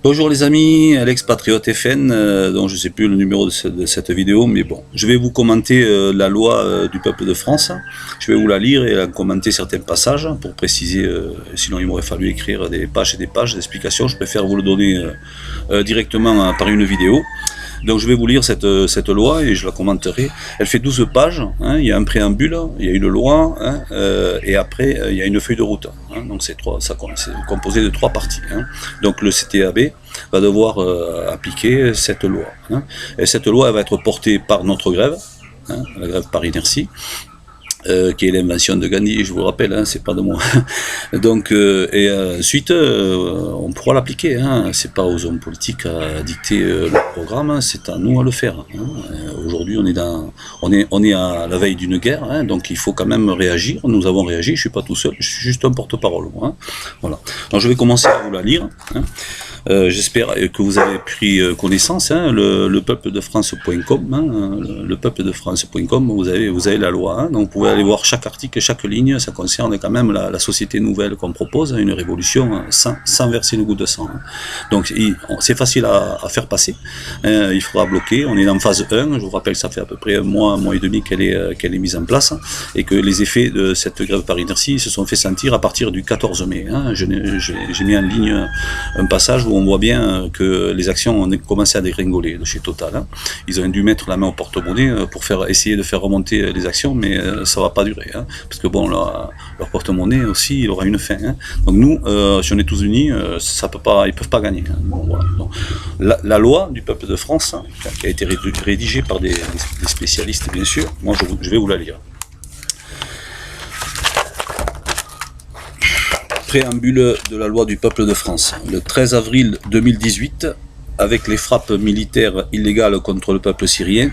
Bonjour les amis, Alex Patriote FN, dont je ne sais plus le numéro de cette vidéo, mais bon, je vais vous commenter la loi du peuple de France. Je vais vous la lire et commenter certains passages pour préciser, sinon il m'aurait fallu écrire des pages et des pages d'explications. Je préfère vous le donner directement par une vidéo. Donc je vais vous lire cette loi et je la commenterai. Elle fait 12 pages, hein, il y a un préambule, il y a une loi, hein, et après il y a une feuille de route. Hein, donc c'est composé de 3 parties. Hein. Donc le CTAB va devoir appliquer cette loi. Hein. Et cette loi elle va être portée par notre grève, hein, la grève par inertie. Qui est l'invention de Gandhi, je vous le rappelle, hein, c'est pas de moi. Donc, ensuite, on pourra l'appliquer. Hein. C'est pas aux hommes politiques à dicter le programme, hein, c'est à nous à le faire. Hein. Aujourd'hui, on est à la veille d'une guerre, hein, donc il faut quand même réagir. Nous avons réagi. Je suis pas tout seul, je suis juste un porte-parole. Hein. Voilà. Donc, je vais commencer à vous la lire. Hein. J'espère que vous avez pris connaissance, hein, le peuple-de-france.com, hein, le peuple-de-france.com, vous avez la loi, hein, donc vous pouvez aller voir chaque article, chaque ligne, ça concerne quand même la société nouvelle qu'on propose, une révolution sans verser une goutte de sang. Hein. Donc c'est facile à faire passer, il faudra bloquer, on est en phase 1, je vous rappelle que ça fait à peu près un mois et demi qu'elle est mise en place, et que les effets de cette grève par inertie se sont fait sentir à partir du 14 mai. Hein. J'ai mis en ligne un passage où on voit bien que les actions ont commencé à dégringoler de chez Total. Hein. Ils ont dû mettre la main au porte-monnaie pour essayer de faire remonter les actions, mais ça ne va pas durer. Hein, parce que bon, leur porte-monnaie aussi, il aura une fin. Hein. Donc nous, si on est tous unis, ils ne peuvent pas gagner. Hein. Bon, voilà. Donc, la loi du peuple de France, hein, qui a été rédigée par des spécialistes, bien sûr, moi je vais vous la lire. Préambule de la loi du peuple de France. Le 13 avril 2018, avec les frappes militaires illégales contre le peuple syrien,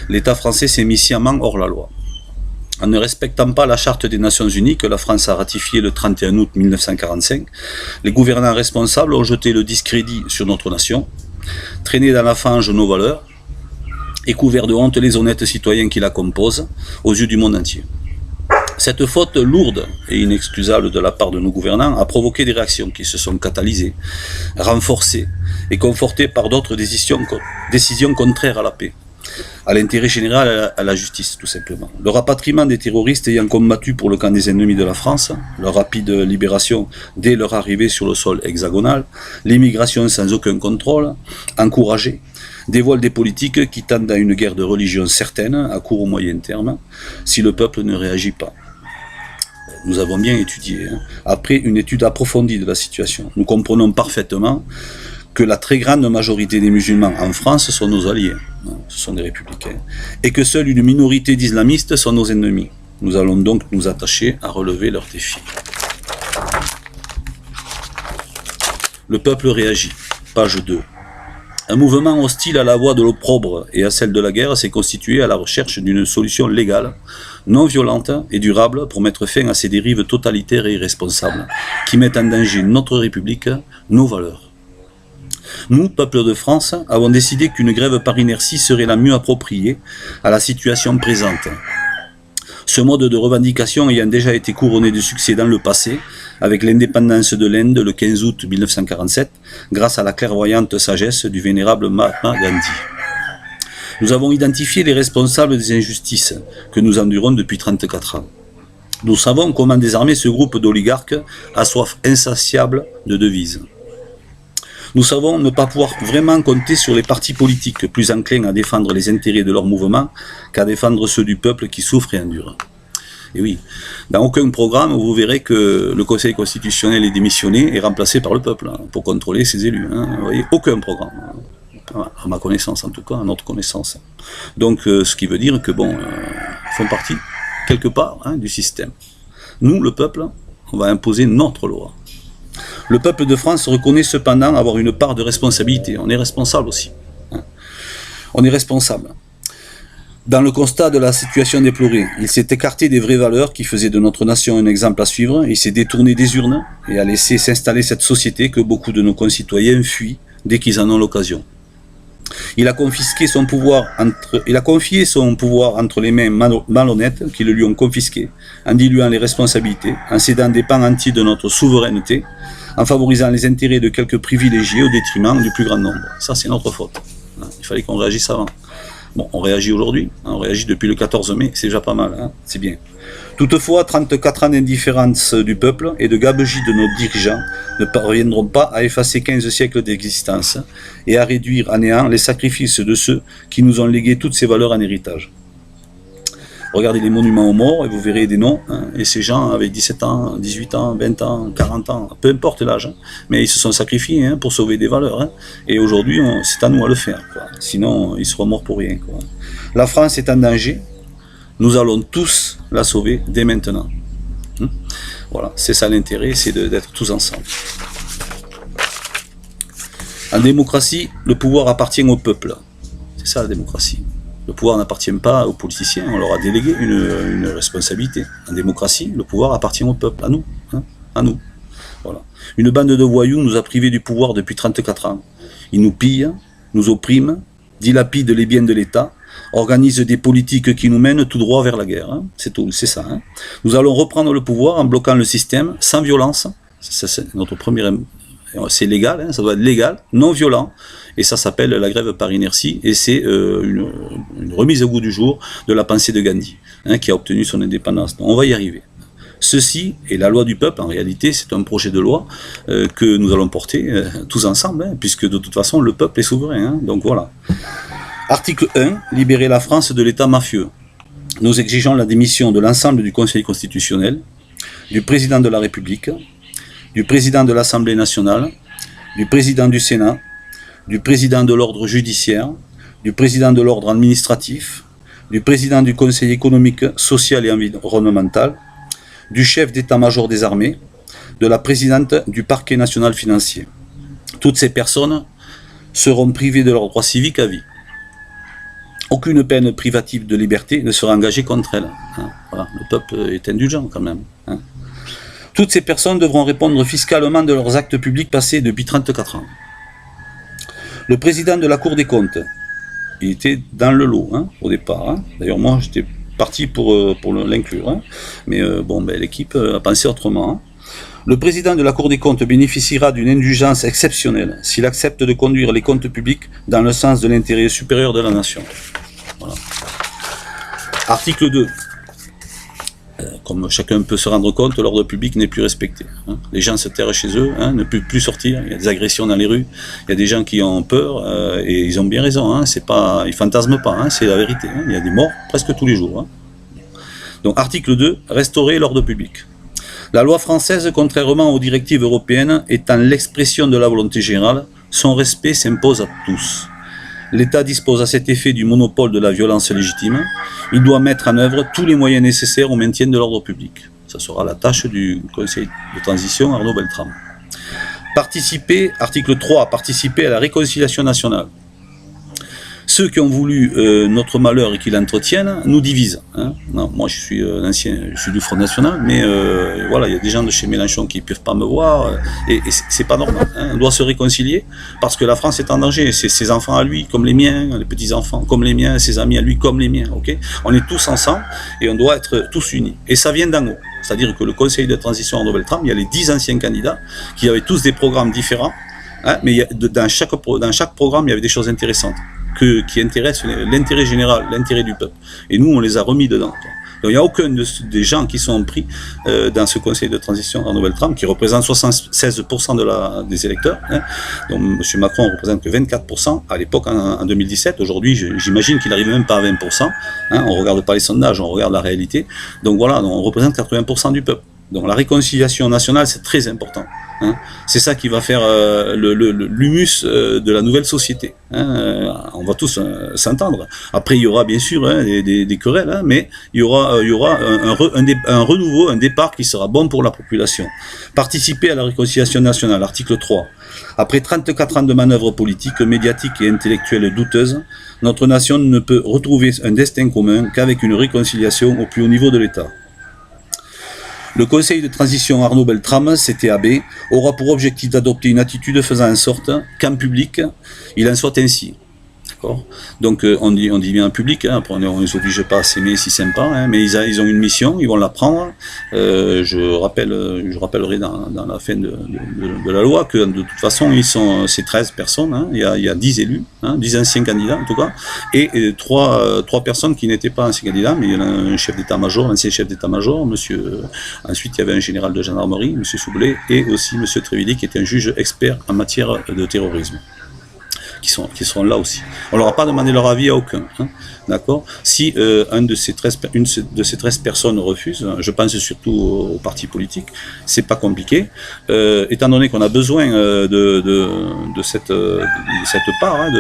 l'État français s'est mis sciemment hors la loi. En ne respectant pas la charte des Nations Unies que la France a ratifiée le 31 août 1945, les gouvernants responsables ont jeté le discrédit sur notre nation, traîné dans la fange nos valeurs et couvert de honte les honnêtes citoyens qui la composent aux yeux du monde entier. Cette faute lourde et inexcusable de la part de nos gouvernants a provoqué des réactions qui se sont catalysées, renforcées et confortées par d'autres décisions contraires à la paix, à l'intérêt général, à la justice tout simplement. Le rapatriement des terroristes ayant combattu pour le camp des ennemis de la France, leur rapide libération dès leur arrivée sur le sol hexagonal, l'immigration sans aucun contrôle, encouragée, dévoile des politiques qui tendent à une guerre de religion certaine, à court ou moyen terme, si le peuple ne réagit pas. Nous avons bien étudié. Hein. Après une étude approfondie de la situation, nous comprenons parfaitement que la très grande majorité des musulmans en France sont nos alliés, ce sont des républicains, et que seule une minorité d'islamistes sont nos ennemis. Nous allons donc nous attacher à relever leurs défis. Le peuple réagit. Page 2. Un mouvement hostile à la voie de l'opprobre et à celle de la guerre s'est constitué à la recherche d'une solution légale, non violente et durable pour mettre fin à ces dérives totalitaires et irresponsables qui mettent en danger notre République, nos valeurs. Nous, peuple de France, avons décidé qu'une grève par inertie serait la mieux appropriée à la situation présente. Ce mode de revendication ayant déjà été couronné de succès dans le passé, avec l'indépendance de l'Inde le 15 août 1947, grâce à la clairvoyante sagesse du vénérable Mahatma Gandhi. Nous avons identifié les responsables des injustices que nous endurons depuis 34 ans. Nous savons comment désormais ce groupe d'oligarques a soif insatiable de devises. Nous savons ne pas pouvoir vraiment compter sur les partis politiques plus enclins à défendre les intérêts de leur mouvement qu'à défendre ceux du peuple qui souffre et endure. Et oui, dans aucun programme, vous verrez que le Conseil constitutionnel est démissionné et remplacé par le peuple, hein, pour contrôler ses élus. Hein. Vous voyez, aucun programme. À ma connaissance en tout cas, à notre connaissance. Donc ce qui veut dire que bon, ils font partie quelque part, hein, du système. Nous, le peuple, on va imposer notre loi. Le peuple de France reconnaît cependant avoir une part de responsabilité. On est responsable aussi. Hein. On est responsable. Dans le constat de la situation déplorée, il s'est écarté des vraies valeurs qui faisaient de notre nation un exemple à suivre, il s'est détourné des urnes et a laissé s'installer cette société que beaucoup de nos concitoyens fuient dès qu'ils en ont l'occasion. Il a confié son pouvoir entre les mains malhonnêtes qui le lui ont confisqué, en diluant les responsabilités, en cédant des pans entiers de notre souveraineté, en favorisant les intérêts de quelques privilégiés au détriment du plus grand nombre. Ça, c'est notre faute. Il fallait qu'on réagisse avant. Bon, on réagit aujourd'hui, on réagit depuis le 14 mai, c'est déjà pas mal, hein, c'est bien. Toutefois, 34 ans d'indifférence du peuple et de gabegie de nos dirigeants ne parviendront pas à effacer 15 siècles d'existence et à réduire à néant les sacrifices de ceux qui nous ont légué toutes ces valeurs en héritage. Regardez les monuments aux morts et vous verrez des noms, hein, et ces gens avaient 17 ans, 18 ans, 20 ans, 40 ans, peu importe l'âge, hein, mais ils se sont sacrifiés, hein, pour sauver des valeurs, hein, et aujourd'hui c'est à nous à le faire, quoi. Sinon ils seront morts pour rien, quoi. La France est en danger, nous allons tous la sauver dès maintenant. Voilà, c'est ça l'intérêt, c'est d'être tous ensemble. En démocratie, le pouvoir appartient au peuple, c'est ça la démocratie. Le pouvoir n'appartient pas aux politiciens, on leur a délégué une responsabilité. En démocratie, le pouvoir appartient au peuple, à nous. Hein, à nous. Voilà. Une bande de voyous nous a privés du pouvoir depuis 34 ans. Ils nous pillent, nous oppriment, dilapident les biens de l'État, organisent des politiques qui nous mènent tout droit vers la guerre. Hein. C'est tout, c'est ça. Hein. Nous allons reprendre le pouvoir en bloquant le système, sans violence. C'est notre première... C'est légal, hein, ça doit être légal, non violent, et ça s'appelle la grève par inertie, et c'est une remise au goût du jour de la pensée de Gandhi, hein, qui a obtenu son indépendance. Donc on va y arriver. Ceci est la loi du peuple, en réalité c'est un projet de loi que nous allons porter tous ensemble, hein, puisque de toute façon le peuple est souverain, hein, donc voilà. Article 1, libérer la France de l'État mafieux. Nous exigeons la démission de l'ensemble du Conseil constitutionnel, du président de la République, du président de l'Assemblée nationale, du président du Sénat, du président de l'ordre judiciaire, du président de l'ordre administratif, du président du Conseil économique, social et environnemental, du chef d'état-major des armées, de la présidente du parquet national financier. Toutes ces personnes seront privées de leurs droits civiques à vie. Aucune peine privative de liberté ne sera engagée contre elles. Hein, voilà, le peuple est indulgent quand même. Hein. Toutes ces personnes devront répondre fiscalement de leurs actes publics passés depuis 34 ans. Le président de la Cour des comptes, il était dans le lot, hein, au départ. Hein. D'ailleurs, moi, j'étais parti pour l'inclure. Hein. Mais l'équipe a pensé autrement. Hein. Le président de la Cour des comptes bénéficiera d'une indulgence exceptionnelle s'il accepte de conduire les comptes publics dans le sens de l'intérêt supérieur de la nation. Voilà. Article 2. Comme chacun peut se rendre compte, l'ordre public n'est plus respecté. Hein. Les gens se terrent chez eux, hein, ne peuvent plus sortir. Il y a des agressions dans les rues, il y a des gens qui ont peur, et ils ont bien raison. Hein. C'est pas, ils fantasment pas, hein, c'est la vérité. Hein. Il y a des morts presque tous les jours. Hein. Donc article 2, restaurer l'ordre public. La loi française, contrairement aux directives européennes, étant l'expression de la volonté générale, son respect s'impose à tous. L'État dispose à cet effet du monopole de la violence légitime. Il doit mettre en œuvre tous les moyens nécessaires au maintien de l'ordre public. Ça sera la tâche du Conseil de transition Arnaud Beltrame. Participer, article 3, participer à la réconciliation nationale. Ceux qui ont voulu notre malheur et qui l'entretiennent nous divisent. Hein. Non, moi je suis je suis du Front National, mais voilà, il y a des gens de chez Mélenchon qui ne peuvent pas me voir, et c'est pas normal. Hein. On doit se réconcilier parce que la France est en danger. C'est ses enfants à lui comme les miens, les petits-enfants comme les miens, ses amis à lui comme les miens. Okay, on est tous ensemble et on doit être tous unis. Et ça vient d'en haut. C'est-à-dire que le Conseil de transition Arnaud Beltrame, il y a les 10 anciens candidats qui avaient tous des programmes différents, hein, mais dans chaque programme, il y avait des choses intéressantes qui intéressent l'intérêt général, l'intérêt du peuple. Et nous, on les a remis dedans. Donc il n'y a aucun des gens qui sont pris dans ce Conseil de transition Arnaud Beltrame, qui représente 76% des électeurs. Hein. Donc M. Macron représente que 24% à l'époque, en 2017. Aujourd'hui, j'imagine qu'il n'arrive même pas à 20%. Hein. On ne regarde pas les sondages, on regarde la réalité. Donc voilà, on représente 80% du peuple. Donc la réconciliation nationale, c'est très important. Hein. C'est ça qui va faire l'humus de la nouvelle société. Hein. On va tous s'entendre. Après, il y aura bien sûr des querelles, hein, mais il y aura un renouveau, un départ qui sera bon pour la population. Participer à la réconciliation nationale, article 3. Après 34 ans de manœuvres politiques, médiatiques et intellectuelles douteuses, notre nation ne peut retrouver un destin commun qu'avec une réconciliation au plus haut niveau de l'État. Le Conseil de transition Arnaud Beltrame, CTAB, aura pour objectif d'adopter une attitude faisant en sorte qu'en public, il en soit ainsi. D'accord. Donc on dit bien en public, hein, après on ne les oblige pas à s'aimer si sympa, hein, mais ils ont une mission, ils vont la prendre. Je rappellerai dans la fin de la loi que de toute façon c'est 13 personnes, hein, il y a 10 élus, hein, 10 anciens candidats en tout cas, et trois personnes qui n'étaient pas anciens candidats, mais il y en a un chef d'état-major, l'ancien chef d'état-major, ensuite il y avait un général de gendarmerie, M. Soublet, et aussi M. Trévilly qui était un juge expert en matière de terrorisme. Qui seront là aussi. On leur a pas demandé leur avis à aucun. Hein, d'accord. Si une de ces 13 personnes refuse, je pense surtout aux partis politiques, c'est pas compliqué. Étant donné qu'on a besoin de cette part hein,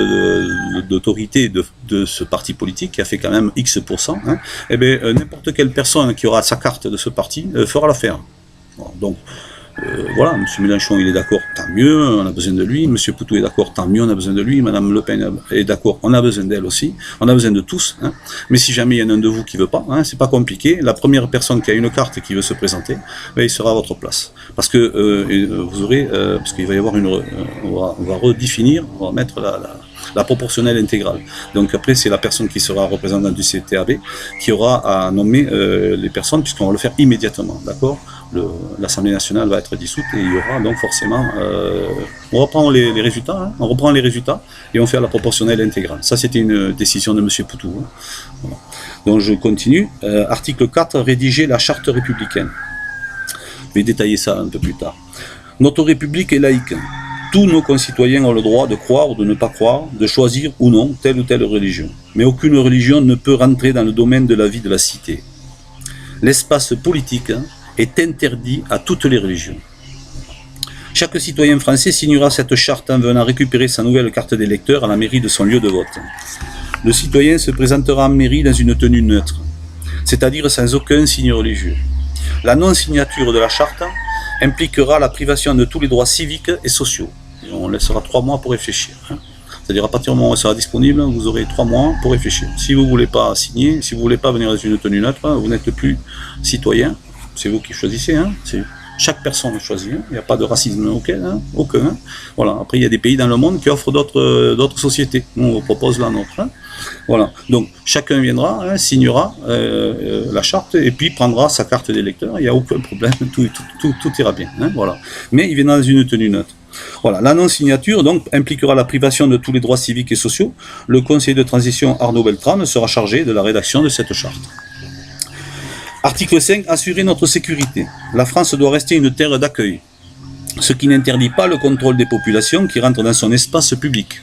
d'autorité de ce parti politique qui a fait quand même X%, hein, eh bien n'importe quelle personne qui aura sa carte de ce parti fera l'affaire. Bon, donc voilà, M. Mélenchon il est d'accord, tant mieux, on a besoin de lui. M. Poutou est d'accord, tant mieux, on a besoin de lui. Mme Le Pen est d'accord, on a besoin d'elle aussi. On a besoin de tous. Hein. Mais si jamais il y en a un de vous qui veut pas, hein, c'est pas compliqué. La première personne qui a une carte et qui veut se présenter, ben, il sera à votre place. Parce que vous aurez, parce qu'il va y avoir on va redéfinir, on va mettre la proportionnelle intégrale. Donc après, c'est la personne qui sera représentante du CTAB qui aura à nommer les personnes, puisqu'on va le faire immédiatement, d'accord. L'Assemblée nationale va être dissoute et il y aura donc forcément... on reprend les résultats, hein, on reprend les résultats et on fait la proportionnelle intégrale. Ça, c'était une décision de M. Poutou. Hein. Voilà. Donc je continue. Article 4, rédiger la charte républicaine. Je vais détailler ça un peu plus tard. Notre République est laïque. Tous nos concitoyens ont le droit de croire ou de ne pas croire, de choisir ou non telle ou telle religion. Mais aucune religion ne peut rentrer dans le domaine de la vie de la cité. L'espace politique est interdit à toutes les religions. Chaque citoyen français signera cette charte en venant récupérer sa nouvelle carte d'électeur à la mairie de son lieu de vote. Le citoyen se présentera en mairie dans une tenue neutre, c'est-à-dire sans aucun signe religieux. La non-signature de la charte impliquera la privation de tous les droits civiques et sociaux. Et on laissera 3 mois pour réfléchir. C'est-à-dire à partir du moment où elle sera disponible, vous aurez 3 mois pour réfléchir. Si vous ne voulez pas signer, si vous ne voulez pas venir dans une tenue neutre, vous n'êtes plus citoyen. C'est vous qui choisissez, hein. Chaque personne choisit, hein. Il n'y a pas de racisme aucun. Hein. Voilà. Après, il y a des pays dans le monde qui offrent d'autres sociétés. Nous, on vous propose la nôtre. Hein. Voilà. Donc, chacun viendra, hein, signera la charte et puis prendra sa carte d'électeur. Il n'y a aucun problème, tout ira bien. Hein. Voilà. Mais il viendra dans une tenue neutre. Voilà. La non-signature donc impliquera la privation de tous les droits civiques et sociaux. Le conseiller de transition Arnaud Beltrame sera chargé de la rédaction de cette charte. Article 5. Assurer notre sécurité. La France doit rester une terre d'accueil, ce qui n'interdit pas le contrôle des populations qui rentrent dans son espace public.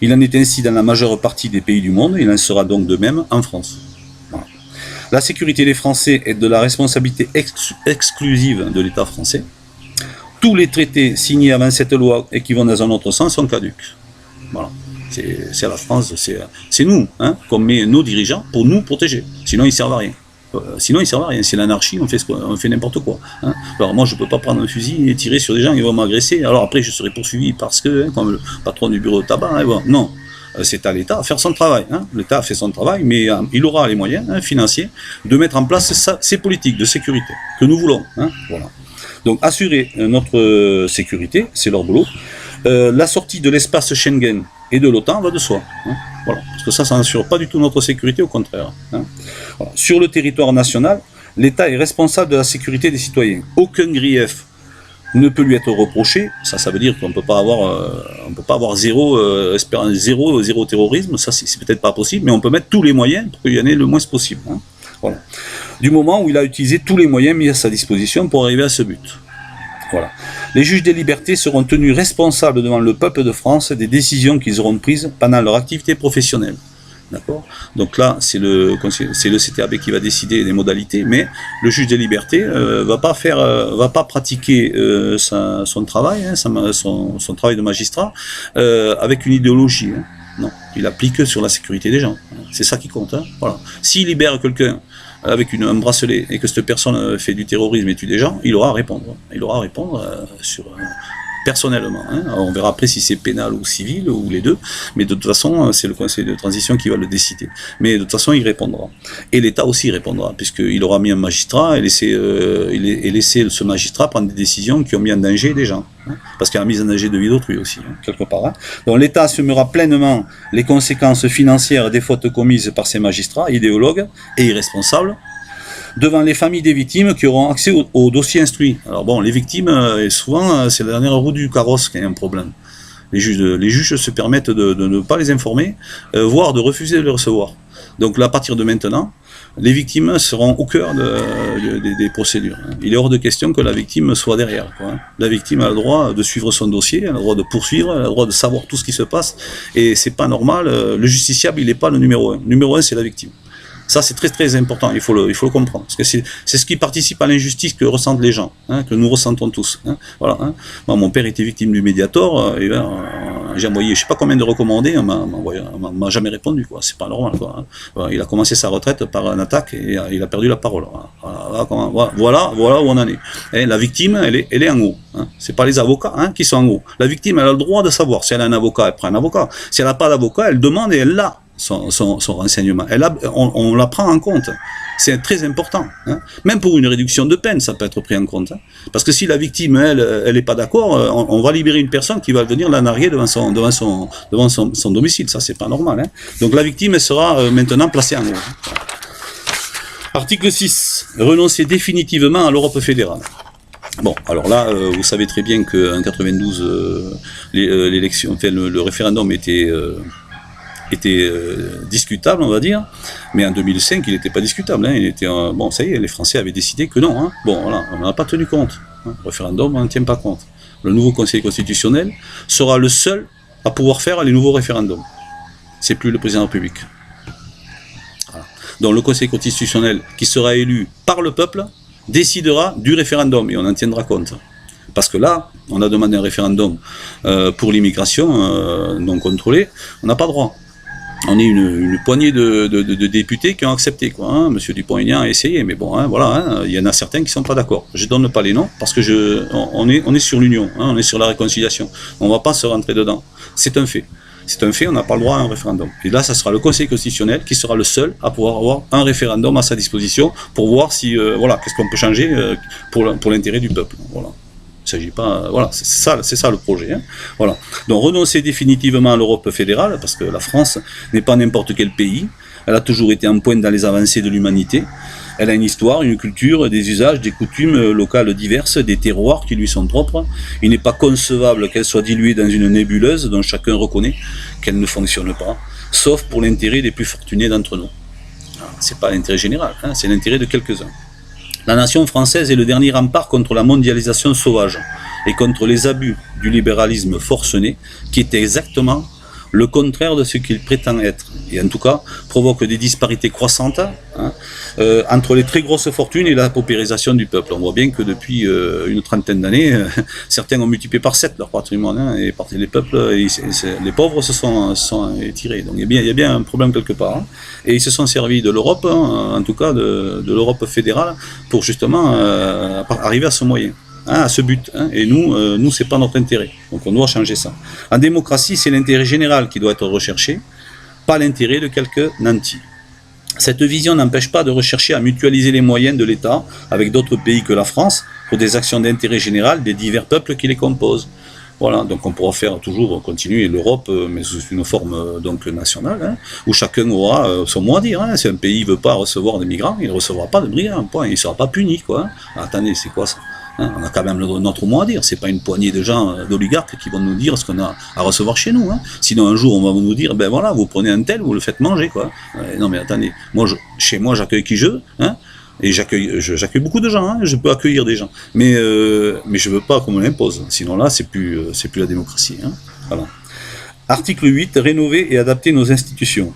Il en est ainsi dans la majeure partie des pays du monde, il en sera donc de même en France. Voilà. La sécurité des Français est de la responsabilité exclusive de l'État français. Tous les traités signés avant cette loi et qui vont dans un autre sens sont caducs. Voilà. C'est à la France, c'est nous, hein, qu'on met nos dirigeants pour nous protéger. Sinon, ils ne servent à rien. Sinon, ils ne servent à rien. C'est l'anarchie, on fait n'importe quoi. Hein. Alors moi, je ne peux pas prendre un fusil et tirer sur des gens, ils vont m'agresser. Alors après, je serai poursuivi parce que, hein, comme le patron du bureau de tabac, hein, bon, non. C'est à l'État à faire son travail. Hein. L'État a fait son travail, mais il aura les moyens financiers de mettre en place ces politiques de sécurité que nous voulons. Hein. Voilà. Donc, assurer notre sécurité, c'est leur boulot. La sortie de l'espace Schengen et de l'OTAN va de soi. Hein. Voilà. Parce que ça n'assure pas du tout notre sécurité, au contraire. Hein. Voilà. Sur le territoire national, l'État est responsable de la sécurité des citoyens. Aucun grief ne peut lui être reproché. Ça veut dire qu'on ne peut pas avoir zéro terrorisme. Ça, c'est peut-être pas possible, mais on peut mettre tous les moyens pour qu'il y en ait le moins possible. Hein. Voilà. Du moment où il a utilisé tous les moyens mis à sa disposition pour arriver à ce but. Voilà. Les juges des libertés seront tenus responsables devant le peuple de France des décisions qu'ils auront prises pendant leur activité professionnelle. D'accord ? Donc là, c'est le CTAB qui va décider des modalités, mais le juge des libertés va pas pratiquer son travail, hein, son travail de magistrat avec une idéologie. Hein. Non, il applique sur la sécurité des gens. C'est ça qui compte. Hein. Voilà. S'il libère quelqu'un avec un bracelet et que cette personne fait du terrorisme et tue des gens, il aura à répondre. Il aura à répondre personnellement. Hein. Alors, on verra après si c'est pénal ou civil, ou les deux, mais de toute façon, c'est le conseil de transition qui va le décider. Mais de toute façon, il répondra. Et l'État aussi répondra, puisqu'il aura mis un magistrat et laissé ce magistrat prendre des décisions qui ont mis en danger des gens. Hein. Parce qu'il y a la mise en danger de vie d'autrui aussi, hein, quelque part. Hein. Donc l'État assumera pleinement les conséquences financières des fautes commises par ces magistrats, idéologues et irresponsables, devant les familles des victimes qui auront accès au dossier instruit. Alors bon, les victimes, souvent, c'est la dernière roue du carrosse qui a un problème. Les juges se permettent de ne pas les informer, voire de refuser de les recevoir. Donc là, à partir de maintenant, les victimes seront au cœur des procédures. Il est hors de question que la victime soit derrière, quoi. La victime a le droit de suivre son dossier, elle a le droit de poursuivre, elle a le droit de savoir tout ce qui se passe, et c'est pas normal, le justiciable, il n'est pas le numéro un. Le numéro un, c'est la victime. Ça, c'est très très important, il faut le comprendre. Parce que c'est ce qui participe à l'injustice que ressentent les gens, hein, que nous ressentons tous. Hein, voilà, hein. Moi, mon père était victime du Mediator, j'ai envoyé je sais pas combien de recommandés, on m'a jamais répondu, quoi. C'est pas normal, quoi. Hein. Voilà, il a commencé sa retraite par une attaque et il a perdu la parole. Voilà où on en est. Et la victime, elle est en haut. Hein. C'est pas les avocats, hein, qui sont en haut. La victime, elle a le droit de savoir. Si elle a un avocat, elle prend un avocat. Si elle n'a pas d'avocat, elle demande et elle l'a. Son renseignement. On la prend en compte. C'est très important. Hein. Même pour une réduction de peine, ça peut être pris en compte. Hein. Parce que si la victime, elle n'est pas d'accord, on va libérer une personne qui va venir la narguer devant son domicile. Ça, c'est pas normal. Hein. Donc la victime, elle sera maintenant placée en haut. Article 6. Renoncer définitivement à l'Europe fédérale. Bon, alors là, vous savez très bien qu'en 92, l'élection, enfin, le référendum était discutable, on va dire, mais en 2005, il n'était pas discutable. Hein. Il était, bon, ça y est, les Français avaient décidé que non. Hein. Bon, voilà, on n'en a pas tenu compte. Hein. Le référendum, on n'en tient pas compte. Le nouveau Conseil constitutionnel sera le seul à pouvoir faire les nouveaux référendums. C'est plus le président de la République. Voilà. Donc le Conseil constitutionnel, qui sera élu par le peuple, décidera du référendum, et on en tiendra compte. Parce que là, on a demandé un référendum pour l'immigration non contrôlée, on n'a pas droit. On est une poignée de députés qui ont accepté, quoi. Hein. Monsieur Dupont-Aignan a essayé, mais bon, hein, voilà, hein, il y en a certains qui ne sont pas d'accord. Je ne donne pas les noms, parce que on est sur l'union, hein, on est sur la réconciliation. On ne va pas se rentrer dedans. C'est un fait. C'est un fait, on n'a pas le droit à un référendum. Et là, ça sera le Conseil constitutionnel qui sera le seul à pouvoir avoir un référendum à sa disposition pour voir si, voilà, qu'est-ce qu'on peut changer pour l'intérêt du peuple. Voilà. Il ne s'agit pas, voilà, c'est ça le projet. Hein. Voilà. Donc renoncer définitivement à l'Europe fédérale, parce que la France n'est pas n'importe quel pays. Elle a toujours été en pointe dans les avancées de l'humanité. Elle a une histoire, une culture, des usages, des coutumes locales diverses, des terroirs qui lui sont propres. Il n'est pas concevable qu'elle soit diluée dans une nébuleuse dont chacun reconnaît qu'elle ne fonctionne pas, sauf pour l'intérêt des plus fortunés d'entre nous. Ce n'est pas l'intérêt général, hein, c'est l'intérêt de quelques-uns. La nation française est le dernier rempart contre la mondialisation sauvage et contre les abus du libéralisme forcené, qui est exactement le contraire de ce qu'il prétend être, et en tout cas provoque des disparités croissantes, hein, entre les très grosses fortunes et la paupérisation du peuple. On voit bien que depuis une trentaine d'années, certains ont multiplié par 7 leur patrimoine, hein, et les peuples, les pauvres se sont étirés. Donc il y a bien un problème quelque part. Hein, et ils se sont servis de l'Europe, hein, en tout cas de l'Europe fédérale, pour justement arriver à ce moyen. Hein, à ce but, hein, et nous c'est pas notre intérêt, donc on doit changer ça. En démocratie, c'est l'intérêt général qui doit être recherché, pas l'intérêt de quelques nantis. Cette vision n'empêche pas de rechercher à mutualiser les moyens de l'État avec d'autres pays que la France pour des actions d'intérêt général des divers peuples qui les composent. Voilà, donc on pourra faire toujours continuer l'Europe, mais sous une forme donc nationale, hein, où chacun aura son mot à dire. Hein. Si un pays ne veut pas recevoir des migrants, il ne recevra pas de brigands, point. Il ne sera pas puni, quoi. Hein. Attendez, c'est quoi ça? Hein, on a quand même notre mot à dire. C'est pas une poignée de gens, d'oligarques, qui vont nous dire ce qu'on a à recevoir chez nous. Hein. Sinon, un jour, on va nous dire, ben voilà, vous prenez un tel, vous le faites manger, quoi. Non, mais attendez, chez moi, j'accueille qui je veux, hein, et j'accueille beaucoup de gens. Hein, je peux accueillir des gens, mais je veux pas qu'on me l'impose. Sinon là, c'est plus la démocratie. Hein. Voilà. Article 8, rénover et adapter nos institutions.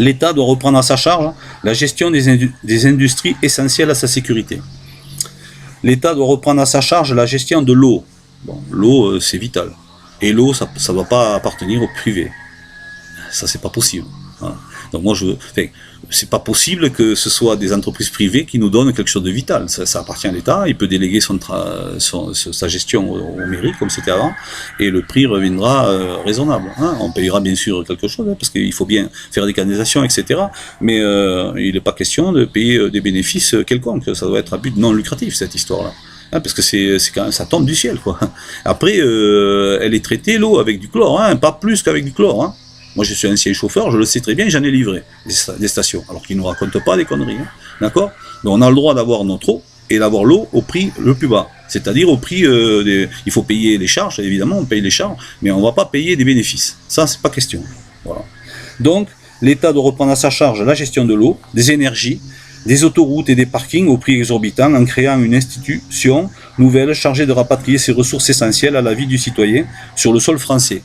L'État doit reprendre à sa charge la gestion des industries essentielles à sa sécurité. L'État doit reprendre à sa charge la gestion de l'eau. Bon, l'eau, c'est vital. Et l'eau, ça ne doit pas appartenir au privé. Ça, c'est pas possible. Voilà. Donc moi, c'est pas possible que ce soit des entreprises privées qui nous donnent quelque chose de vital. Ça appartient à l'État, il peut déléguer sa gestion aux mairies, comme c'était avant, et le prix reviendra raisonnable. Hein. On payera bien sûr quelque chose, hein, parce qu'il faut bien faire des canalisations, etc. Mais il n'est pas question de payer des bénéfices quelconques. Ça doit être un but non lucratif, cette histoire-là. Hein, parce que c'est quand même, ça tombe du ciel, quoi. Après, elle est traitée, l'eau, avec du chlore, hein, pas plus qu'avec du chlore. Hein. Moi, je suis ancien chauffeur, je le sais très bien, j'en ai livré des stations. Alors qu'ils ne nous racontent pas des conneries. Hein. D'accord? Mais on a le droit d'avoir notre eau et d'avoir l'eau au prix le plus bas. C'est-à-dire au prix il faut payer les charges, évidemment, on paye les charges, mais on ne va pas payer des bénéfices. Ça, c'est pas question. Voilà. Donc, l'État doit reprendre à sa charge la gestion de l'eau, des énergies, des autoroutes et des parkings au prix exorbitant en créant une institution nouvelle chargée de rapatrier ces ressources essentielles à la vie du citoyen sur le sol français.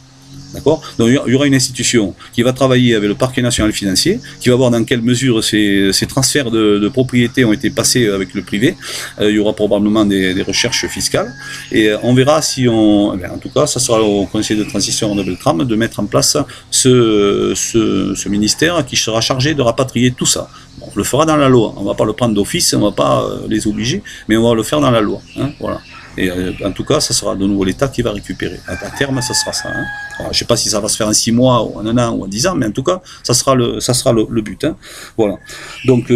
D'accord ? Donc il y aura une institution qui va travailler avec le parquet national financier, qui va voir dans quelle mesure ces transferts de propriété ont été passés avec le privé. Il y aura probablement des recherches fiscales. Et on verra si en tout cas, ça sera au conseil de transition de Beltrame de mettre en place ce ministère qui sera chargé de rapatrier tout ça. Bon, on le fera dans la loi. On ne va pas le prendre d'office, on ne va pas les obliger, mais on va le faire dans la loi. Hein, voilà. Et en tout cas, ça sera de nouveau l'État qui va récupérer. À terme, ça sera ça. Hein. Alors, je ne sais pas si ça va se faire en 6 mois, ou en 1 an, ou en 10 ans, mais en tout cas, ça sera le but. Hein. Voilà. Donc,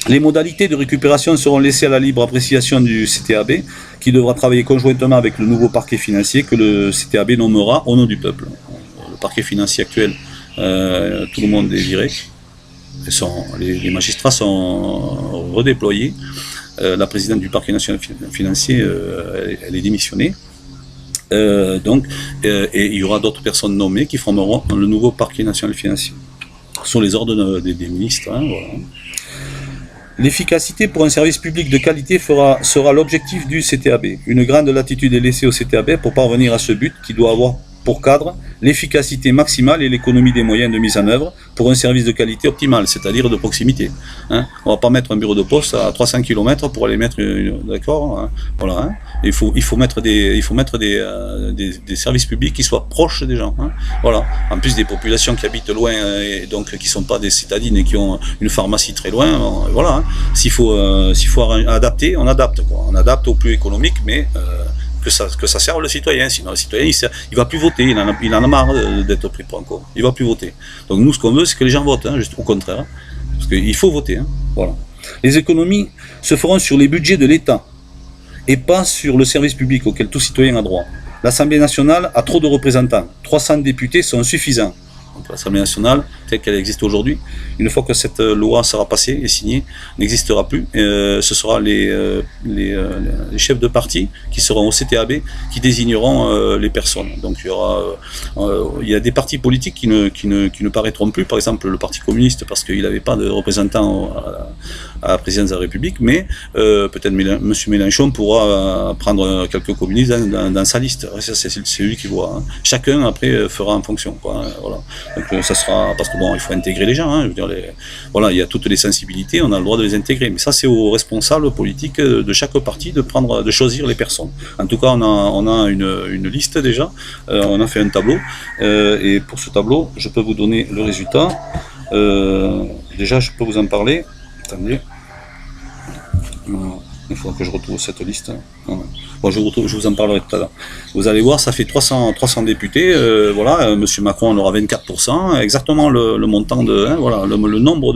les modalités de récupération seront laissées à la libre appréciation du CTAB, qui devra travailler conjointement avec le nouveau parquet financier que le CTAB nommera au nom du peuple. Le parquet financier actuel, tout le monde est viré. Les magistrats sont redéployés. La présidente du parquet national financier, elle est démissionnée. Et il y aura d'autres personnes nommées qui formeront le nouveau parquet national financier, sur les ordres des ministres. Hein, voilà. L'efficacité pour un service public de qualité sera l'objectif du CTAB. Une grande latitude est laissée au CTAB pour parvenir à ce but qui doit avoir pour cadre l'efficacité maximale et l'économie des moyens de mise en œuvre pour un service de qualité optimale, c'est-à-dire de proximité. Hein, on ne va pas mettre un bureau de poste à 300 km pour aller mettre d'accord. Hein, voilà. Hein, il faut mettre des services publics qui soient proches des gens. Hein, voilà. En plus des populations qui habitent loin et donc qui ne sont pas des citadines et qui ont une pharmacie très loin. Voilà. Hein, s'il faut adapter, on adapte. Quoi. On adapte au plus économique, mais que ça serve le citoyen, sinon le citoyen il va plus voter, il en a marre d'être pris pour un con, il va plus voter. Donc nous ce qu'on veut c'est que les gens votent, hein, juste au contraire, hein, parce qu'il faut voter. Hein, voilà. Les économies se feront sur les budgets de l'État et pas sur le service public auquel tout citoyen a droit. L'Assemblée nationale a trop de représentants, 300 députés sont suffisants. Donc l'Assemblée nationale, telle qu'elle existe aujourd'hui, une fois que cette loi sera passée et signée, n'existera plus. Ce sera les chefs de parti qui seront au CTAB qui désigneront les personnes. Donc il y a des partis politiques qui ne paraîtront plus, par exemple le Parti communiste, parce qu'il n'avait pas de représentant à la présidence de la République, mais peut-être M. Mélenchon pourra prendre quelques communistes dans sa liste. C'est lui qui voit. Hein. Chacun après fera en fonction. Quoi, hein, voilà. Donc ça sera, parce que bon, il faut intégrer les gens, hein, je veux dire, voilà, il y a toutes les sensibilités, on a le droit de les intégrer, mais ça c'est aux responsables politiques de chaque parti de choisir les personnes. En tout cas, on a une liste déjà, on a fait un tableau, et pour ce tableau, je peux vous donner le résultat. Déjà, je peux vous en parler. Attendez. Il faudra que je retrouve cette liste. Bon, je vous en parlerai tout à l'heure. Vous allez voir, ça fait 300 députés. Voilà, M. Macron en aura 24%, exactement le montant voilà, le nombre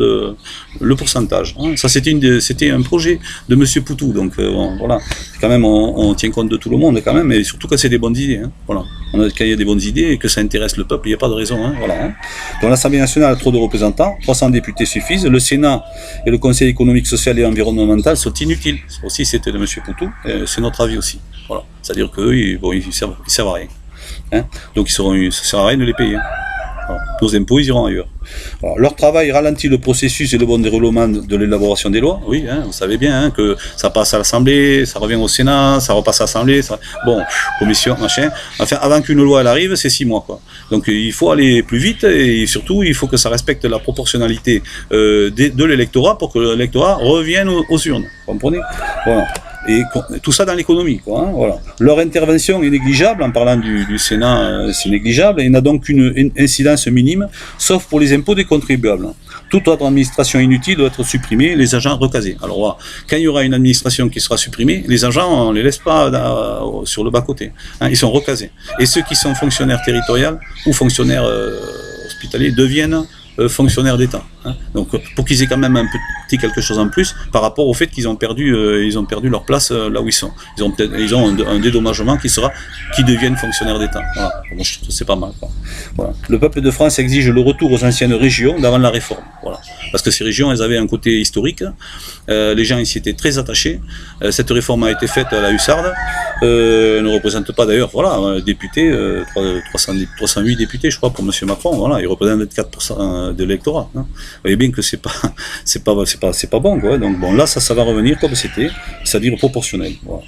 le pourcentage. Hein. Ça, c'était un projet de M. Poutou. Donc, bon, voilà. Quand même, on tient compte de tout le monde, quand même, et surtout quand c'est des bonnes idées. Hein. Voilà. Quand il y a des bonnes idées et que ça intéresse le peuple, il n'y a pas de raison. Hein. Voilà, hein. Donc, l'Assemblée nationale a trop de représentants, 300 députés suffisent. Le Sénat et le Conseil économique, social et environnemental sont inutiles. Aussi, c'était de M. Poutou. C'est notre avis aussi. Voilà. C'est-à-dire qu'eux, ils servent à rien. Hein. Donc, ça ne sert à rien de les payer. Hein. Voilà. Nos impôts, ils iront ailleurs. Alors, leur travail ralentit le processus et le bon déroulement de l'élaboration des lois. Oui, hein, vous savez bien hein, que ça passe à l'Assemblée, ça revient au Sénat, ça repasse à l'Assemblée. Bon, commission, machin. Enfin, avant qu'une loi elle arrive, c'est 6 mois. Quoi. Donc il faut aller plus vite et surtout, il faut que ça respecte la proportionnalité de l'électorat pour que l'électorat revienne aux urnes. Vous comprenez ? Voilà. Et tout ça dans l'économie, quoi. Hein, voilà. Leur intervention est négligeable, en parlant du Sénat, c'est négligeable, et n'a donc une incidence minime, sauf pour les impôts des contribuables. Toute autre administration inutile doit être supprimée, les agents recasés. Alors voilà, quand il y aura une administration qui sera supprimée, les agents, on ne les laisse pas sur le bas-côté. Hein, ils sont recasés. Et ceux qui sont fonctionnaires territoriaux ou fonctionnaires hospitaliers deviennent fonctionnaires d'État. Hein. Donc pour qu'ils aient quand même un petit quelque chose en plus par rapport au fait qu'ils ont perdu leur place là où ils sont. Ils ont un dédommagement qui deviennent fonctionnaires d'État. Voilà. Bon, je trouve que c'est pas mal, quoi. Voilà. Le peuple de France exige le retour aux anciennes régions d'avant la réforme. Voilà. Parce que ces régions, elles avaient un côté historique. Les gens s'y étaient très attachés. Cette réforme a été faite à la hussarde. Elle ne représente pas d'ailleurs, voilà, députés, 308 députés, je crois, pour M. Macron. Voilà, il représente 4% de l'électorat. Hein. Vous voyez bien que c'est pas bon, quoi. Donc bon, là, ça va revenir comme c'était, c'est-à-dire proportionnel. Voilà.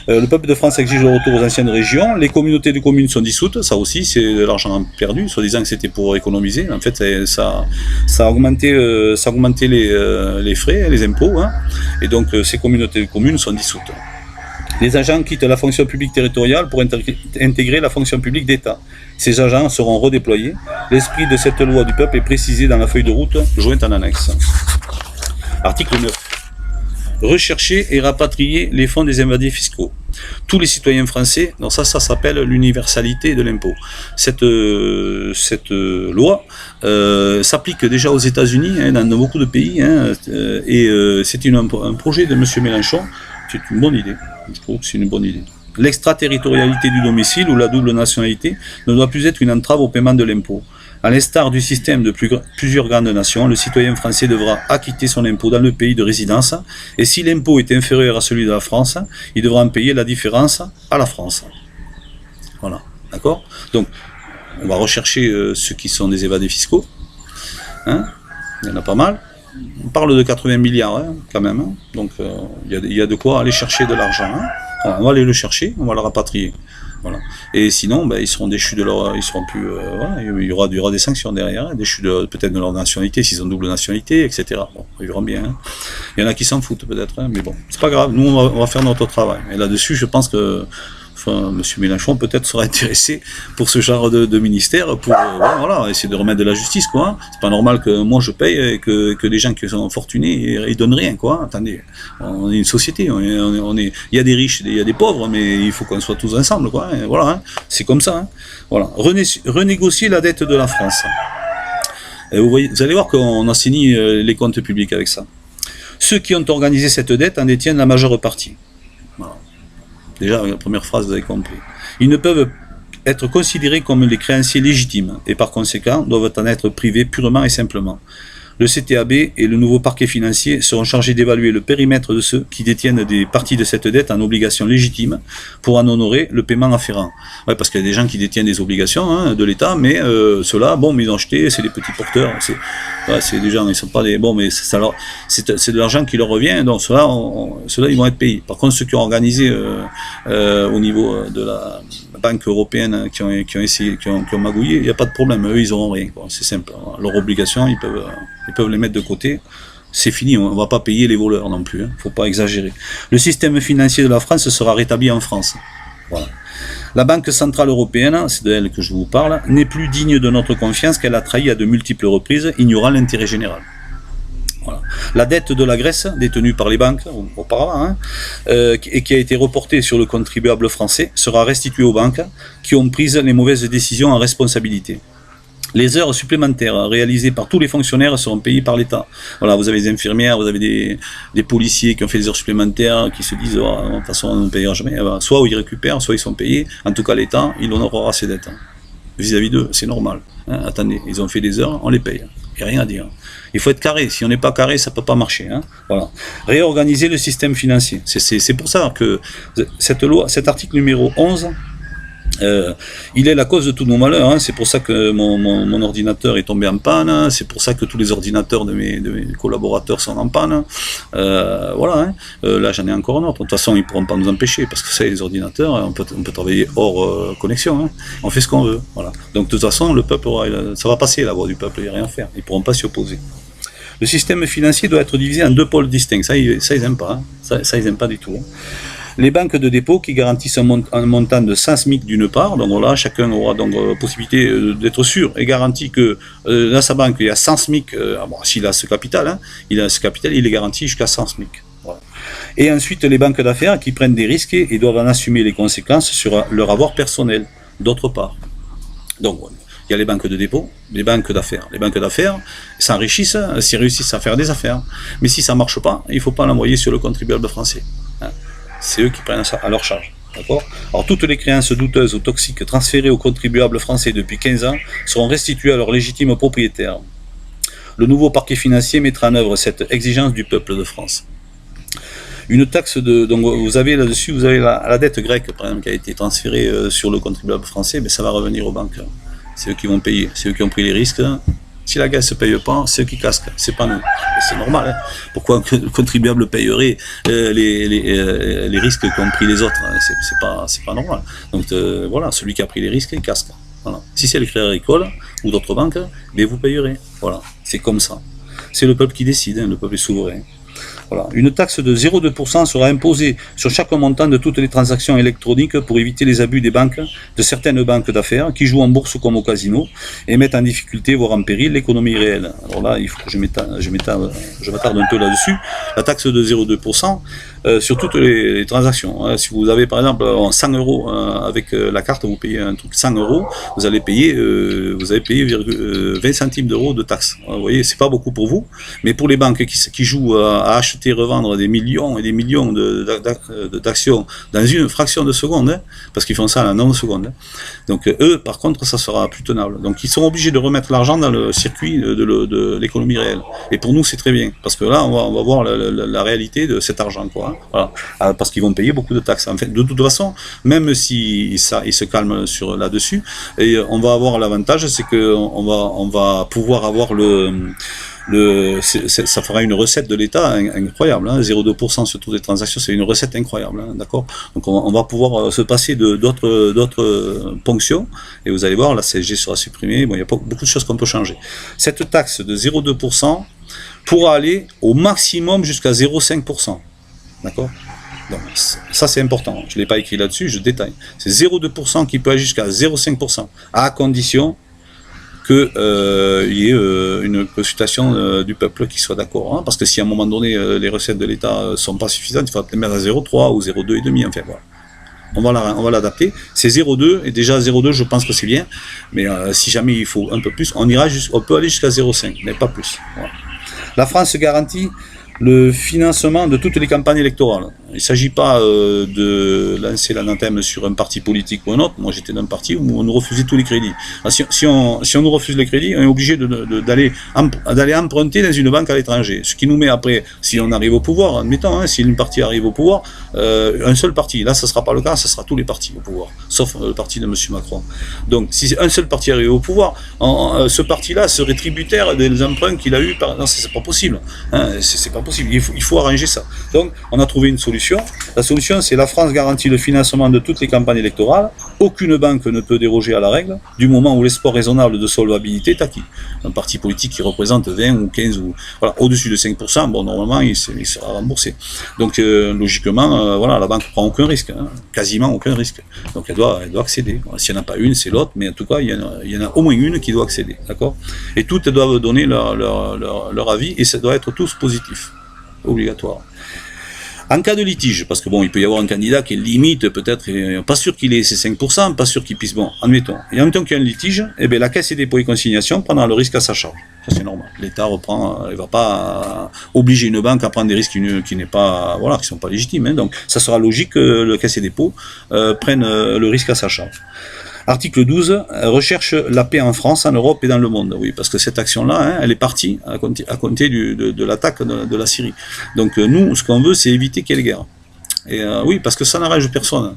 Le peuple de France exige le retour aux anciennes régions. Les communautés de communes sont dissoutes, ça aussi, c'est de l'argent perdu, soi-disant que c'était pour économiser. En fait, ça a augmenté les frais, les impôts, hein. Et donc ces communautés de communes sont dissoutes. Les agents quittent la fonction publique territoriale pour intégrer la fonction publique d'État. Ces agents seront redéployés. L'esprit de cette loi du peuple est précisé dans la feuille de route jointe en annexe. Article 9. Rechercher et rapatrier les fonds des invadés fiscaux. Tous les citoyens français, donc ça s'appelle l'universalité de l'impôt. Cette loi s'applique déjà aux États-Unis, hein, dans beaucoup de pays, hein, et c'est un projet de M. Mélenchon. C'est une bonne idée. Je trouve que c'est une bonne idée. L'extraterritorialité du domicile ou la double nationalité ne doit plus être une entrave au paiement de l'impôt. À l'instar du système de plusieurs grandes nations, le citoyen français devra acquitter son impôt dans le pays de résidence, et si l'impôt est inférieur à celui de la France, il devra en payer la différence à la France. Voilà, d'accord? Donc, on va rechercher ceux qui sont des évadés fiscaux. Hein, il y en a pas mal. On parle de 80 milliards, hein, quand même. Hein. Donc, il y a de quoi aller chercher de l'argent. Hein. Alors, on va aller le chercher, on va le rapatrier. Voilà. Et sinon, ben, ils seront déchus de leur, ils seront plus, voilà, il y aura des sanctions derrière, hein, déchus peut-être de leur nationalité, s'ils ont double nationalité, etc. Bon, ils verront bien. Hein. Il y en a qui s'en foutent peut-être, hein, mais bon, c'est pas grave. Nous, on va faire notre travail. Et là-dessus, je pense que M. Mélenchon peut-être sera intéressé pour ce genre de ministère, pour voilà, essayer de remettre de la justice, quoi. Hein. C'est pas normal que moi je paye et que les gens qui sont fortunés ils donnent rien, quoi. Attendez, on est une société, il y a des riches, il y a des pauvres, mais il faut qu'on soit tous ensemble, quoi. Et voilà, hein. C'est comme ça. Hein. Voilà, renégocier la dette de la France. Et vous allez voir qu'on assainit les comptes publics avec ça. Ceux qui ont organisé cette dette en détiennent la majeure partie. Voilà. Déjà, la première phrase, vous avez compris. Ils ne peuvent être considérés comme les créanciers légitimes et par conséquent doivent en être privés purement et simplement. Le CTAB et le nouveau parquet financier seront chargés d'évaluer le périmètre de ceux qui détiennent des parties de cette dette en obligations légitimes pour en honorer le paiement afférent. Ouais, parce qu'il y a des gens qui détiennent des obligations, hein, de l'État, mais ceux-là, bon, mais ils ont acheté, c'est des petits porteurs, c'est des gens, ils sont pas des, bon, mais c'est de l'argent qui leur revient, donc ceux-là, ils vont être payés. Par contre, ceux qui ont organisé au niveau de la Banque européenne, qui ont magouillé, il n'y a pas de problème, eux, ils n'auront rien, c'est simple. Leurs obligations, ils peuvent les mettre de côté. C'est fini, on ne va pas payer les voleurs non plus, il ne faut pas exagérer. Le système financier de la France sera rétabli en France. Voilà. La Banque Centrale Européenne, c'est de elle que je vous parle, n'est plus digne de notre confiance qu'elle a trahi à de multiples reprises, ignorant l'intérêt général. Voilà. La dette de la Grèce, détenue par les banques auparavant, hein, et qui a été reportée sur le contribuable français, sera restituée aux banques qui ont pris les mauvaises décisions en responsabilité. Les heures supplémentaires réalisées par tous les fonctionnaires seront payées par l'État. Voilà, vous avez des infirmières, vous avez des policiers qui ont fait des heures supplémentaires, qui se disent oh, de toute façon on ne payera jamais. Soit ils récupèrent, soit ils sont payés. En tout cas, l'État, il honorera ses dettes. Vis-à-vis d'eux, c'est normal. Hein, attendez, ils ont fait des heures, on les paye. Il n'y a rien à dire. Il faut être carré. Si on n'est pas carré, ça ne peut pas marcher. Hein. Voilà. Réorganiser le système financier. C'est pour ça que cette loi, cet article numéro 11, il est la cause de tous nos malheurs. Hein. C'est pour ça que mon ordinateur est tombé en panne. Hein. C'est pour ça que tous les ordinateurs de mes collaborateurs sont en panne. Voilà. Hein. Là, j'en ai encore un autre. De toute façon, ils ne pourront pas nous empêcher parce que c'est les ordinateurs. On peut travailler hors connexion. Hein. On fait ce qu'on veut. Voilà. Donc, de toute façon, le peuple, ça va passer la voix du peuple. Il n'y a rien à faire. Ils ne pourront pas s'y opposer. Le système financier doit être divisé en deux pôles distincts. Ça ils n'aiment pas. Hein. Ça, ils n'aiment pas du tout. Hein. Les banques de dépôt qui garantissent un montant de 100 SMIC d'une part, donc voilà, chacun aura donc possibilité d'être sûr et garanti que dans sa banque il y a 100 SMIC, bon, s'il a ce capital, hein, il est garanti jusqu'à 100 SMIC. Voilà. Et ensuite les banques d'affaires qui prennent des risques et doivent en assumer les conséquences sur leur avoir personnel, d'autre part. Donc il y a les banques de dépôt, les banques d'affaires. Les banques d'affaires s'enrichissent s'ils réussissent à faire des affaires. Mais si ça ne marche pas, il ne faut pas l'envoyer sur le contribuable français. Hein. C'est eux qui prennent ça à leur charge. Alors toutes les créances douteuses ou toxiques transférées aux contribuables français depuis 15 ans seront restituées à leurs légitimes propriétaires. Le nouveau parquet financier mettra en œuvre cette exigence du peuple de France. Une taxe donc vous avez là-dessus, vous avez la dette grecque par exemple qui a été transférée sur le contribuable français, mais ça va revenir aux banques. C'est eux qui vont payer, c'est eux qui ont pris les risques. Si la Grèce ne paye pas, c'est eux qui casquent, c'est pas nous. C'est normal. Hein. Pourquoi le contribuable payerait les risques qu'ont pris les autres? C'est pas normal. Donc voilà, celui qui a pris les risques, il casque. Voilà. Si c'est le Crédit Agricole ou d'autres banques, mais vous payerez. Voilà, c'est comme ça. C'est le peuple qui décide, hein, le peuple est souverain. Voilà. Une taxe de 0,2% sera imposée sur chaque montant de toutes les transactions électroniques pour éviter les abus des banques, de certaines banques d'affaires qui jouent en bourse comme au casino et mettent en difficulté, voire en péril, l'économie réelle. Alors là, il faut que je m'attarde un peu là-dessus. La taxe de 0,2% sur toutes les transactions. Hein. Si vous avez par exemple 100 euros avec la carte, vous payez un truc 100 euros, vous allez payer 20 centimes d'euros de taxe. Vous voyez, c'est pas beaucoup pour vous, mais pour les banques qui jouent à acheter, revendre des millions et des millions d'actions dans une fraction de seconde, hein, parce qu'ils font ça en nanoseconde. Hein. Donc eux, par contre, ça sera plus tenable. Donc ils sont obligés de remettre l'argent dans le circuit de l'économie réelle. Et pour nous, c'est très bien, parce que là, on va voir la réalité de cet argent, quoi. Hein. Voilà. Parce qu'ils vont payer beaucoup de taxes. En fait, de toute façon, même si ils se calment là-dessus, et on va avoir l'avantage, c'est qu'on va pouvoir avoir ça fera une recette de l'État incroyable, hein, 0,2% sur toutes les transactions, c'est une recette incroyable, hein, d'accord. Donc on va pouvoir se passer d'autres ponctions, et vous allez voir, la CSG sera supprimée, bon, il y a beaucoup de choses qu'on peut changer. Cette taxe de 0,2% pourra aller au maximum jusqu'à 0,5%. D'accord? Donc, ça c'est important, je ne l'ai pas écrit là-dessus, je détaille. C'est 0,2% qui peut aller jusqu'à 0,5%, à condition qu'il y ait une consultation du peuple qui soit d'accord. Hein, parce que si à un moment donné les recettes de l'État ne sont pas suffisantes, il faudra peut-être mettre à 0,3 ou 0,2,5, enfin voilà. On va l'adapter. C'est 0,2, et déjà 0,2 je pense que c'est bien, mais si jamais il faut un peu plus, on peut aller jusqu'à 0,5, mais pas plus. Voilà. La France garantit le financement de toutes les campagnes électorales. Il ne s'agit pas de lancer l'anathème sur un parti politique ou un autre. Moi j'étais d'un parti où on nous refusait tous les crédits. Si on nous refuse les crédits, on est obligé d'aller emprunter dans une banque à l'étranger. Ce qui nous met après, si on arrive au pouvoir, admettons, hein, si une partie arrive au pouvoir, un seul parti, là ça ne sera pas le cas, ça sera tous les partis au pouvoir, sauf le parti de M. Macron. Donc si un seul parti arrive au pouvoir, ce parti-là serait tributaire des emprunts qu'il a eu. Non, c'est pas possible. Hein, c'est pas possible. Il faut arranger ça. Donc, on a trouvé une solution. La solution, c'est la France garantit le financement de toutes les campagnes électorales. Aucune banque ne peut déroger à la règle du moment où l'espoir raisonnable de solvabilité est acquis. Un parti politique qui représente 20 ou 15 ou voilà, au-dessus de 5%, bon, normalement, il sera remboursé. Donc, logiquement, voilà, la banque ne prend aucun risque, hein, quasiment aucun risque. Donc, elle doit accéder. Voilà, s'il n'y en a pas une, c'est l'autre, mais en tout cas, il y en a au moins une qui doit accéder. D'accord ? Et toutes doivent donner leur avis et ça doit être tous positifs. Obligatoire. En cas de litige, parce que bon, il peut y avoir un candidat qui est limite, peut-être, pas sûr qu'il ait ses 5%, pas sûr qu'il puisse, bon, admettons. Et en même temps qu'il y a un litige, eh bien, la Caisse des dépôts et consignations prendra le risque à sa charge. Ça, c'est normal. L'État reprend, il va pas obliger une banque à prendre des risques qui n'est pas, voilà, qui sont pas légitimes, hein. Donc, ça sera logique que le Caisse des dépôts prenne le risque à sa charge. Article 12, recherche la paix en France, en Europe et dans le monde. Oui, parce que cette action-là, hein, elle est partie à compter de l'attaque de la Syrie. Donc nous, ce qu'on veut, c'est éviter qu'il y ait les guerres. Et oui, parce que ça n'arrange personne,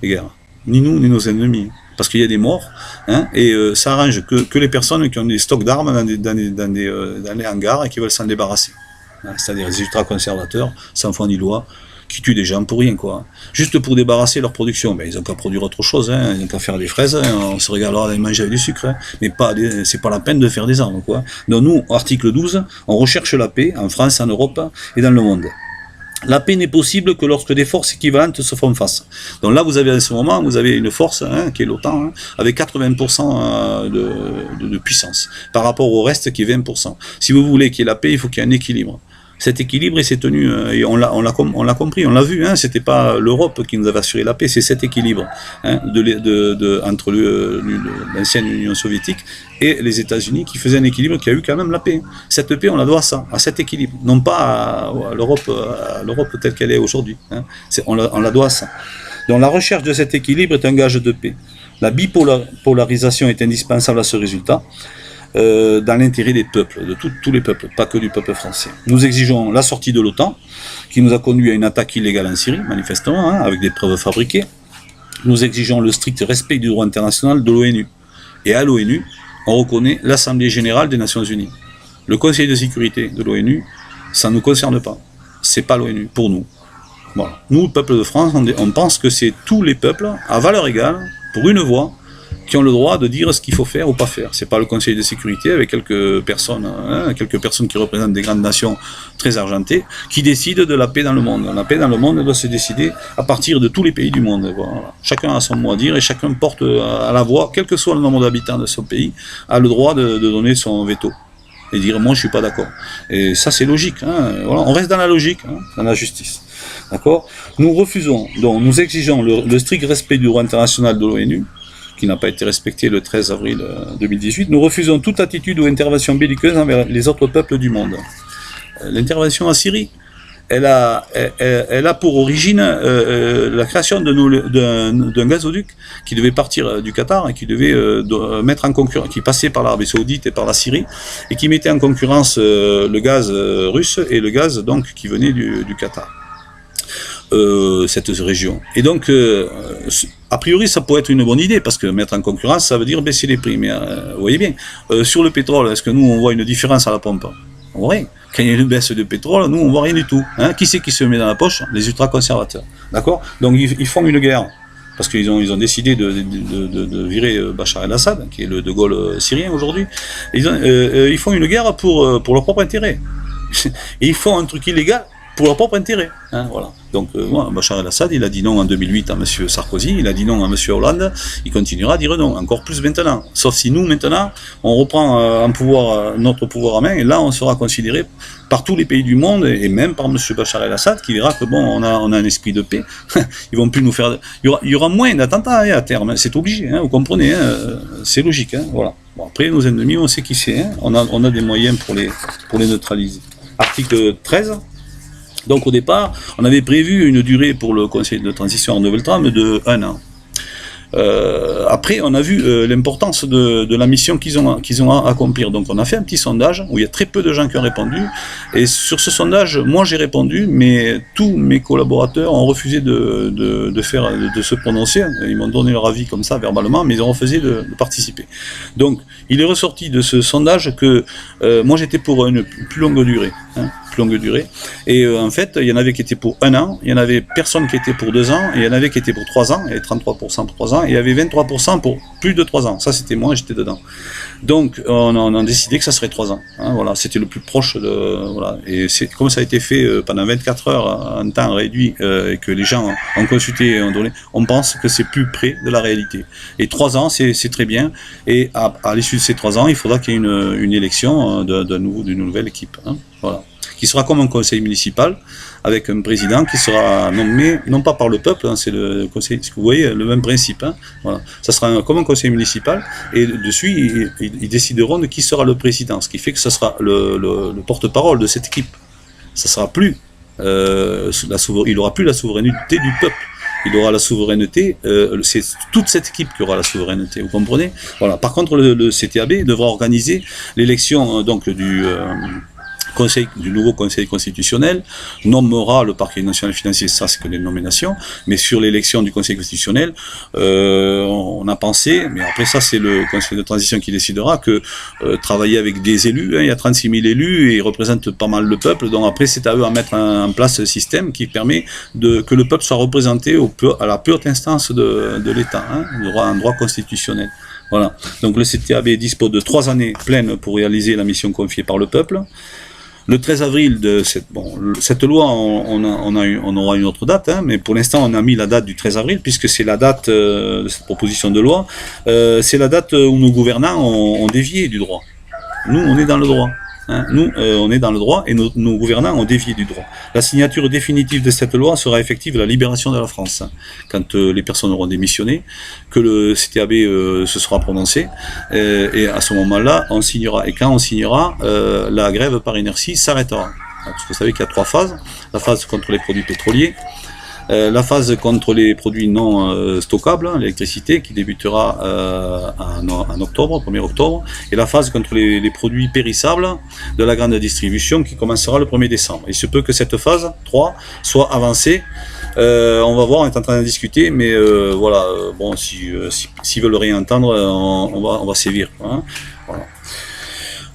les guerres. Ni nous, ni nos ennemis. Parce qu'il y a des morts, hein, et ça arrange que les personnes qui ont des stocks d'armes dans les hangars et qui veulent s'en débarrasser. Hein, c'est-à-dire les ultra-conservateurs, sans foi ni loi, qui tuent des gens pour rien, quoi. Juste pour débarrasser leur production. Ben, ils ont qu'à produire autre chose, hein. Ils ont qu'à faire des fraises, hein. On se régalera d'aller manger avec du sucre, hein. Mais c'est pas la peine de faire des armes, quoi. Donc nous, article 12, on recherche la paix en France, en Europe et dans le monde. La paix n'est possible que lorsque des forces équivalentes se font face. Donc là, vous avez à ce moment, vous avez une force, hein, qui est l'OTAN, hein, avec 80% de puissance, par rapport au reste qui est 20%. Si vous voulez qu'il y ait la paix, il faut qu'il y ait un équilibre. Cet équilibre, il s'est tenu, et on l'a compris, on l'a vu, hein, c'était pas l'Europe qui nous avait assuré la paix, c'est cet équilibre, hein, entre l'ancienne Union soviétique et les États-Unis qui faisait un équilibre qui a eu quand même la paix. Cette paix, on la doit à cet équilibre, non pas à l'Europe telle qu'elle est aujourd'hui. Hein. On la doit à ça. Donc la recherche de cet équilibre est un gage de paix. La bipolarisation est indispensable à ce résultat. Dans l'intérêt des peuples, de tous les peuples, pas que du peuple français. Nous exigeons la sortie de l'OTAN, qui nous a conduit à une attaque illégale en Syrie, manifestement, hein, avec des preuves fabriquées. Nous exigeons le strict respect du droit international de l'ONU. Et à l'ONU, on reconnaît l'Assemblée Générale des Nations Unies. Le Conseil de sécurité de l'ONU, ça ne nous concerne pas. C'est pas l'ONU, pour nous. Voilà. Nous, le peuple de France, on pense que c'est tous les peuples, à valeur égale, pour une voix, qui ont le droit de dire ce qu'il faut faire ou pas faire. C'est pas le Conseil de sécurité avec quelques personnes qui représentent des grandes nations très argentées, qui décident de la paix dans le monde. La paix dans le monde doit se décider à partir de tous les pays du monde. Voilà. Chacun a son mot à dire et chacun porte à la voix, quel que soit le nombre d'habitants de son pays, a le droit de donner son veto et dire moi je suis pas d'accord. Et ça c'est logique. Hein. Voilà. On reste dans la logique, hein, dans la justice. D'accord ? Nous refusons, donc nous exigeons le strict respect du droit international de l'ONU, qui n'a pas été respecté le 13 avril 2018, nous refusons toute attitude ou intervention belliqueuse envers les autres peuples du monde. L'intervention en Syrie, elle a pour origine la création d'un gazoduc qui devait partir du Qatar et qui devait mettre en concurrence, qui passait par l'Arabie Saoudite et par la Syrie, et qui mettait en concurrence le gaz russe et le gaz donc qui venait du Qatar. Cette région. Et donc, a priori, ça pourrait être une bonne idée, parce que mettre en concurrence, ça veut dire baisser les prix. Mais vous voyez bien, sur le pétrole, est-ce que nous, on voit une différence à la pompe? On voit rien. Quand il y a une baisse de pétrole, nous, on voit rien du tout. Hein, qui c'est qui se met dans la poche? Les ultra-conservateurs. D'accord? Donc, ils font une guerre. Parce qu'ils ont décidé de virer Bachar el-Assad, qui est le De Gaulle syrien aujourd'hui. Ils font une guerre pour leur propre intérêt. Et ils font un truc illégal pour leur propre intérêt. Hein, voilà. Donc, Bachar el-Assad, il a dit non en 2008 à M. Sarkozy, il a dit non à M. Hollande, il continuera à dire non, encore plus maintenant. Sauf si nous, maintenant, on reprend notre pouvoir en main, et là, on sera considéré par tous les pays du monde, et même par M. Bachar el-Assad, qui verra que bon, on a un esprit de paix. Ils vont plus nous faire... Il y aura moins d'attentats à terme, c'est obligé, hein, vous comprenez, hein, c'est logique. Hein, voilà. Bon, après, nos ennemis, on sait qui c'est, hein, on a des moyens pour les neutraliser. Article 13. Donc au départ, on avait prévu une durée pour le Conseil de transition Arnevel-Trame de 1 an. Après, on a vu l'importance de la mission qu'ils ont à accomplir. Donc on a fait un petit sondage où il y a très peu de gens qui ont répondu. Et sur ce sondage, moi j'ai répondu, mais tous mes collaborateurs ont refusé de se prononcer. Ils m'ont donné leur avis comme ça, verbalement, mais ils ont refusé de participer. Donc il est ressorti de ce sondage que moi j'étais pour une plus longue durée. Hein, longue durée. Et en fait, il y en avait qui étaient pour 1 an, il y en avait personne qui était pour 2 ans, et il y en avait qui étaient pour 3 ans, il y avait 33% pour 3 ans, et il y avait 23% pour plus de 3 ans. Ça, c'était moi, j'étais dedans. Donc, on a décidé que ça serait 3 ans. Hein, voilà, c'était le plus proche de... Voilà. Et comme ça a été fait pendant 24 heures, en temps réduit, et que les gens ont consulté et ont donné, on pense que c'est plus près de la réalité. Et 3 ans, c'est très bien. Et à l'issue de ces 3 ans, il faudra qu'il y ait une élection d'une nouvelle équipe. Hein, voilà. Qui sera comme un conseil municipal, avec un président qui sera nommé, non pas par le peuple, hein, c'est le conseil, vous voyez, le même principe, hein, voilà. Ça sera comme un conseil municipal, et dessus, ils décideront de qui sera le président, ce qui fait que ce sera le porte-parole de cette équipe. Ça sera plus, il n'aura plus la souveraineté du peuple. Il aura la souveraineté, c'est toute cette équipe qui aura la souveraineté, vous comprenez? Voilà. Par contre, le CTAB devra organiser l'élection donc du nouveau Conseil constitutionnel nommera le parquet national financier, ça c'est que des nominations, mais sur l'élection du Conseil constitutionnel, on a pensé, mais après ça c'est le Conseil de transition qui décidera, que travailler avec des élus, il y a 36 000 élus et ils représentent pas mal le peuple, donc après c'est à eux à mettre en place un système qui permet que le peuple soit représenté à la plus haute instance de l'État, un droit constitutionnel. Voilà. Donc le CTAB dispose de 3 années pleines pour réaliser la mission confiée par le peuple. Le 13 avril de cette loi, on aura une autre date, mais pour l'instant on a mis la date du 13 avril, puisque c'est la date de cette proposition de loi, c'est la date où nos gouvernants ont dévié du droit. Nous, on est dans le droit. Nous, on est dans le droit et nos gouvernants ont dévié du droit. La signature définitive de cette loi sera effective à la libération de la France, quand les personnes auront démissionné, que le CTAB se sera prononcé, et à ce moment-là, on signera. Et quand on signera, la grève par inertie s'arrêtera. Parce que vous savez qu'il y a 3 phases. La phase contre les produits pétroliers, la phase contre les produits non stockables, l'électricité, qui débutera en octobre, 1er octobre, et la phase contre les produits périssables de la grande distribution qui commencera le 1er décembre. Il se peut que cette phase 3 soit avancée. On va voir, on est en train de discuter, mais voilà, bon, s'ils veulent rien entendre, on va sévir. Voilà.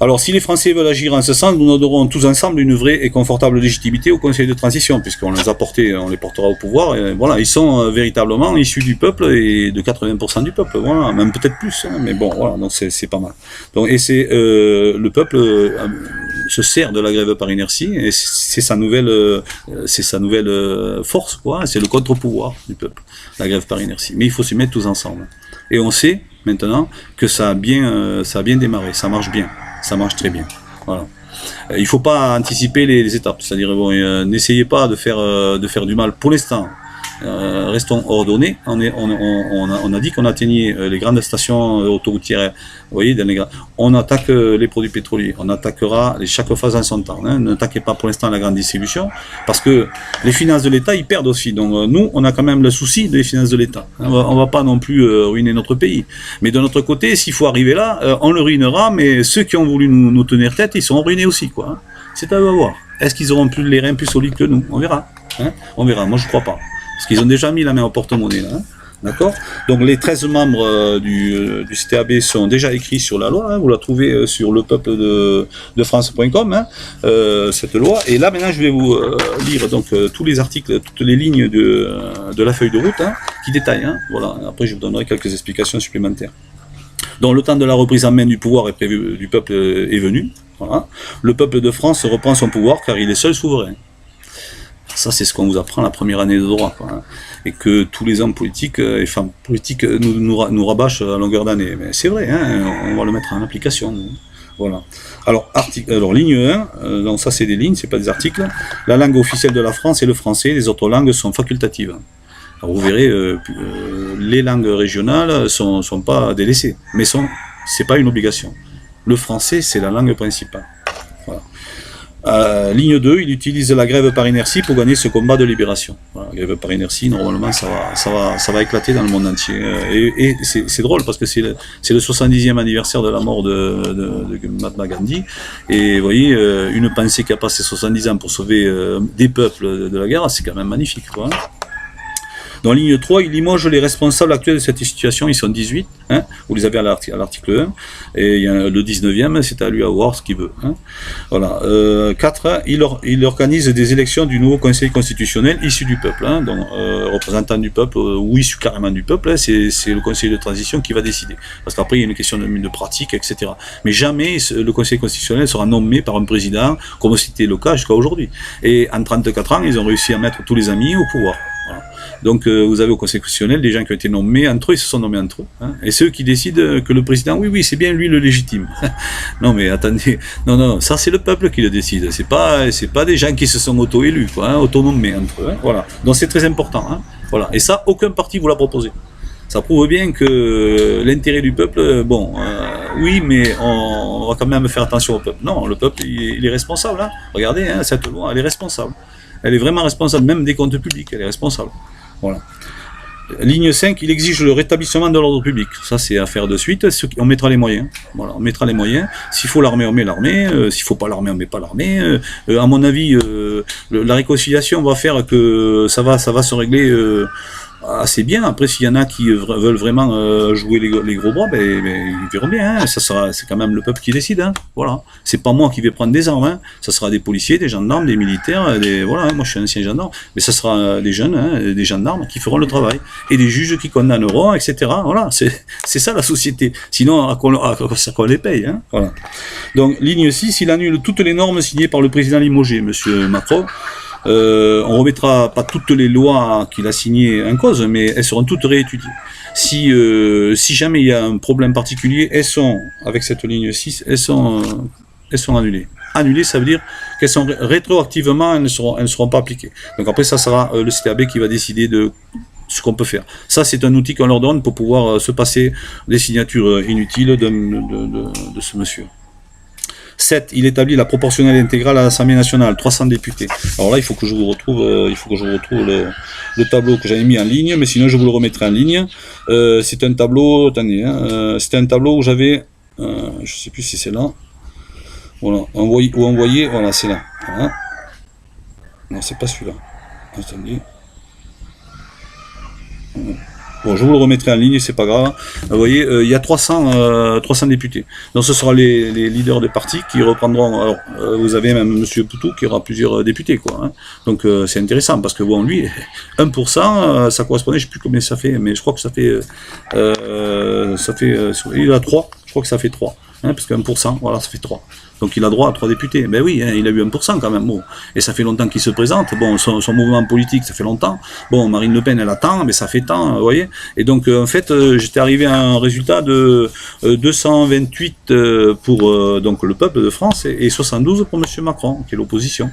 Alors, si les Français veulent agir en ce sens, nous donnerons tous ensemble une vraie et confortable légitimité au Conseil de transition, puisqu'on les a portés, on les portera au pouvoir. Et voilà, ils sont véritablement issus du peuple et de 80% du peuple, voilà, même peut-être plus, mais bon, voilà, donc c'est pas mal. Donc, et c'est le peuple se sert de la grève par inertie, et c'est sa nouvelle force, quoi. C'est le contre-pouvoir du peuple, la grève par inertie. Mais il faut s'y mettre tous ensemble. Et on sait maintenant que ça a bien démarré, ça marche bien. Ça marche très bien. Voilà. Il ne faut pas anticiper les étapes, c'est-à-dire bon, n'essayez pas de faire du mal pour l'instant. Restons ordonnés. On a dit qu'on atteignait les grandes stations autoroutières. Vous voyez, on attaque les produits pétroliers. On attaquera chaque phase en son temps. N'attaquez pas pour l'instant la grande distribution, parce que les finances de l'État, ils perdent aussi. Donc nous, on a quand même le souci des finances de l'État. On va pas non plus ruiner notre pays. Mais de notre côté, s'il faut arriver là, on le ruinera. Mais ceux qui ont voulu nous tenir tête, ils seront ruinés aussi, quoi. C'est à eux à voir. Est-ce qu'ils auront plus les reins plus solides que nous? On verra. On verra. Moi, je crois pas. Parce qu'ils ont déjà mis la main au porte-monnaie, là. D'accord? Donc les 13 membres du CTAB sont déjà écrits sur la loi, vous la trouvez sur lepeuple-de-france.com, cette loi. Et là maintenant je vais vous lire donc tous les articles, toutes les lignes de la feuille de route qui détaillent. Voilà. Après je vous donnerai quelques explications supplémentaires. Donc le temps de la reprise en main du pouvoir du peuple est venu. Voilà. Le peuple de France reprend son pouvoir car il est seul souverain. Ça, c'est ce qu'on vous apprend la première année de droit, quoi, et que tous les hommes politiques et femmes politiques nous rabâchent à longueur d'année. Mais c'est vrai, on va le mettre en application. Voilà. Alors, ligne 1, donc ça c'est des lignes, c'est pas des articles. La langue officielle de la France est le français, les autres langues sont facultatives. Alors vous verrez, les langues régionales sont pas délaissées, mais c'est pas une obligation. Le français, c'est la langue principale. Voilà. Ligne 2, il utilise la grève par inertie pour gagner ce combat de libération. Voilà, la grève par inertie, normalement, ça va éclater dans le monde entier. Et c'est drôle parce que c'est le 70e anniversaire de la mort de Mahatma Gandhi. Et vous voyez, une pensée qui a passé 70 ans pour sauver des peuples de la guerre, c'est quand même magnifique, quoi. Dans ligne 3, il limoge les responsables actuels de cette situation, ils sont 18, vous les avez à l'article 1, et il y a le 19e, c'est à lui à voir ce qu'il veut. Voilà. 4, il organise des élections du nouveau Conseil constitutionnel issu du peuple, donc représentant du peuple, ou issu carrément du peuple, c'est le Conseil de transition qui va décider. Parce qu'après, il y a une question de pratique, etc. Mais jamais le Conseil constitutionnel sera nommé par un président, comme c'était le cas jusqu'à aujourd'hui. Et en 34 ans, ils ont réussi à mettre tous les amis au pouvoir. Voilà. Donc vous avez au Conseil constitutionnel des gens qui ont été nommés entre eux, ils se sont nommés entre eux. Et ceux qui décident que le président, oui, c'est bien lui le légitime. Non mais attendez, non, ça c'est le peuple qui le décide. C'est pas des gens qui se sont auto-élus, auto-nommés entre eux. Voilà. Donc c'est très important. Voilà. Et ça, aucun parti vous l'a proposé. Ça prouve bien que l'intérêt du peuple, oui, mais on va quand même faire attention au peuple. Non, le peuple, il est responsable. Regardez, cette loi, elle est responsable. Elle est vraiment responsable, même des comptes publics, elle est responsable. Voilà. Ligne 5, il exige le rétablissement de l'ordre public. Ça, c'est à faire de suite. On mettra les moyens. Voilà, on mettra les moyens. S'il faut l'armée, on met l'armée. S'il faut pas l'armée, on met pas l'armée. À mon avis, la réconciliation va faire que ça va se régler assez bien. Après, s'il y en a qui veulent vraiment jouer les gros bras, ils verront bien. Hein. C'est quand même le peuple qui décide. Hein. Voilà. C'est pas moi qui vais prendre des armes. Hein. Ça sera des policiers, des gendarmes, des militaires. Voilà. Hein. Moi, je suis un ancien gendarme, mais ça sera des jeunes, hein, des gendarmes qui feront le travail et des juges qui condamneront, etc. Voilà. C'est ça la société. Sinon, à quoi les paye. Hein. Voilà. Donc, ligne 6, il annule toutes les normes signées par le président limogé, Monsieur Macron. On remettra pas toutes les lois qu'il a signées en cause, mais elles seront toutes réétudiées. Si jamais il y a un problème particulier, avec cette ligne 6, elles sont annulées. Annulées, ça veut dire qu'elles sont rétroactivement, elles ne seront pas appliquées. Donc après, ça sera le CTAB qui va décider de ce qu'on peut faire. Ça, c'est un outil qu'on leur donne pour pouvoir se passer des signatures inutiles de ce monsieur. 7. Il établit la proportionnelle intégrale à l'Assemblée nationale, 300 députés. Alors là, il faut que je vous retrouve, le tableau que j'avais mis en ligne, mais sinon je vous le remettrai en ligne. C'est un tableau, attendez, c'était un tableau où j'avais, je sais plus si c'est là. Voilà, envoyé, voilà, c'est là. Voilà. Non, c'est pas celui-là. Attendez. Bon, je vous le remettrai en ligne, c'est pas grave. Vous voyez, il y a 300 députés. Donc ce sera les leaders des partis qui reprendront. Alors, vous avez même M. Poutou qui aura plusieurs députés, quoi. Hein. Donc c'est intéressant parce que bon, lui, 1%, ça correspondait, je sais plus combien ça fait, mais je crois que ça fait, il a 3. Je crois que ça fait 3. Hein, parce que 1%, voilà, ça fait 3. Donc il a droit à 3 députés. Ben oui, hein, il a eu 1% quand même. Bon. Et ça fait longtemps qu'il se présente. Bon, son mouvement politique, ça fait longtemps. Bon, Marine Le Pen, elle attend, mais ça fait tant, vous voyez. Et donc, en fait, j'étais arrivé à un résultat de 228 pour donc le peuple de France et 72 pour M. Macron, qui est l'opposition.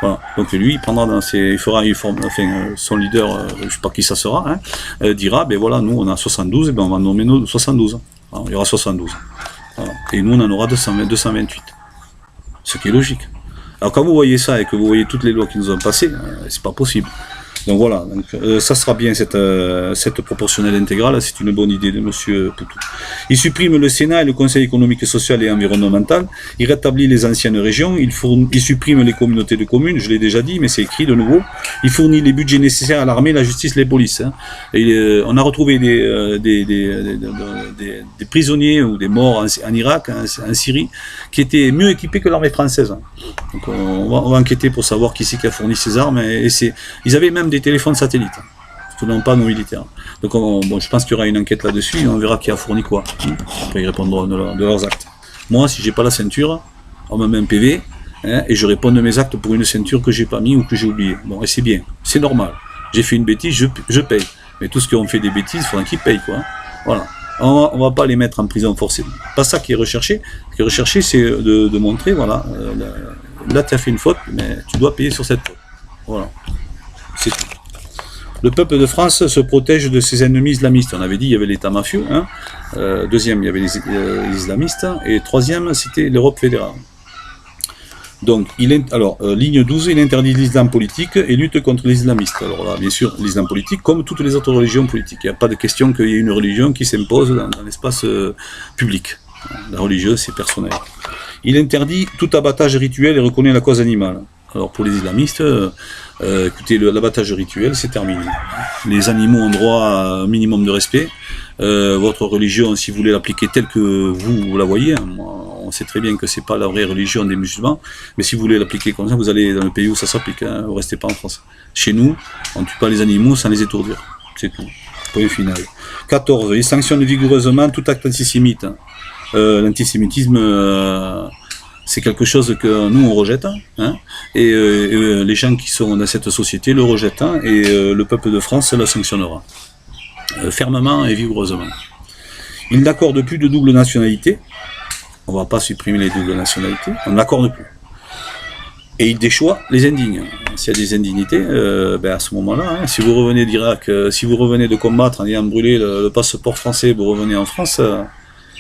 Voilà. Donc lui, il prendra son leader, je ne sais pas qui ça sera, hein, dira, ben voilà, nous on a 72, et ben on va nommer nos 72. Alors, il y aura 72. Voilà. Et nous, on en aura 228. Ce qui est logique. Alors, quand vous voyez ça et que vous voyez toutes les lois qui nous ont passées, c'est pas possible. Donc voilà, ça sera bien cette proportionnelle intégrale, c'est une bonne idée de M. Poutou. Il supprime le Sénat et le Conseil économique, social et environnemental, il rétablit les anciennes régions, il supprime les communautés de communes, je l'ai déjà dit, mais c'est écrit de nouveau, il fournit les budgets nécessaires à l'armée, la justice, les polices. Hein. Et, on a retrouvé des prisonniers ou des morts en Irak, en Syrie, qui étaient mieux équipés que l'armée française. Donc on va enquêter pour savoir qui c'est qui a fourni ces armes, ils avaient même des téléphones satellites, non pas nos militaires. Donc bon, je pense qu'il y aura une enquête là-dessus et on verra qui a fourni quoi. Après ils répondront de leurs actes. Moi, si j'ai pas la ceinture, on me met un PV hein, et je réponds de mes actes pour une ceinture que j'ai pas mis ou que j'ai oublié. Bon, et c'est bien, c'est normal. J'ai fait une bêtise, je paye. Mais tous ceux qui ont fait des bêtises, il faudra qu'ils payent quoi. Voilà. On va pas les mettre en prison forcément. Pas ça qui est recherché. Ce qui est recherché, c'est de montrer, voilà, là tu as fait une faute, mais tu dois payer sur cette faute. Voilà. C'est tout. Le peuple de France se protège de ses ennemis islamistes. On avait dit il y avait l'État mafieux. Hein. Deuxième, il y avait les islamistes. Et troisième, c'était l'Europe fédérale. Donc, ligne 12, il interdit l'islam politique et lutte contre les islamistes. Alors là, bien sûr, l'islam politique, comme toutes les autres religions politiques. Il n'y a pas de question qu'il y ait une religion qui s'impose dans l'espace public. La religion, c'est personnel. Il interdit tout abattage rituel et reconnaît la cause animale. Alors pour les islamistes, écoutez, l'abattage rituel, c'est terminé. Les animaux ont droit à un minimum de respect. Votre religion, si vous voulez l'appliquer telle que vous la voyez, hein, on sait très bien que c'est pas la vraie religion des musulmans, mais si vous voulez l'appliquer comme ça, vous allez dans le pays où ça s'applique, hein, vous restez pas en France. Chez nous, on ne tue pas les animaux sans les étourdir. C'est tout. Point final. 14. Il sanctionne vigoureusement tout acte antisémite. L'antisémitisme... c'est quelque chose que nous on rejette, hein, et les gens qui sont dans cette société le rejettent, hein, et le peuple de France le sanctionnera fermement et vigoureusement. Il n'accorde plus de double nationalité, on ne va pas supprimer les doubles nationalités, on n'accorde plus. Et il déchoit les indignes. S'il y a des indignités, à ce moment-là, hein, si vous revenez d'Irak, si vous revenez de combattre en ayant brûlé le passeport français, vous revenez en France,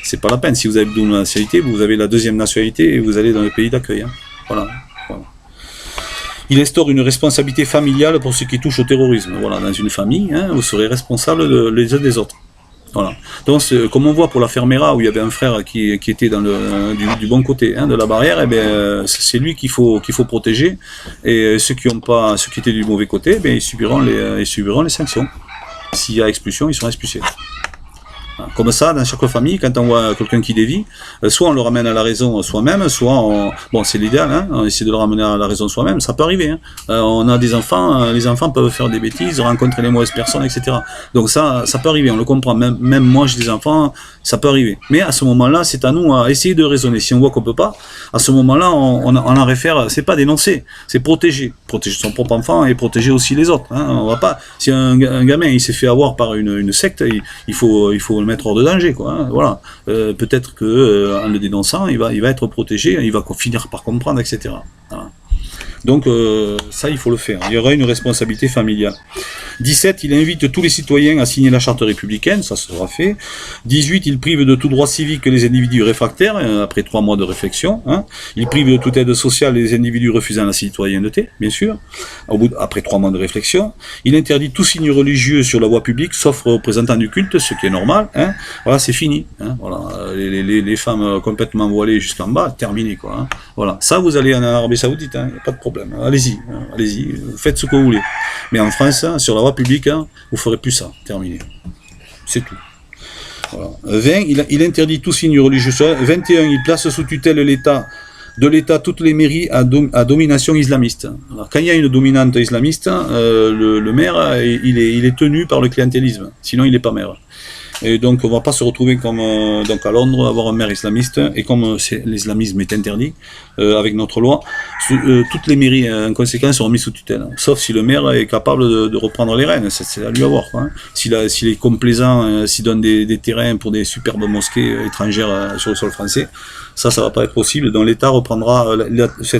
c'est pas la peine. Si vous avez double nationalité, vous avez la deuxième nationalité et vous allez dans le pays d'accueil. Hein. Voilà. Il instaure une responsabilité familiale pour ce qui touche au terrorisme. Voilà, dans une famille, hein, vous serez responsable les uns des autres. Voilà. Donc, comme on voit pour la Fermera, où il y avait un frère qui était dans du bon côté, hein, de la barrière, eh bien, c'est lui qu'il faut protéger. Et ceux qui étaient du mauvais côté, eh bien, ils subiront les sanctions. S'il y a expulsion, ils seront expulsés. Comme ça, dans chaque famille, quand on voit quelqu'un qui dévie, soit on le ramène à la raison soi-même, soit bon, c'est l'idéal, hein, on essaie de le ramener à la raison soi-même, ça peut arriver. Hein. On a des enfants, les enfants peuvent faire des bêtises, rencontrer les mauvaises personnes, etc. Donc ça peut arriver, on le comprend. Même moi, j'ai des enfants, ça peut arriver. Mais à ce moment-là, c'est à nous à essayer de raisonner. Si on voit qu'on peut pas, à ce moment-là, on en réfère. C'est pas dénoncer, c'est protéger son propre enfant et protéger aussi les autres. Hein. On va pas. Si un gamin il s'est fait avoir par une secte, il faut le mettre hors de danger, quoi. Hein. Voilà. Peut-être que en le dénonçant, il va être protégé, il va finir par comprendre, etc. Voilà. Donc ça, il faut le faire. Il y aura une responsabilité familiale. 17, il invite tous les citoyens à signer la charte républicaine, ça sera fait. 18, il prive de tout droit civique les individus réfractaires, après 3 mois de réflexion. Hein. Il prive de toute aide sociale les individus refusant la citoyenneté, bien sûr, après 3 mois de réflexion. Il interdit tout signe religieux sur la voie publique, sauf représentants du culte, ce qui est normal. Hein. Voilà, c'est fini. Hein. Voilà. Les femmes complètement voilées jusqu'en bas, terminé, quoi. Hein. Voilà. Ça, vous allez en Arabie Saoudite, hein, y a pas de problème. Allez-y, faites ce que vous voulez. Mais en France, hein, sur la voie publique, hein, vous ferez plus ça. Terminé. C'est tout. Voilà. 20, il interdit tout signe religieux. 21, il place sous tutelle de l'État toutes les mairies à domination islamiste. Alors, quand il y a une dominante islamiste, le maire, il est tenu par le clientélisme. Sinon, il n'est pas maire. Et donc, on ne va pas se retrouver comme donc à Londres, avoir un maire islamiste, et comme l'islamisme est interdit avec notre loi, toutes les mairies en conséquence seront mises sous tutelle. Sauf si le maire est capable de reprendre les rênes, c'est à lui à voir. Hein. S'il est complaisant, s'il donne des terrains pour des superbes mosquées étrangères sur le sol français, ça va pas être possible. Donc l'État reprendra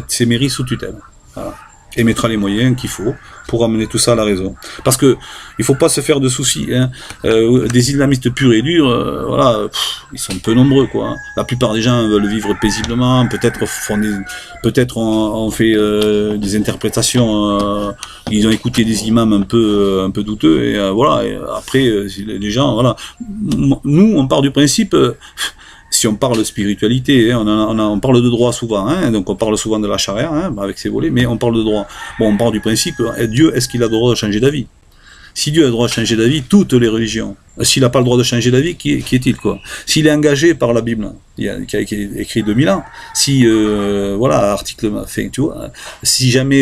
ces mairies sous tutelle. Voilà. Et mettra les moyens qu'il faut pour amener tout ça à la raison. Parce que il faut pas se faire de soucis. Hein. Des islamistes purs et durs, voilà, ils sont peu nombreux, quoi. Hein. La plupart des gens veulent vivre paisiblement. Peut-être on fait des interprétations. Ils ont écouté des imams un peu douteux et voilà. Et après, les gens, voilà. Nous, on part du principe. Si on parle de spiritualité, hein, on parle de droit souvent, hein, donc on parle souvent de la charia, hein, avec ses volets, mais on parle de droit. Bon, on part du principe, Dieu, est-ce qu'il a le droit de changer d'avis? Si Dieu a le droit de changer d'avis, toutes les religions. S'il n'a pas le droit de changer d'avis, qui est-il, quoi? S'il est engagé par la Bible, qui a écrit 2000 ans, si, voilà, article, enfin, tu vois, si jamais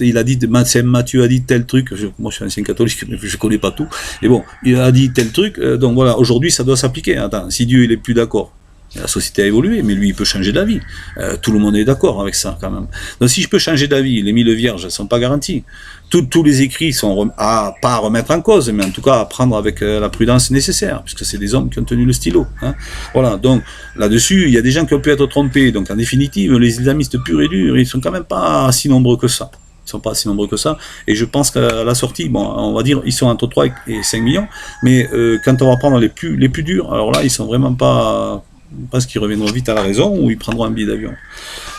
il a dit, Saint Matthieu a dit tel truc, moi je suis ancien catholique, je connais pas tout, et bon, il a dit tel truc, donc voilà, aujourd'hui ça doit s'appliquer. Attends, si Dieu il est plus d'accord, la société a évolué, mais lui, il peut changer d'avis. Tout le monde est d'accord avec ça, quand même. Donc, si je peux changer d'avis, les 1000 vierges ne sont pas garanties. Tous les écrits sont pas à remettre en cause, mais en tout cas à prendre avec la prudence nécessaire, puisque c'est des hommes qui ont tenu le stylo. Hein. Voilà. Donc, là-dessus, il y a des gens qui ont pu être trompés. Donc, en définitive, les islamistes purs et durs, ils sont quand même pas si nombreux que ça. Ils sont pas si nombreux que ça. Et je pense qu'à la sortie, bon, on va dire, ils sont entre 3 et 5 millions. Mais quand on va prendre les plus durs, alors là, ils sont vraiment pas... parce qu'ils reviendront vite à la raison ou ils prendront un billet d'avion.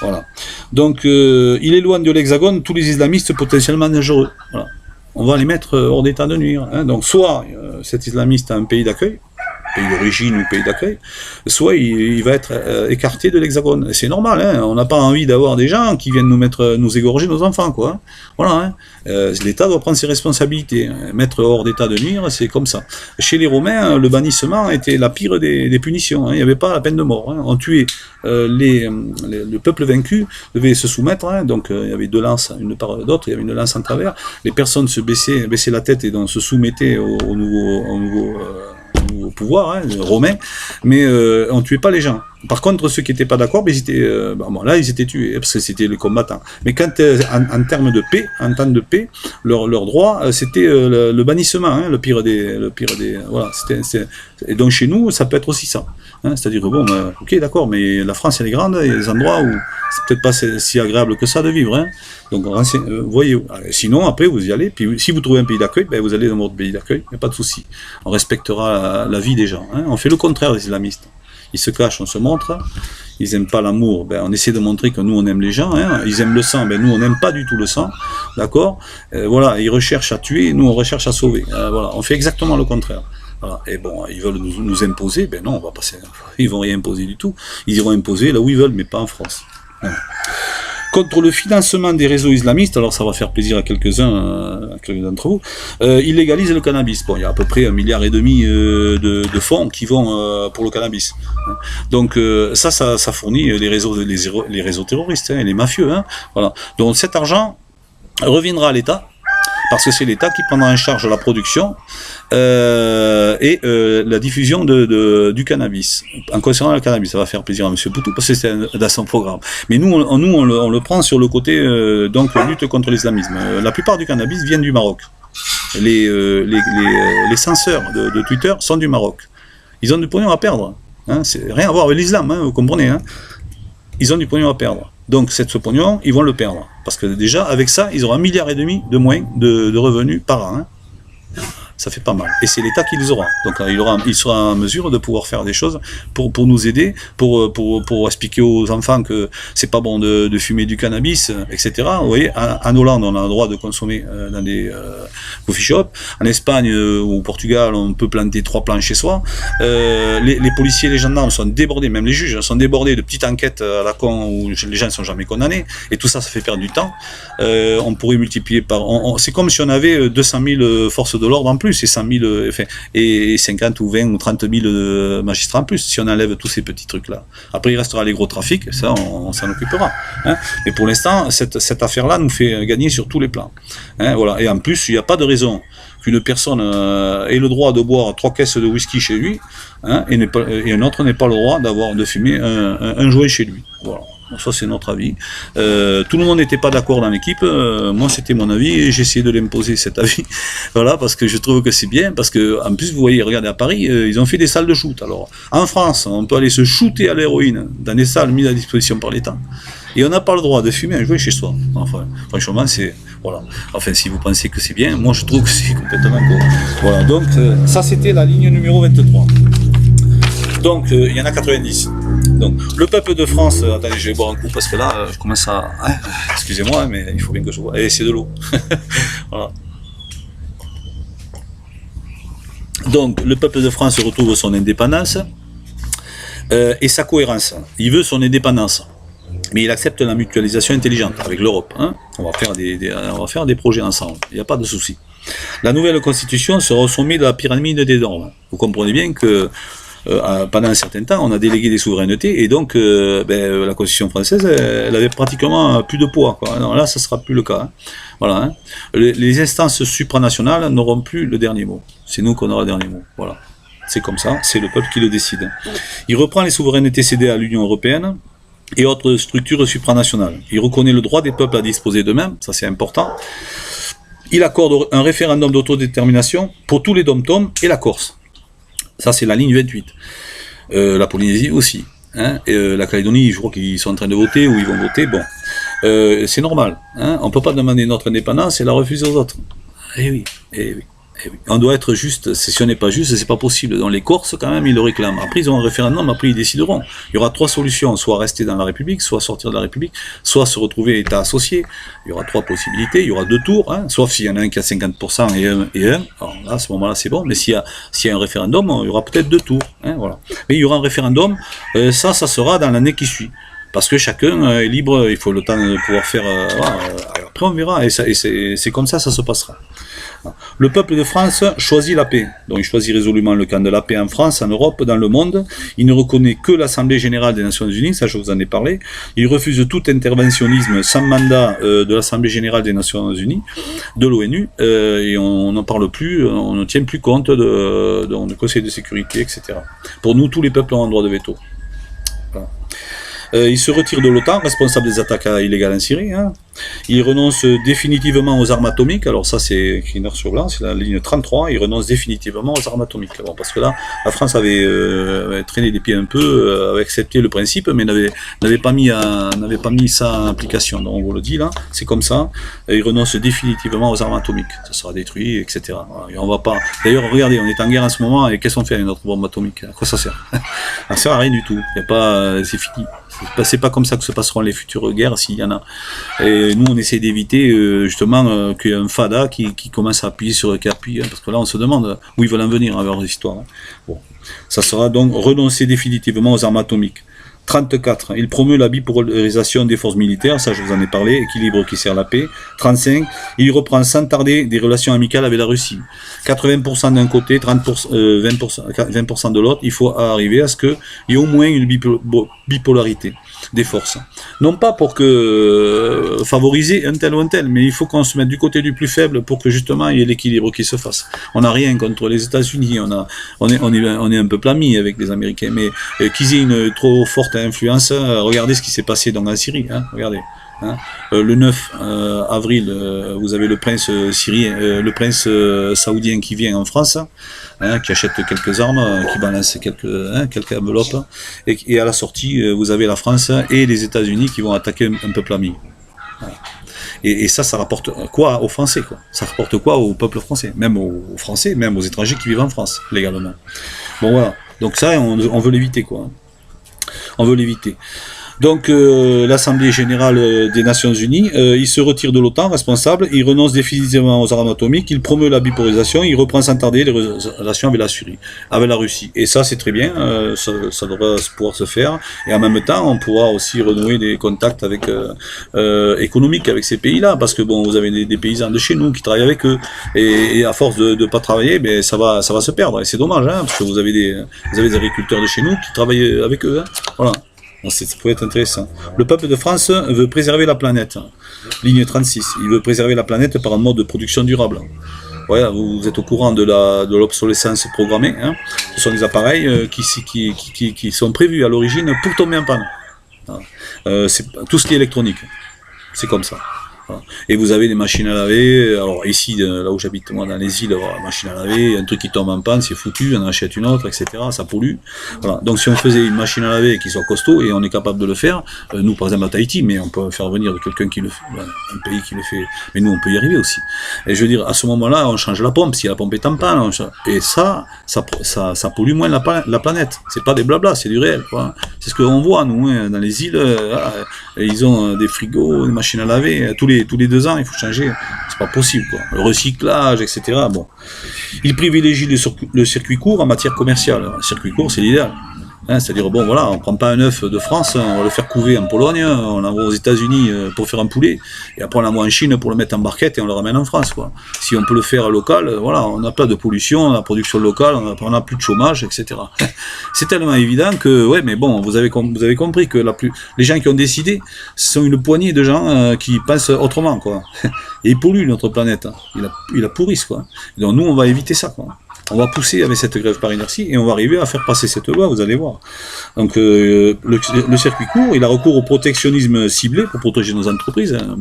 Voilà. Donc, il éloigne de l'Hexagone tous les islamistes potentiellement dangereux. Voilà. On va les mettre hors d'état de nuire. Hein. Donc, soit cet islamiste a un pays d'accueil, pays d'origine ou pays d'accueil, soit il va être écarté de l'Hexagone. C'est normal, hein. On n'a pas envie d'avoir des gens qui viennent nous égorger nos enfants, quoi. Voilà, hein. L'État doit prendre ses responsabilités. Mettre hors d'état de nuire, c'est comme ça. Chez les Romains, le bannissement était la pire des punitions. Hein. Il n'y avait pas la peine de mort. Hein. On tuait le peuple vaincu devait se soumettre. Hein. Donc il y avait 2 lances, une par d'autre, il y avait une lance en travers. Les personnes baissaient la tête et donc se soumettaient au nouveau pouvoir, hein, romain, mais on tuait pas les gens. Par contre, ceux qui n'étaient pas d'accord, ils étaient tués, parce que c'était les combattants. Mais quand, en termes de paix, en temps de paix, leur droit, c'était le bannissement, hein, le pire des, voilà. Et donc chez nous, ça peut être aussi ça. Hein, c'est-à-dire que bon, ok, d'accord, mais la France elle est grande, il y a des endroits où c'est peut-être pas si agréable que ça de vivre. Hein. Donc voyez, sinon après vous y allez, puis si vous trouvez un pays d'accueil, ben, vous allez dans votre pays d'accueil, il n'y a pas de souci. On respectera la vie des gens. Hein. On fait le contraire des islamistes. Ils se cachent, on se montre. Ils n'aiment pas l'amour, ben, on essaie de montrer que nous on aime les gens, hein. Ils aiment le sang, ben, nous on n'aime pas du tout le sang, d'accord, voilà, ils recherchent à tuer, nous on recherche à sauver, voilà, on fait exactement le contraire. Voilà. Et bon, ils veulent nous imposer, ben non, on va passer, ils vont rien imposer du tout, ils iront imposer là où ils veulent, mais pas en France. Voilà. Contre le financement des réseaux islamistes, alors ça va faire plaisir à quelques-uns d'entre vous, ils légalisent le cannabis. Bon, il y a à peu près 1,5 milliard de fonds qui vont pour le cannabis. Donc ça fournit les réseaux terroristes, hein, et les mafieux. Hein, voilà. Donc cet argent reviendra à l'État, parce que c'est l'État qui prendra en charge la production et la diffusion du cannabis. En concernant le cannabis, ça va faire plaisir à M. Poutou, parce que c'est dans son programme. Mais nous, on le prend sur le côté donc lutte contre l'islamisme. La plupart du cannabis viennent du Maroc. Les censeurs de Twitter sont du Maroc. Ils ont du pognon à perdre. Hein, c'est rien à voir avec l'islam, hein, vous comprenez. Hein. Ils ont du pognon à perdre. Donc ce pognon, ils vont le perdre. Parce que déjà, avec ça, ils auront 1,5 milliard de moins de revenus par an. Hein. Ça fait pas mal. Et c'est l'État qui les aura. Donc il sera en mesure de pouvoir faire des choses pour nous aider, pour expliquer aux enfants que c'est pas bon de fumer du cannabis, etc. Vous voyez, en Hollande, on a le droit de consommer dans des coffee shops. En Espagne ou au Portugal, on peut planter 3 plants chez soi. Les policiers et les gendarmes sont débordés, même les juges sont débordés de petites enquêtes à la con où les gens ne sont jamais condamnés. Et tout ça, ça fait perdre du temps. On pourrait multiplier par... c'est comme si on avait 200 000 forces de l'ordre en plus, et 100 000, et 50 ou 20 ou 30 000 magistrats en plus, si on enlève tous ces petits trucs-là. Après, il restera les gros trafics, ça, on s'en occupera. Hein. Mais pour l'instant, cette affaire-là nous fait gagner sur tous les plans. Hein, voilà. Et en plus, il n'y a pas de raison qu'une personne ait le droit de boire 3 caisses de whisky chez lui, hein, et un autre n'ait pas le droit de fumer un joint chez lui. Voilà. Ça, c'est notre avis. Tout le monde n'était pas d'accord dans l'équipe. Moi, c'était mon avis et j'ai essayé de l'imposer, cet avis. Voilà, parce que je trouve que c'est bien. Parce que, en plus, vous voyez, regardez, à Paris, ils ont fait des salles de shoot. Alors, en France, on peut aller se shooter à l'héroïne dans des salles mises à disposition par l'État. Et on n'a pas le droit de fumer un joint chez soi. Enfin, franchement, c'est... Voilà. Enfin, si vous pensez que c'est bien, moi, je trouve que c'est complètement con. Voilà, donc, ça, c'était la ligne numéro 23. Donc, il y en a 90. Donc, le peuple de France... attendez, je vais boire un coup parce que là, je commence à... excusez-moi, mais il faut bien que je bois. Et c'est de l'eau. Voilà. Donc, le peuple de France retrouve son indépendance et sa cohérence. Il veut son indépendance. Mais il accepte la mutualisation intelligente avec l'Europe. Hein. On va faire des projets ensemble. Il n'y a pas de souci. La nouvelle constitution sera au sommet de la pyramide des normes. Vous comprenez bien que pendant un certain temps, on a délégué des souverainetés et donc la Constitution française, elle avait pratiquement plus de poids. Quoi. Non, là, ça ne sera plus le cas. Hein. Voilà, hein. Les instances supranationales n'auront plus le dernier mot. C'est nous qu'on aura le dernier mot. Voilà. C'est comme ça, c'est le peuple qui le décide. Il reprend les souverainetés cédées à l'Union européenne et autres structures supranationales. Il reconnaît le droit des peuples à disposer d'eux-mêmes, ça c'est important. Il accorde un référendum d'autodétermination pour tous les dom-toms et la Corse. Ça, c'est la ligne 28. La Polynésie aussi. Hein, la Calédonie, je crois qu'ils sont en train de voter ou ils vont voter. Bon, c'est normal. Hein, on ne peut pas demander notre indépendance et la refuser aux autres. Eh oui, eh oui. Eh oui. On doit être juste. Si on n'est pas juste, c'est pas possible. Dans les Corses, quand même, ils le réclament. Après, ils ont un référendum, après, ils décideront. Il y aura 3 solutions. Soit rester dans la République, soit sortir de la République, soit se retrouver État associé. Il y aura 3 possibilités. Il y aura 2 tours, hein, sauf s'il y en a un qui a 50% et un. Alors là, à ce moment-là, c'est bon. Mais s'il y a un référendum, il y aura peut-être 2 tours. Hein, voilà. Mais il y aura un référendum. Ça sera dans l'année qui suit. Parce que chacun est libre. Il faut le temps de pouvoir faire. Après, on verra. Et c'est comme ça se passera. Le peuple de France choisit la paix. Donc il choisit résolument le camp de la paix en France, en Europe, dans le monde. Il ne reconnaît que l'Assemblée Générale des Nations Unies, ça je vous en ai parlé. Il refuse tout interventionnisme sans mandat de l'Assemblée Générale des Nations Unies, de l'ONU, et on n'en parle plus, on ne tient plus compte du Conseil de sécurité, etc. Pour nous, tous les peuples ont un droit de veto. Voilà. Il se retire de l'OTAN, responsable des attaques illégales en Syrie. Hein. Il renonce définitivement aux armes atomiques. Alors ça, c'est écrit noir sur blanc, c'est la ligne 33. Il renonce définitivement aux armes atomiques. Bon, parce que là, la France avait traîné les pieds un peu, avait accepté le principe, mais n'avait pas mis ça en application. Donc on vous le dit là, c'est comme ça. Il renonce définitivement aux armes atomiques. Ça sera détruit, etc. Voilà. Et on va pas. D'ailleurs, regardez, on est en guerre en ce moment, et qu'est-ce qu'on fait avec notre bombe atomique? À quoi ça sert? Ça sert à rien du tout. Il y a pas, c'est fini. C'est pas comme ça que se passeront les futures guerres, s'il y en a. Et nous, on essaie d'éviter justement qu'il y ait un fada qui commence à appuyer sur le appuie, hein, parce que là, on se demande où ils veulent en venir avec leur histoire. Hein. Bon. Ça sera donc renoncer définitivement aux armes atomiques. 34, il promeut la bipolarisation des forces militaires, ça je vous en ai parlé, équilibre qui sert la paix. 35, il reprend sans tarder des relations amicales avec la Russie. 80% d'un côté, 20% de l'autre, il faut arriver à ce qu'il y ait au moins une bipolarité des forces. Non pas pour que favoriser un tel ou un tel, mais il faut qu'on se mette du côté du plus faible pour que justement il y ait l'équilibre qui se fasse. On n'a rien contre les États-Unis, on est un peu amis avec les Américains, mais qu'ils aient une trop forte influence, regardez ce qui s'est passé dans la Syrie, hein, regardez. Hein. Le 9 avril, vous avez le prince syrien, le prince saoudien qui vient en France, hein, qui achète quelques armes, qui balance quelques enveloppes, et à la sortie, vous avez la France et les États-Unis qui vont attaquer un peuple ami. Voilà. Et ça rapporte quoi aux Français, quoi. Ça rapporte quoi au peuple français, même aux Français, même aux étrangers qui vivent en France, légalement. Bon voilà, donc ça, on veut l'éviter, quoi. On veut l'éviter. Donc l'Assemblée Générale des Nations Unies, il se retire de l'OTAN, responsable, il renonce définitivement aux armes atomiques, il promeut la bipolarisation, il reprend sans tarder les relations avec la Russie. Et ça c'est très bien, ça devrait pouvoir se faire. Et en même temps, on pourra aussi renouer des contacts avec économiques avec ces pays-là, parce que bon, vous avez des paysans de chez nous qui travaillent avec eux, et à force de pas travailler, ben ça va se perdre. Et c'est dommage, hein, parce que vous avez des agriculteurs de chez nous qui travaillent avec eux. Hein. Voilà. Ça pourrait être intéressant. Le peuple de France veut préserver la planète. Ligne 36. Il veut préserver la planète par un mode de production durable. Voilà, vous êtes au courant de l'obsolescence programmée. Hein. Ce sont des appareils qui sont prévus à l'origine pour tomber en panne. C'est tout ce qui est électronique. C'est comme ça. Voilà. Et vous avez des machines à laver. Alors ici, là où j'habite moi dans les îles, voilà, machine à laver, un truc qui tombe en panne, c'est foutu, on en achète une autre, etc. Ça pollue. Voilà. Donc si on faisait une machine à laver qui soit costaud, et on est capable de le faire, nous par exemple à Tahiti, mais on peut faire venir quelqu'un qui le fait, un pays qui le fait, mais nous on peut y arriver aussi. Et je veux dire, à ce moment-là, on change la pompe, si la pompe est en panne, et ça pollue moins la planète. C'est pas des blabla, c'est du réel, quoi. C'est ce qu'on voit, nous, hein, dans les îles, ils ont des frigos, des machines à laver, tous les 2 ans, il faut changer. C'est pas possible, quoi. Le recyclage, etc. Bon. Il privilégie le circuit court en matière commerciale. Le circuit court, c'est l'idéal. Hein, c'est-à-dire, bon, voilà, on prend pas un œuf de France, on va le faire couver en Pologne, on l'envoie aux États-Unis pour faire un poulet, et après on l'envoie en Chine pour le mettre en barquette et on le ramène en France, quoi. Si on peut le faire local, voilà, on n'a pas de pollution, on a la production locale, on n'a plus de chômage, etc. C'est tellement évident que, ouais, mais bon, vous avez compris que les gens qui ont décidé, ce sont une poignée de gens qui pensent autrement, quoi. Et ils polluent notre planète, hein. Ils la pourrissent, quoi. Et donc nous, on va éviter ça, quoi. On va pousser avec cette grève par inertie et on va arriver à faire passer cette loi, vous allez voir. Donc le circuit court, il a recours au protectionnisme ciblé pour protéger nos entreprises. Hein.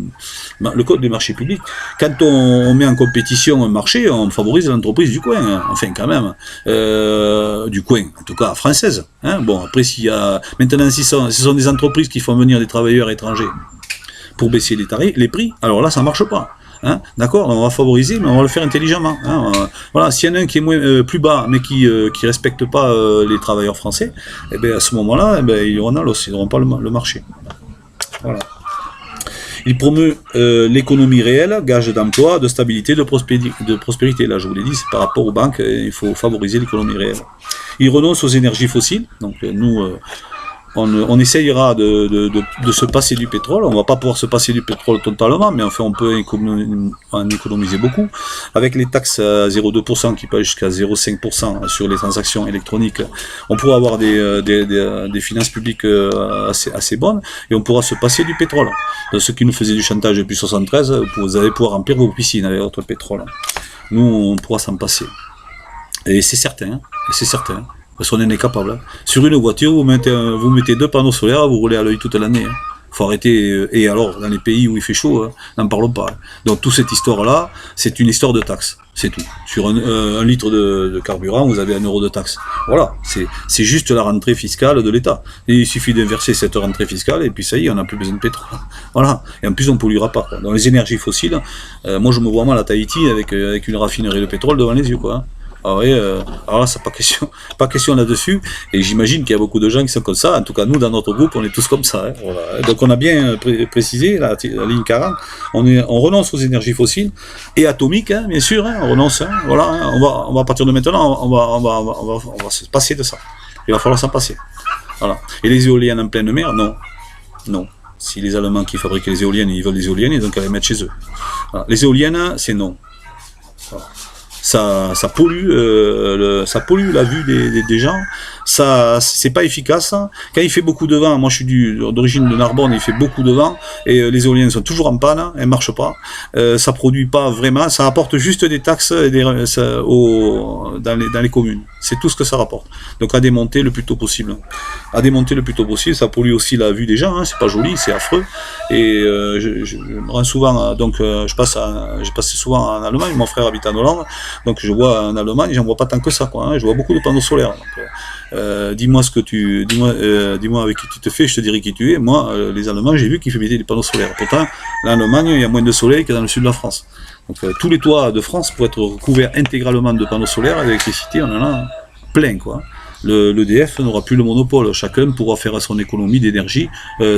Le code des marchés publics, quand on met en compétition un marché, on favorise l'entreprise du coin, hein. Enfin quand même, du coin, en tout cas française. Hein. Bon, après s'il y a... Maintenant, si ce sont des entreprises qui font venir des travailleurs étrangers pour baisser les prix, alors là ça marche pas. Hein, d'accord, on va favoriser, mais on va le faire intelligemment. Hein, voilà, s'il y en a un qui est plus bas, mais qui respecte pas les travailleurs français, eh ben à ce moment-là, eh ben, ils n'auront pas le marché. Voilà. Il promeut l'économie réelle, gage d'emploi, de stabilité, de prospérité. Là, je vous l'ai dit, c'est par rapport aux banques, il faut favoriser l'économie réelle. Il renonce aux énergies fossiles. Donc nous, on essayera de se passer du pétrole. On va pas pouvoir se passer du pétrole totalement, mais enfin on peut en économiser beaucoup. Avec les taxes à 0,2% qui passent jusqu'à 0,5% sur les transactions électroniques, on pourra avoir des finances publiques assez bonnes et on pourra se passer du pétrole. Ceux qui nous faisaient du chantage depuis 73, vous allez pouvoir remplir vos piscines avec votre pétrole. Nous, on pourra s'en passer. Et c'est certain, hein, c'est certain. parce qu'on en est capable. Hein. Sur une voiture, vous mettez 2 panneaux solaires, vous roulez à l'œil toute l'année. Hein. Faut arrêter, et alors, dans les pays où il fait chaud, n'en parlons pas. Hein. Donc, toute cette histoire-là, c'est une histoire de taxes. C'est tout. Sur un litre de carburant, vous avez 1 euro de taxe. Voilà. C'est juste la rentrée fiscale de l'État. Et il suffit d'inverser cette rentrée fiscale, et puis ça y est, on n'a plus besoin de pétrole. Voilà. Et en plus, on ne polluera pas. Quoi. Dans les énergies fossiles, moi, je me vois mal à Tahiti avec une raffinerie de pétrole devant les yeux, quoi. Hein. Ah oui, alors là, c'est pas question là-dessus. Et j'imagine qu'il y a beaucoup de gens qui sont comme ça. En tout cas, nous, dans notre groupe, on est tous comme ça. Hein. Voilà. Donc, on a bien précisé, la ligne 40, on renonce aux énergies fossiles et atomiques, hein, bien sûr. Hein, on renonce. Hein, voilà, hein, on va à partir de maintenant, on va se passer de ça. Il va falloir s'en passer. Voilà. Et les éoliennes en pleine mer, non. Non. Si les Allemands qui fabriquent les éoliennes, ils veulent des éoliennes, donc ils les mettre chez eux. Voilà. Les éoliennes, c'est non. Voilà. Ça pollue la vue des gens, ça c'est pas efficace. Quand il fait beaucoup de vent, moi je suis d'origine de Narbonne, il fait beaucoup de vent et les éoliennes sont toujours en panne, elles marchent pas, ça produit pas vraiment, ça apporte juste des taxes dans les communes, c'est tout ce que ça rapporte. Donc à démonter le plus tôt possible. Ça pollue aussi la vue des gens, hein, c'est pas joli, c'est affreux. Et je me rends souvent, donc je passe souvent en Allemagne, mon frère habite en Hollande. Donc je vois en Allemagne, j'en vois pas tant que ça, quoi. Hein. Je vois beaucoup de panneaux solaires. Donc, dis-moi avec qui tu te fais, je te dirai qui tu es. Moi, les Allemands, j'ai vu qu'ils mettaient des panneaux solaires. Pourtant, là, en Allemagne, il y a moins de soleil que dans le sud de la France. Donc tous les toits de France pourraient être couverts intégralement de panneaux solaires et d'électricité, on en a plein, quoi. L'EDF n'aura plus le monopole. Chacun pourra faire son économie d'énergie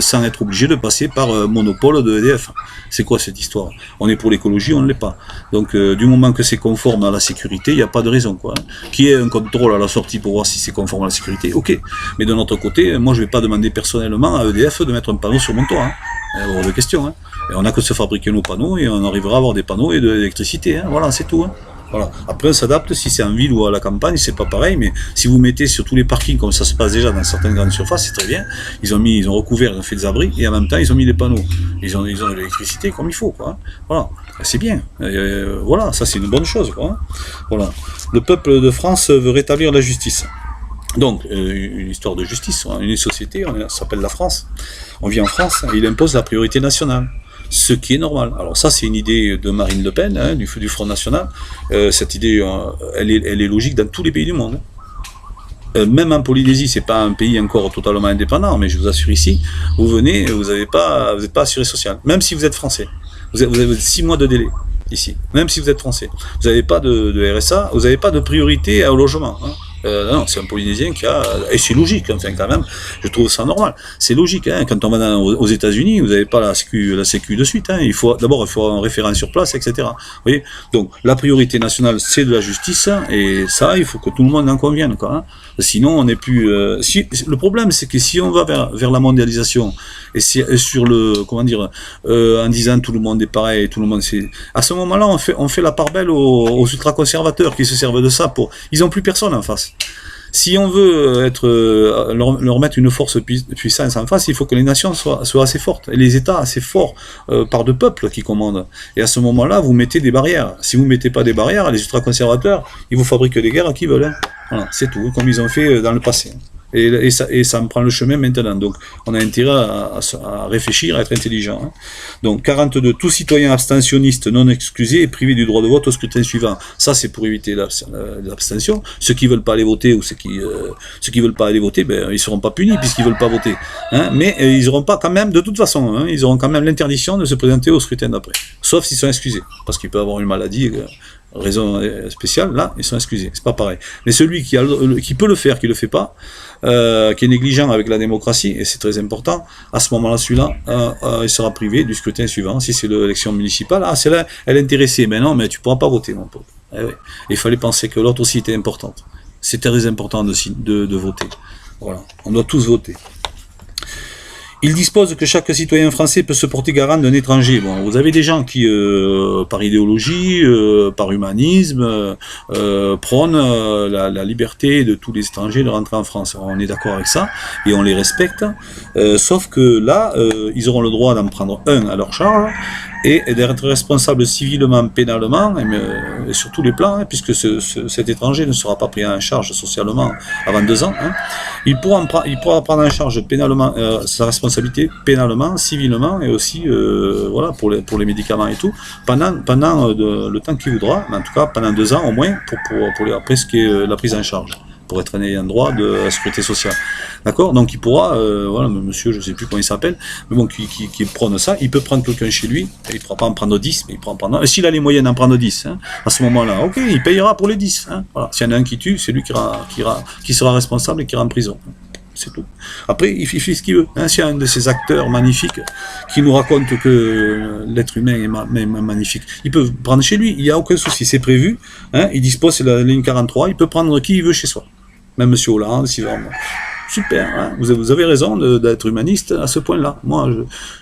sans être obligé de passer par monopole de EDF. C'est quoi cette histoire? On est pour l'écologie, on ne l'est pas. Donc du moment que c'est conforme à la sécurité, il n'y a pas de raison, quoi. Qu'il y ait un contrôle à la sortie pour voir si c'est conforme à la sécurité, ok. Mais de notre côté, moi je ne vais pas demander personnellement à EDF de mettre un panneau sur mon toit. Hein. Hors de question. Hein. Et on n'a que se fabriquer nos panneaux et on arrivera à avoir des panneaux et de l'électricité. Hein. Voilà, c'est tout. Hein. Voilà. Après, on s'adapte, si c'est en ville ou à la campagne, c'est pas pareil, mais si vous mettez sur tous les parkings, comme ça se passe déjà dans certaines grandes surfaces, c'est très bien. Ils ont recouvert, ils ont fait des abris, et en même temps, ils ont mis des panneaux. Ils ont de l'électricité comme il faut, quoi. Hein. Voilà. C'est bien. Voilà, ça c'est une bonne chose, quoi. Hein. Voilà. Le peuple de France veut rétablir la justice. Donc, une histoire de justice, une société, ça s'appelle la France. On vit en France, et il impose la priorité nationale. Ce qui est normal. Alors ça, c'est une idée de Marine Le Pen, hein, du Front National. Cette idée, elle est logique dans tous les pays du monde. Même en Polynésie, c'est pas un pays encore totalement indépendant, mais je vous assure ici, vous n'êtes pas assuré social. Même si vous êtes français, vous avez 6 mois de délai ici. Même si vous êtes français, vous n'avez pas de RSA, vous n'avez pas de priorité au logement. Hein. Non, c'est un Polynésien qui a... Et c'est logique, enfin, quand même, je trouve ça normal. C'est logique, hein, quand on va aux États-Unis, vous n'avez pas la sécu de suite. Hein, d'abord, il faut un référent sur place, etc. Vous voyez. Donc, la priorité nationale, c'est de la justice, et ça, il faut que tout le monde en convienne, quoi. Hein. Sinon, on n'est plus... le problème, c'est que si on va vers la mondialisation, et sur le... Comment dire en disant tout le monde est pareil, tout le monde... À ce moment-là, on fait la part belle aux ultra-conservateurs qui se servent de ça pour... Ils n'ont plus personne en face. Si on veut leur mettre une force puissance en face, il faut que les nations soient assez fortes, et les États assez forts par de peuples qui commandent. Et à ce moment-là, vous mettez des barrières. Si vous ne mettez pas des barrières, les ultra-conservateurs, ils vous fabriquent des guerres qu'ils veulent. Hein. Voilà, c'est tout, comme ils ont fait dans le passé. Et ça me prend le chemin maintenant. Donc, on a intérêt à réfléchir, à être intelligent. Hein. Donc, 42. Tout citoyen abstentionniste non excusé est privé du droit de vote au scrutin suivant. Ça, c'est pour éviter l'abstention. Ceux qui veulent pas aller voter ou ceux qui veulent pas aller voter, ben, ils seront pas punis puisqu'ils veulent pas voter. Hein. Mais ils auront pas quand même, de toute façon, hein, ils auront quand même l'interdiction de se présenter au scrutin d'après. Sauf s'ils sont excusés. Parce qu'ils peuvent avoir une maladie, raison spéciale, là, ils sont excusés. C'est pas pareil. Mais celui qui peut le faire, qui le fait pas, qui est négligent avec la démocratie, et c'est très important, à ce moment-là, celui-là, il sera privé du scrutin suivant. Si c'est l'élection municipale, celle-là, elle est intéressée. Mais non, mais tu pourras pas voter, mon pauvre. Eh ouais. Il fallait penser que l'autre aussi était importante. C'est très important de voter. Voilà. On doit tous voter. Il dispose que chaque citoyen français peut se porter garant d'un étranger. Bon, vous avez des gens qui, par idéologie, par humanisme, prônent la liberté de tous les étrangers de rentrer en France. On est d'accord avec ça et on les respecte. Sauf que là, ils auront le droit d'en prendre un à leur charge et d'être responsable civilement, pénalement, et sur tous les plans, hein, puisque cet étranger ne sera pas pris en charge socialement avant 2 ans. Hein. Il pourra prendre en charge pénalement sa responsabilité pénalement, civilement, et aussi voilà, pour les médicaments et tout, pendant le temps qu'il voudra, mais en tout cas pendant 2 ans au moins, après ce qui est la prise en charge, pour être un ayant droit de la sécurité sociale. D'accord? Donc il pourra, voilà, monsieur, je ne sais plus comment il s'appelle, mais bon, qui prône ça, il peut prendre quelqu'un chez lui, il ne pourra pas en prendre 10, mais il pourra en prendre. S'il a les moyens d'en prendre 10, hein, à ce moment-là, ok, il payera pour les 10. Hein, voilà. S'il y en a un qui tue, c'est lui qui sera responsable et qui ira en prison. C'est tout. Après, il fait ce qu'il veut. Hein, s'il y a un de ces acteurs magnifiques qui nous raconte que l'être humain est magnifique, il peut prendre chez lui, il n'y a aucun souci, c'est prévu. Hein, il dispose, c'est la ligne 43, il peut prendre qui il veut chez soi. Même M. Hollande, si vraiment. Super, hein, vous avez raison d'être humaniste à ce point-là. Moi,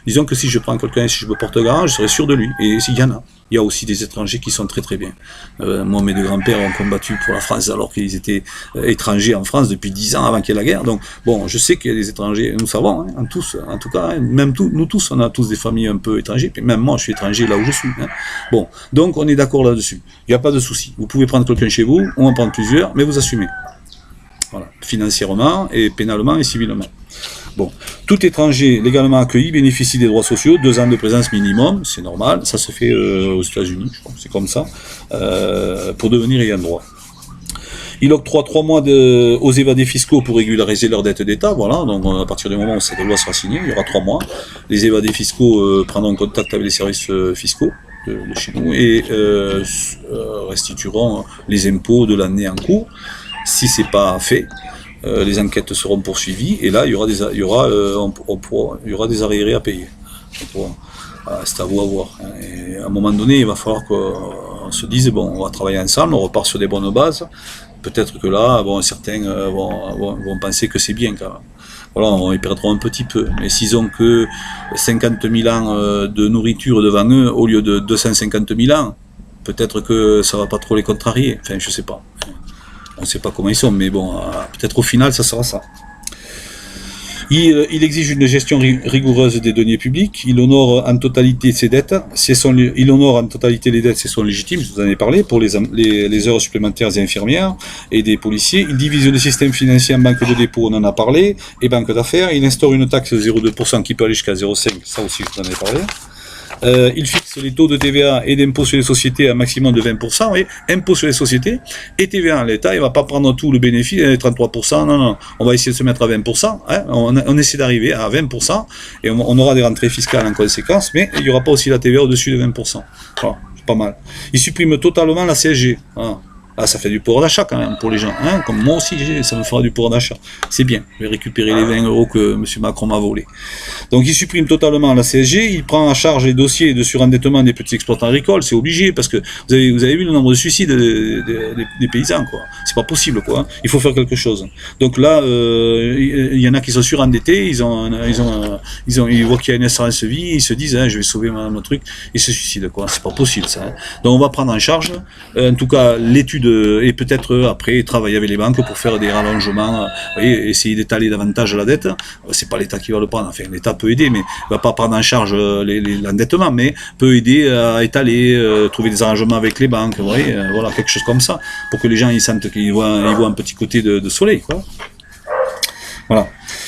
disons que si je prends quelqu'un, si je me porte garant, je serai sûr de lui. Et s'il y en a. Il y a aussi des étrangers qui sont très très bien. Moi, mes 2 grands-pères ont combattu pour la France alors qu'ils étaient étrangers en France depuis 10 ans avant qu'il y ait la guerre. Donc, bon, je sais qu'il y a des étrangers, nous savons, hein, tous, en tout cas, même nous tous, on a tous des familles un peu étrangères. Puis même moi, je suis étranger là où je suis. Hein. Bon, donc on est d'accord là-dessus. Il n'y a pas de souci. Vous pouvez prendre quelqu'un chez vous, on en prend plusieurs, mais vous assumez. Voilà, financièrement et pénalement et civilement. Bon, tout étranger légalement accueilli bénéficie des droits sociaux, 2 ans de présence minimum, c'est normal, ça se fait aux États-Unis, je crois que c'est comme ça, pour devenir ayant droit. Il octroie 3 mois aux évadés fiscaux pour régulariser leur dette d'État, voilà, donc à partir du moment où cette loi sera signée, il y aura 3 mois. Les évadés fiscaux prendront contact avec les services fiscaux de chez nous et restitueront les impôts de l'année en cours. Si c'est pas fait, les enquêtes seront poursuivies et là il y aura des arriérés à payer. C'est à vous à voir. Et à un moment donné, il va falloir qu'on se dise bon, on va travailler ensemble, on repart sur des bonnes bases. Peut-être que là, bon, certains vont penser que c'est bien quand même. Voilà, ils perdront un petit peu. Mais s'ils ont que 50 000 ans de nourriture devant eux au lieu de 250 000 ans, peut-être que ça va pas trop les contrarier. Enfin, je sais pas. On ne sait pas comment ils sont, mais bon, peut-être au final, ça sera ça. Il exige une gestion rigoureuse des deniers publics. Il honore en totalité ses dettes. Il honore en totalité les dettes, c'est son légitime, je vous en ai parlé, pour les heures supplémentaires des infirmières et des policiers. Il divise le système financier en banque de dépôt, on en a parlé, et banque d'affaires. Il instaure une taxe de 0,2% qui peut aller jusqu'à 0,5%, ça aussi, je vous en ai parlé. Il fixe les taux de TVA et d'impôt sur les sociétés à un maximum de 20%, et impôt sur les sociétés et TVA. L'État, il va pas prendre tout le bénéfice, 33%, non, on va essayer de se mettre à 20%, hein, on essaie d'arriver à 20%, et on aura des rentrées fiscales en conséquence, mais il n'y aura pas aussi la TVA au-dessus de 20%. Voilà, c'est pas mal. Il supprime totalement la CSG. Voilà. Ah, ça fait du pouvoir d'achat quand même pour les gens, hein, comme moi aussi, ça me fera du pouvoir d'achat. C'est bien, je vais récupérer les 20 € que M. Macron m'a volés. Donc il supprime totalement la CSG, il prend en charge les dossiers de surendettement des petits exploitants agricoles, c'est obligé, parce que vous avez vu le nombre de suicides des paysans, quoi. C'est pas possible, quoi. Il faut faire quelque chose. Donc là, il y en a qui sont surendettés, ils voient qu'il y a une assurance vie, ils se disent, hein, je vais sauver mon truc, ils se suicident, quoi. C'est pas possible, ça. Hein. Donc on va prendre en charge, en tout cas, l'étude et peut-être après travailler avec les banques pour faire des rallongements, essayer d'étaler davantage la dette. C'est pas l'État qui va le prendre, enfin l'État peut aider, mais il va pas prendre en charge l'endettement, mais peut aider à étaler, trouver des arrangements avec les banques, voilà, quelque chose comme ça, pour que les gens ils sentent qu'ils voient un petit côté de soleil, quoi. Voilà.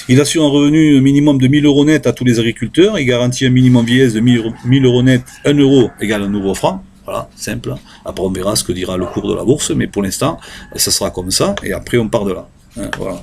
Il assure un revenu minimum de 1000 € net à tous les agriculteurs, il garantit un minimum vieillesse de 1000 € net, 1 € égale 1 € franc. Voilà, simple. Après, on verra ce que dira le cours de la bourse, mais pour l'instant, ça sera comme ça, et après, on part de là. Voilà.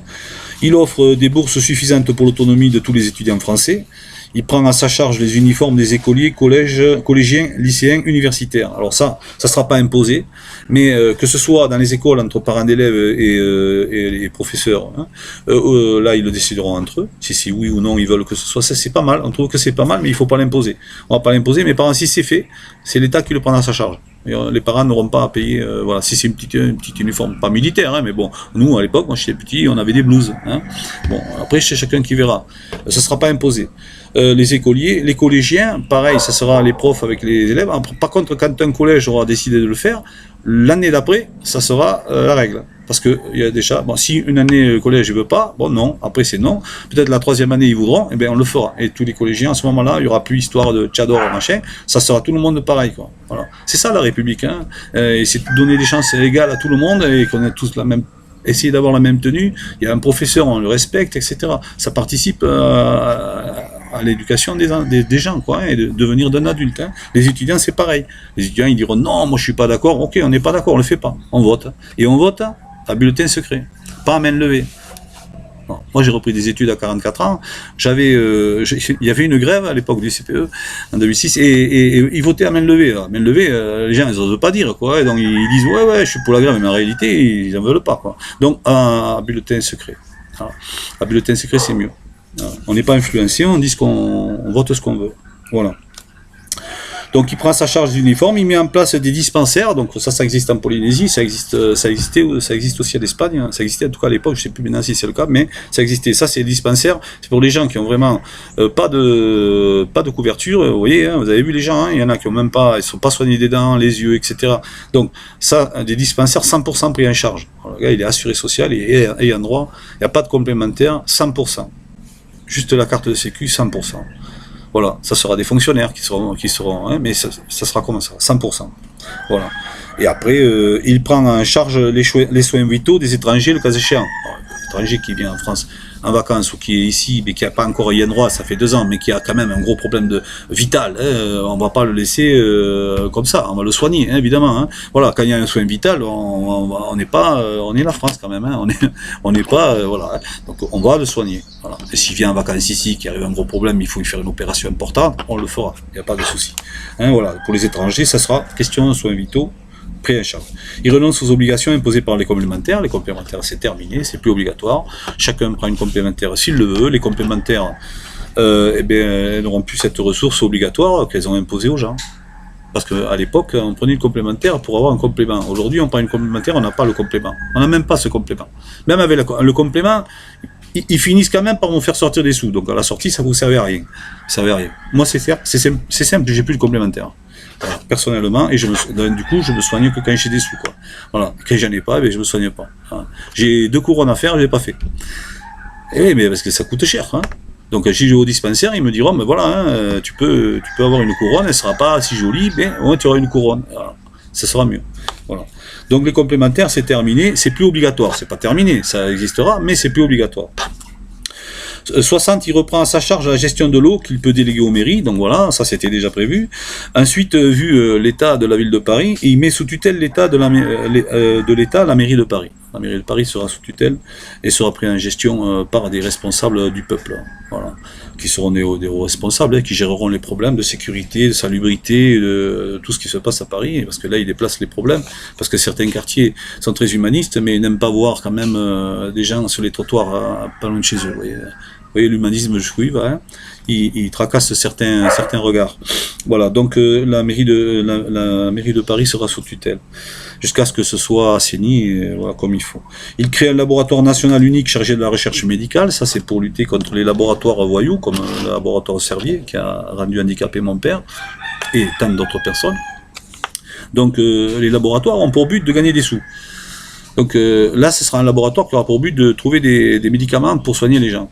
Il offre des bourses suffisantes pour l'autonomie de tous les étudiants français. Il prend à sa charge les uniformes des écoliers, collégiens, lycéens, universitaires. Alors ça sera pas imposé, mais que ce soit dans les écoles entre parents d'élèves et les professeurs, hein, là ils le décideront entre eux, si oui ou non ils veulent que ce soit ça, c'est pas mal. On trouve que c'est pas mal, mais il faut pas l'imposer. On va pas l'imposer, mais par exemple si c'est fait, c'est l'État qui le prend à sa charge. Et les parents n'auront pas à payer, voilà, si c'est une petite uniforme, pas militaire, hein, mais bon, nous à l'époque, moi j'étais petit, on avait des blouses, hein. Bon, après c'est chacun qui verra. Ça sera pas imposé. Les écoliers, les collégiens, pareil, ça sera les profs avec les élèves. Par contre, quand un collège aura décidé de le faire, L'année d'après, ça sera la règle. Parce que il y a déjà, bon, si une année le collège ne veut pas, bon non, après c'est non. Peut-être la troisième année ils voudront, et bien on le fera. Et tous les collégiens, à ce moment-là, il n'y aura plus histoire de tchador machin, ça sera tout le monde pareil, quoi. Voilà. C'est ça la République, hein. Et c'est donner des chances égales à tout le monde et qu'on ait tous la même. Essayer d'avoir la même tenue, il y a un professeur, on le respecte, etc. Ça participe à l'éducation des gens, quoi, hein, et de devenir d'un adulte. Hein. Les étudiants, c'est pareil. Les étudiants, ils diront non, moi je suis pas d'accord. Ok, on n'est pas d'accord, on le fait pas. On vote. Et on vote à bulletin secret, pas à main levée. Bon, moi, j'ai repris des études à 44 ans. Il y avait une grève à l'époque du CPE, en 2006, et ils votaient à main levée. Main levée, les gens, ils n'osent pas dire, quoi. Et donc, ils disent, ouais, je suis pour la grève, mais en réalité, ils n'en veulent pas, quoi. Donc, à bulletin secret. Voilà. À bulletin secret, c'est mieux. Voilà. On n'est pas influencé, on dit on vote ce qu'on veut. Voilà. Donc il prend à sa charge l'uniforme, il met en place des dispensaires, donc ça existe en Polynésie, ça existe aussi en Espagne, ça existait en tout cas à l'époque, je ne sais plus maintenant si c'est le cas, mais ça existait. Ça c'est les dispensaires, c'est pour les gens qui ont vraiment pas de couverture, vous voyez, hein, vous avez vu les gens, hein, il y en a qui ont même pas, ils sont pas soignés des dents, les yeux, etc. Donc ça, des dispensaires 100% pris en charge. Alors, le gars il est assuré social, il est ayant droit, il n'y a pas de complémentaire, 100%. Juste la carte de sécu, 100%. Voilà, ça sera des fonctionnaires qui seront, hein, mais ça sera comme ça, 100%. Voilà. Et après, il prend en charge les soins vitaux des étrangers, le cas échéant. L'étranger qui vient en France en vacances ou qui est ici, mais qui n'a pas encore y droit, ça fait 2 ans, mais qui a quand même un gros problème vital, hein, on ne va pas le laisser comme ça, on va le soigner, hein, évidemment. Hein. Voilà, quand il y a un soin vital, on n'est pas, on est la France quand même, hein, on n'est pas, voilà, hein, donc on va le soigner. Voilà. Et s'il vient en vacances ici, qu'il arrive un gros problème, il faut lui faire une opération importante, on le fera, il n'y a pas de souci. Hein, voilà. Pour les étrangers, ça sera question de soins vitaux. Pris en charge. Il renonce aux obligations imposées par les complémentaires. Les complémentaires, c'est terminé, c'est plus obligatoire. Chacun prend une complémentaire s'il le veut. Les complémentaires, elles n'auront plus cette ressource obligatoire qu'elles ont imposée aux gens. Parce qu'à l'époque, on prenait une complémentaire pour avoir un complément. Aujourd'hui, on prend une complémentaire, on n'a pas le complément. On n'a même pas ce complément. Même avec le complément, ils finissent quand même par vous faire sortir des sous. Donc à la sortie, ça ne vous servait à rien. Ça servait à rien. Moi, c'est simple, j'ai plus de complémentaire. Voilà, personnellement, et du coup, je me soigne que quand j'ai des sous, quoi. Voilà, quand j'en ai pas, je me soigne pas. Voilà. J'ai 2 couronnes à faire, je l'ai pas fait. Et oui, mais parce que ça coûte cher, hein. Donc si je vais au dispensaire, ils me diront, mais voilà, hein, tu peux avoir une couronne, elle sera pas si jolie, mais au moins tu auras une couronne. Voilà. Ça sera mieux. Voilà. Donc les complémentaires, c'est terminé, c'est plus obligatoire, c'est pas terminé, ça existera, mais c'est plus obligatoire. 60, il reprend à sa charge la gestion de l'eau qu'il peut déléguer aux mairies, donc voilà, ça c'était déjà prévu. Ensuite, vu l'état de la ville de Paris, il met sous tutelle l'état de l'État la mairie de Paris. La mairie de Paris sera sous tutelle et sera prise en gestion par des responsables du peuple, voilà, qui seront des hauts responsables, hein, qui géreront les problèmes de sécurité, de salubrité, de tout ce qui se passe à Paris, parce que là, ils déplacent les problèmes, parce que certains quartiers sont très humanistes, mais n'aiment pas voir quand même des gens sur les trottoirs pas loin de chez eux. Vous voyez l'humanisme jusqu'où il va, hein, il tracasse certains regards. Voilà, donc la mairie de Paris sera sous tutelle, jusqu'à ce que ce soit assaini, voilà, comme il faut. Il crée un laboratoire national unique chargé de la recherche médicale, ça c'est pour lutter contre les laboratoires voyous, comme le laboratoire Servier, qui a rendu handicapé mon père, et tant d'autres personnes. Donc les laboratoires ont pour but de gagner des sous. Donc là, ce sera un laboratoire qui aura pour but de trouver des médicaments pour soigner les gens.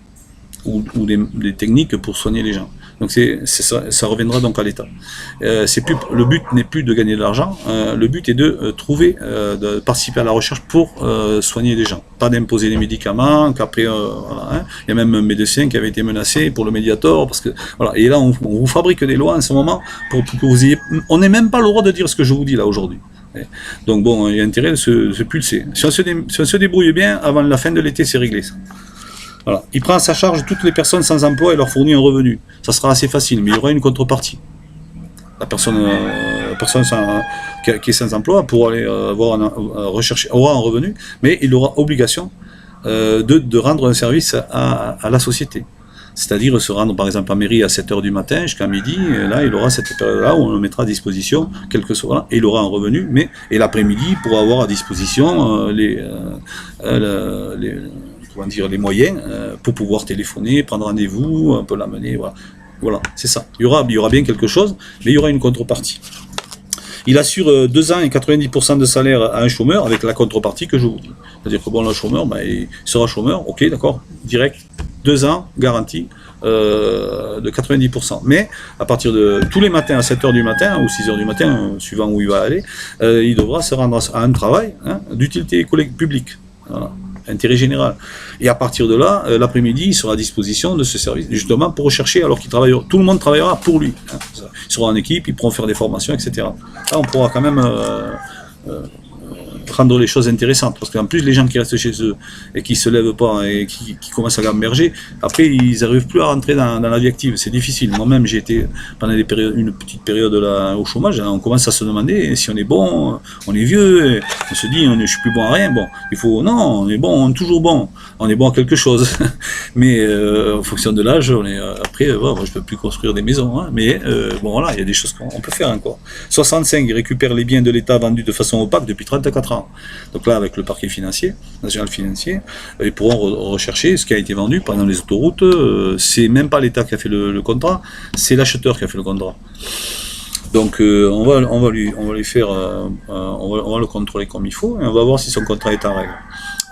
Ou des techniques pour soigner les gens. Donc ça reviendra donc à l'État. Le but n'est plus de gagner de l'argent, le but est de trouver, de participer à la recherche pour soigner les gens. Pas d'imposer des médicaments, qu'après, voilà, hein. Il y a même un médecin qui avait été menacé pour le Mediator, parce que, voilà. Et là, on vous fabrique des lois en ce moment pour que vous ayez... On n'est même pas le droit de dire ce que je vous dis là aujourd'hui. Donc bon, il y a intérêt de se pulser. Si on se débrouille bien, avant la fin de l'été, c'est réglé ça. Voilà. Il prend à sa charge toutes les personnes sans emploi et leur fournit un revenu. Ça sera assez facile, mais il y aura une contrepartie. La personne qui est sans emploi pourra aller rechercher, aura un revenu, mais il aura obligation de rendre un service à la société. C'est-à-dire se rendre par exemple à mairie à 7h du matin jusqu'à midi, et là il aura cette période-là où on le mettra à disposition, quel que soit, et il aura un revenu, et l'après-midi il pourra avoir à disposition les moyens pour pouvoir téléphoner, prendre rendez-vous, un peu l'amener, voilà. Voilà, c'est ça. Il y aura bien quelque chose, mais il y aura une contrepartie. Il assure 2 ans et 90% de salaire à un chômeur avec la contrepartie que je vous dis. C'est-à-dire que bon, le chômeur, ben, il sera chômeur, ok, d'accord, direct, 2 ans, garantie, de 90%. Mais à partir de tous les matins à 7h du matin ou 6h du matin, suivant où il va aller, il devra se rendre à un travail d'utilité publique. Voilà. Intérêt général. Et à partir de là, l'après-midi, il sera à disposition de ce service, justement pour rechercher, alors qu'il travaillera. Tout le monde travaillera pour lui. Ils seront en équipe, ils pourront faire des formations, etc. Là, on pourra quand même rendre les choses intéressantes, parce qu'en plus les gens qui restent chez eux et qui se lèvent pas et qui commencent à gamberger, après ils n'arrivent plus à rentrer dans la vie active, c'est difficile. Moi-même j'ai été pendant une petite période là, au chômage, on commence à se demander si on est bon, on est vieux, on se dit je suis plus bon à rien, bon, il faut, non, on est bon, on est toujours bon, on est bon à quelque chose, mais en fonction de l'âge, on est, après, bon, moi, je peux plus construire des maisons, hein, mais bon voilà, il y a des choses qu'on peut faire encore. 65, ils récupèrent les biens de l'État vendus de façon opaque depuis 34 ans. Donc là, avec le parquet financier, national financier, ils pourront rechercher ce qui a été vendu pendant les autoroutes. C'est même pas l'État qui a fait le contrat, c'est l'acheteur qui a fait le contrat. Donc on va lui faire, on va le contrôler comme il faut, et on va voir si son contrat est en règle.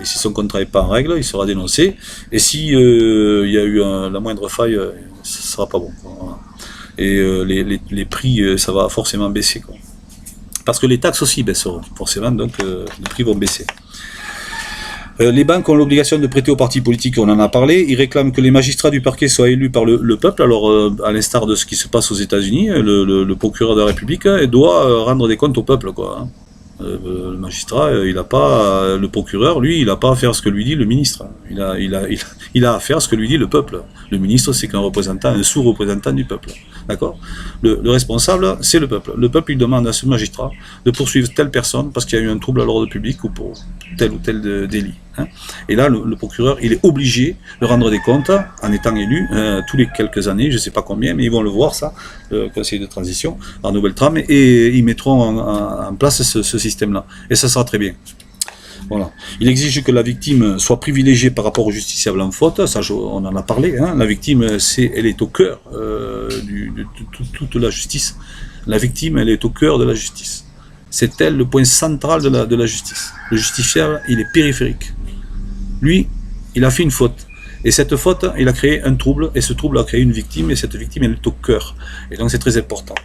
Et si son contrat n'est pas en règle, il sera dénoncé. Et si il y a eu la moindre faille, ça sera pas bon. Voilà. Et les prix, ça va forcément baisser, quoi. Parce que les taxes aussi baisseront, forcément, donc les prix vont baisser. Les banques ont l'obligation de prêter aux partis politiques, on en a parlé. Ils réclament que les magistrats du parquet soient élus par le peuple. Alors, à l'instar de ce qui se passe aux États-Unis, le procureur de la République doit rendre des comptes au peuple, quoi, hein. Le magistrat, il n'a pas, le procureur, lui, il n'a pas à faire ce que lui dit le ministre. Il a à faire ce que lui dit le peuple. Le ministre, c'est qu'un représentant, un sous-représentant du peuple. D'accord ? Le responsable, c'est le peuple. Le peuple, il demande à ce magistrat de poursuivre telle personne parce qu'il y a eu un trouble à l'ordre public ou pour tel ou tel délit. Hein. Et là, le procureur, il est obligé de rendre des comptes en étant élu tous les quelques années, je ne sais pas combien, mais ils vont le voir, ça, le conseil de transition, en nouvelle trame, et ils mettront en place ce système-là. Et ça sera très bien. Voilà. Il exige que la victime soit privilégiée par rapport au justiciable en faute, ça on en a parlé, hein. La victime, elle est au cœur de toute la justice. La victime, elle est au cœur de la justice. C'est elle le point central de la justice. Le justiciable, il est périphérique. Lui, il a fait une faute. Et cette faute, il a créé un trouble, et ce trouble a créé une victime, et cette victime, elle est au cœur. Et donc c'est très important.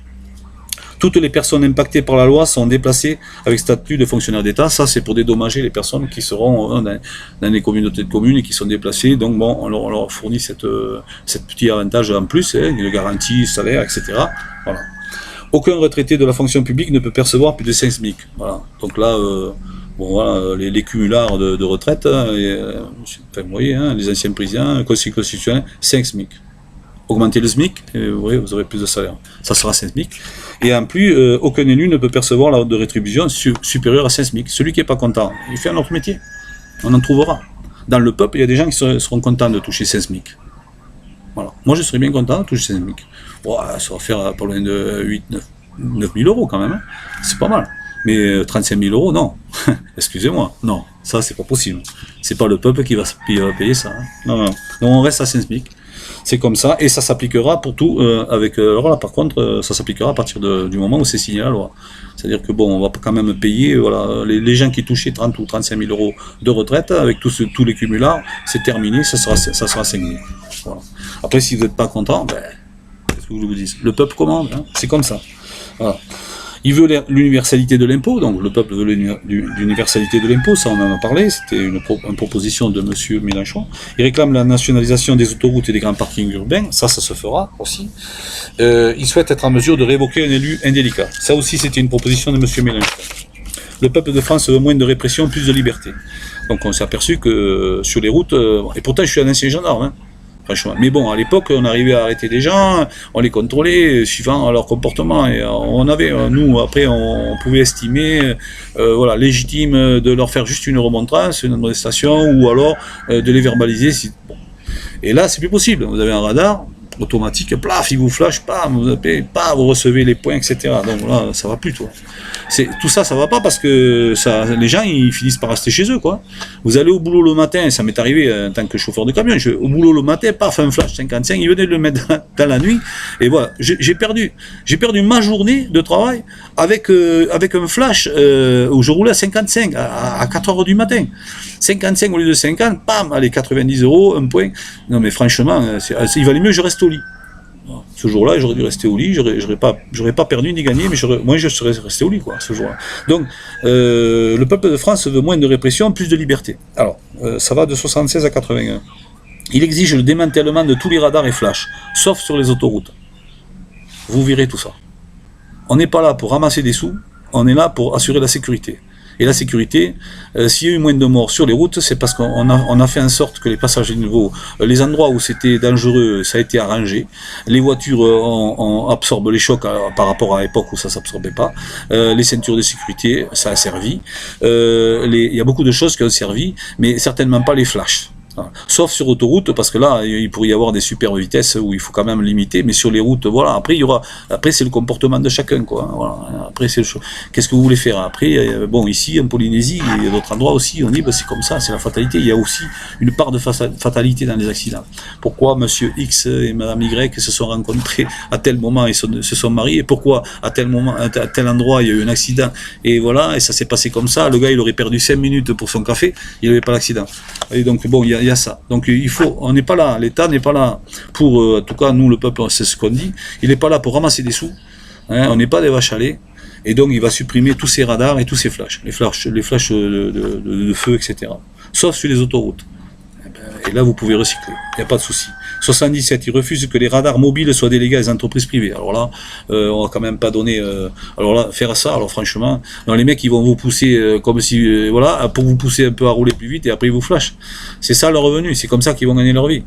Toutes les personnes impactées par la loi sont déplacées avec statut de fonctionnaire d'État. Ça, c'est pour dédommager les personnes qui seront dans les communautés de communes et qui sont déplacées. Donc bon, on leur fournit cette petit avantage en plus, hein, de garantie, salaire, etc. Voilà. Aucun retraité de la fonction publique ne peut percevoir plus de 5 SMIC. Voilà. Donc là, bon, voilà, les cumulards de retraite, enfin, vous voyez, hein, les anciens présidents, le Conseil constitutionnel, 5 SMIC. Augmenter le SMIC, et vous aurez plus de salaire. Ça sera 5 SMIC. Et en plus, aucun élu ne peut percevoir la de rétribution supérieure à 5 SMIC. Celui qui n'est pas content, il fait un autre métier. On en trouvera. Dans le peuple, il y a des gens qui seront contents de toucher 5 SMIC. Voilà. Moi, je serais bien content de toucher 5 SMIC. Ouais, ça va faire pas loin de 9 000 euros quand même. Hein. C'est pas mal. Mais 35 000 euros, non. Excusez-moi. Non, ça, c'est pas possible. C'est pas le peuple qui va payer ça. Hein. Non. Donc, on reste à 5 SMIC. C'est comme ça, et ça s'appliquera pour tout. Alors là, par contre, ça s'appliquera à partir du moment où c'est signé la loi. C'est-à-dire que bon, on va quand même payer, voilà, les gens qui touchaient 30 ou 35 000 euros de retraite, avec tous les cumulards, c'est terminé, ça sera 5 000. Voilà. Après, si vous n'êtes pas content, ben, qu'est-ce que je vous dis ? Le peuple commande, hein, c'est comme ça. Voilà. Il veut l'universalité de l'impôt, donc le peuple veut l'universalité de l'impôt, ça on en a parlé, c'était une proposition de M. Mélenchon. Il réclame la nationalisation des autoroutes et des grands parkings urbains, ça se fera aussi. Il souhaite être en mesure de révoquer un élu indélicat. Ça aussi c'était une proposition de M. Mélenchon. Le peuple de France veut moins de répression, plus de liberté. Donc on s'est aperçu que sur les routes, et pourtant je suis un ancien gendarme, hein. Franchement. Mais bon, à l'époque, on arrivait à arrêter des gens, on les contrôlait suivant leur comportement, et on avait, nous, après, on pouvait estimer, voilà, légitime de leur faire juste une remontrance, une arrestation, ou alors de les verbaliser. Bon. Et là, c'est plus possible. Vous avez un radar, automatique, plaf, il vous flash, pam, vous appelez, pam, vous recevez les points, etc. Donc là, ça va plus, toi. Tout ça, ça va pas parce que les gens, ils finissent par rester chez eux, quoi. Vous allez au boulot le matin, ça m'est arrivé en tant que chauffeur de camion, au boulot le matin, paf, un flash 55, ils venaient de le mettre dans la nuit, et voilà, j'ai perdu ma journée de travail avec un flash où je roulais à 55, à 4 heures du matin. 55 au lieu de 50, pam, allez, 90 €, un point. Non mais franchement, il valait mieux que je reste au lit. Ce jour-là, j'aurais dû rester au lit, j'aurais pas perdu ni gagné, mais moi je serais resté au lit, quoi, ce jour-là. Donc, le peuple de France veut moins de répression, plus de liberté. Alors, ça va de 76 à 81. Il exige le démantèlement de tous les radars et flashs, sauf sur les autoroutes. Vous verrez tout ça. On n'est pas là pour ramasser des sous, on est là pour assurer la sécurité. Et la sécurité, s'il y a eu moins de morts sur les routes, c'est parce qu'on a fait en sorte que les passages de niveau, les endroits où c'était dangereux, ça a été arrangé. Les voitures absorbent les chocs par rapport à l'époque où ça ne s'absorbait pas. Les ceintures de sécurité, ça a servi. Il y a beaucoup de choses qui ont servi, mais certainement pas les flashs. Sauf sur autoroute, parce que là, il pourrait y avoir des super vitesses où il faut quand même limiter, mais sur les routes, voilà, après c'est le comportement de chacun, quoi, voilà. Après qu'est-ce que vous voulez faire? Après, bon, ici, en Polynésie, et d'autres endroits aussi, on dit, ben, c'est comme ça, c'est la fatalité, il y a aussi une part de fatalité dans les accidents. Pourquoi monsieur X et madame Y se sont rencontrés à tel moment et se sont mariés, et pourquoi à tel moment, à tel endroit, il y a eu un accident, et voilà, et ça s'est passé comme ça, le gars, il aurait perdu 5 minutes pour son café, il n'avait pas l'accident. Et donc, bon, il y a ça. Donc on n'est pas là, l'État n'est pas là pour, en tout cas nous le peuple, c'est ce qu'on dit, il n'est pas là pour ramasser des sous, hein, on n'est pas des vaches à lait, et donc il va supprimer tous ces radars et tous ces flashs, les flashs de feu, etc. Sauf sur les autoroutes. Et là vous pouvez recycler, il n'y a pas de souci. 77, il refuse que les radars mobiles soient délégués à des entreprises privées. Alors là, on va quand même pas donner... alors là, faire ça, alors franchement, non, les mecs, ils vont vous pousser comme si... voilà, pour vous pousser un peu à rouler plus vite et après ils vous flashent. C'est ça leur revenu, c'est comme ça qu'ils vont gagner leur vie.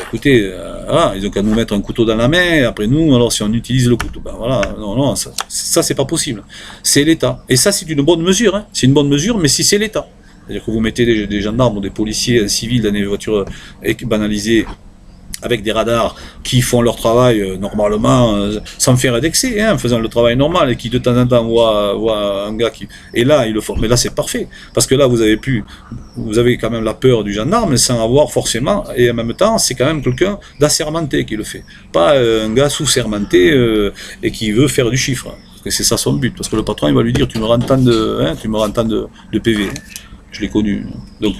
Écoutez, voilà, ils ont qu'à nous mettre un couteau dans la main, et après nous, alors si on utilise le couteau, ben voilà, non, ça c'est pas possible. C'est l'État. Et ça, c'est une bonne mesure, hein. C'est une bonne mesure, mais si c'est l'État. C'est-à-dire que vous mettez des gendarmes ou des policiers civils dans des voitures banalisées, avec des radars qui font leur travail normalement, sans faire d'excès, hein, en faisant le travail normal, et qui de temps en temps voient un gars qui... Et là, ils le font. Mais là, c'est parfait. Parce que là, vous avez quand même la peur du gendarme, sans avoir forcément... Et en même temps, c'est quand même quelqu'un d'assermenté qui le fait. Pas un gars sous-sermenté et qui veut faire du chiffre. Parce que c'est ça son but. Parce que le patron, il va lui dire, tu me rends tant de PV. Je l'ai connu. Donc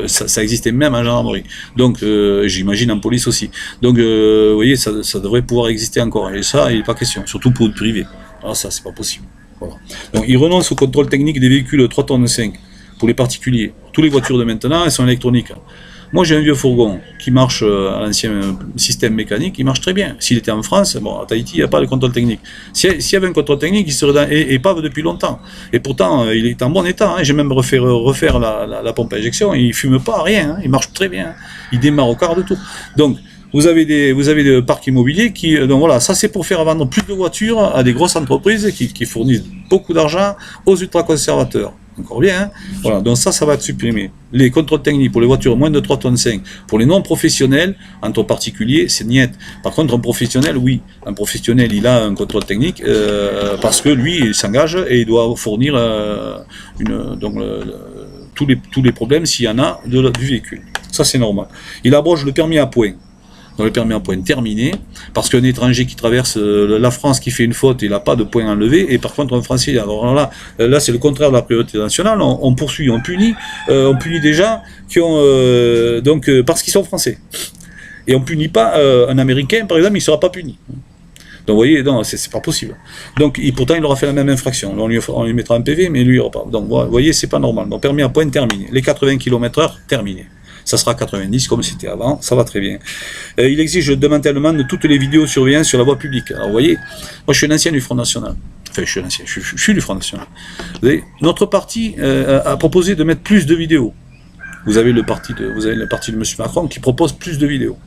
ça existait même en gendarmerie. Donc j'imagine en police aussi. Donc vous voyez, ça devrait pouvoir exister encore. Et ça, il n'est pas question. Surtout pour le privé. Alors ça, c'est pas possible. Voilà. Donc il renonce au contrôle technique des véhicules 3,5 tonnes pour les particuliers. Toutes les voitures de maintenant, elles sont électroniques. Moi, j'ai un vieux fourgon qui marche à l'ancien système mécanique, il marche très bien. S'il était en France, bon, à Tahiti, il n'y a pas de contrôle technique. S'il y avait un contrôle technique, il serait et pas depuis longtemps. Et pourtant, il est en bon état. Hein. J'ai même refaire la pompe à injection. Il ne fume pas, rien. Hein. Il marche très bien. Il démarre au quart de tour. Donc, vous avez des parcs immobiliers qui... Donc voilà, ça c'est pour faire vendre plus de voitures à des grosses entreprises qui fournissent beaucoup d'argent aux ultra-conservateurs. Encore bien, hein, voilà, donc ça va être supprimé. Les contrôles techniques pour les voitures moins de 3,5 tonnes, pour les non-professionnels, entre particuliers, c'est niet. Par contre, un professionnel, oui. Un professionnel, il a un contrôle technique parce que lui, il s'engage et il doit fournir tous les problèmes, s'il y en a, du véhicule. Ça, c'est normal. Il abroge le permis à points. Dans le permis à points terminé, parce qu'un étranger qui traverse la France qui fait une faute, il n'a pas de points enlevés, et par contre un Français, alors là c'est le contraire de la priorité nationale, on poursuit, on punit des gens qui ont parce qu'ils sont français. Et on punit pas un Américain, par exemple, il ne sera pas puni. Donc vous voyez, non, c'est pas possible. Donc pourtant il aura fait la même infraction. On lui mettra un PV, mais lui il aura pas. Donc vous voyez, c'est pas normal. Donc permis à points terminé. Les 80 km/h terminé. Ça sera 90 comme c'était avant, ça va très bien. Il exige le démantèlement de toutes les vidéosurveillances sur la voie publique. Alors vous voyez, moi je suis un ancien du Front National. Enfin, je suis du Front National. Vous voyez, notre parti a proposé de mettre plus de vidéos. Vous avez le parti de M. Macron qui propose plus de vidéos.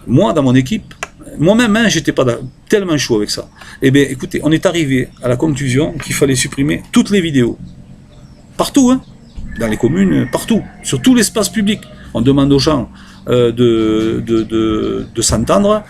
Moi, dans mon équipe, moi-même, hein, j'étais pas tellement chaud avec ça. Eh bien, écoutez, on est arrivé à la conclusion qu'il fallait supprimer toutes les vidéos. Partout, hein. Dans les communes, partout, sur tout l'espace public. On demande aux gens de s'entendre.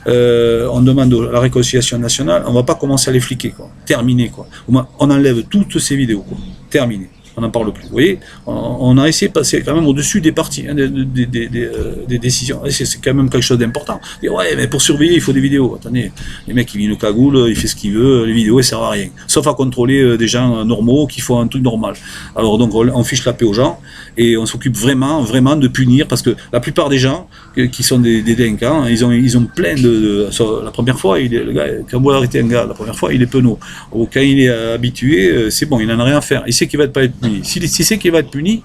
On demande la réconciliation nationale, on va pas commencer à les fliquer, quoi. Terminé, quoi. On enlève toutes ces vidéos, quoi. Terminé. On n'en parle plus. Vous voyez, on a essayé de passer quand même au-dessus des partis, hein, des décisions. C'est quand même quelque chose d'important. Ouais, mais pour surveiller, il faut des vidéos. Attendez, les mecs, ils viennent au cagoule, il fait ce qu'il veut, les vidéos, elles servent à rien. Sauf à contrôler des gens normaux qui font un truc normal. Alors donc, on fiche la paix aux gens et on s'occupe vraiment de punir, parce que la plupart des gens qui sont des délinquants, ils ont plein la première fois, le gars, quand vous arrêtez un gars, la première fois, il est penaud. Ou quand il est habitué, c'est bon, il n'en a rien à faire. Il sait qu'il va pas être puni. S'il sait qu'il va être puni,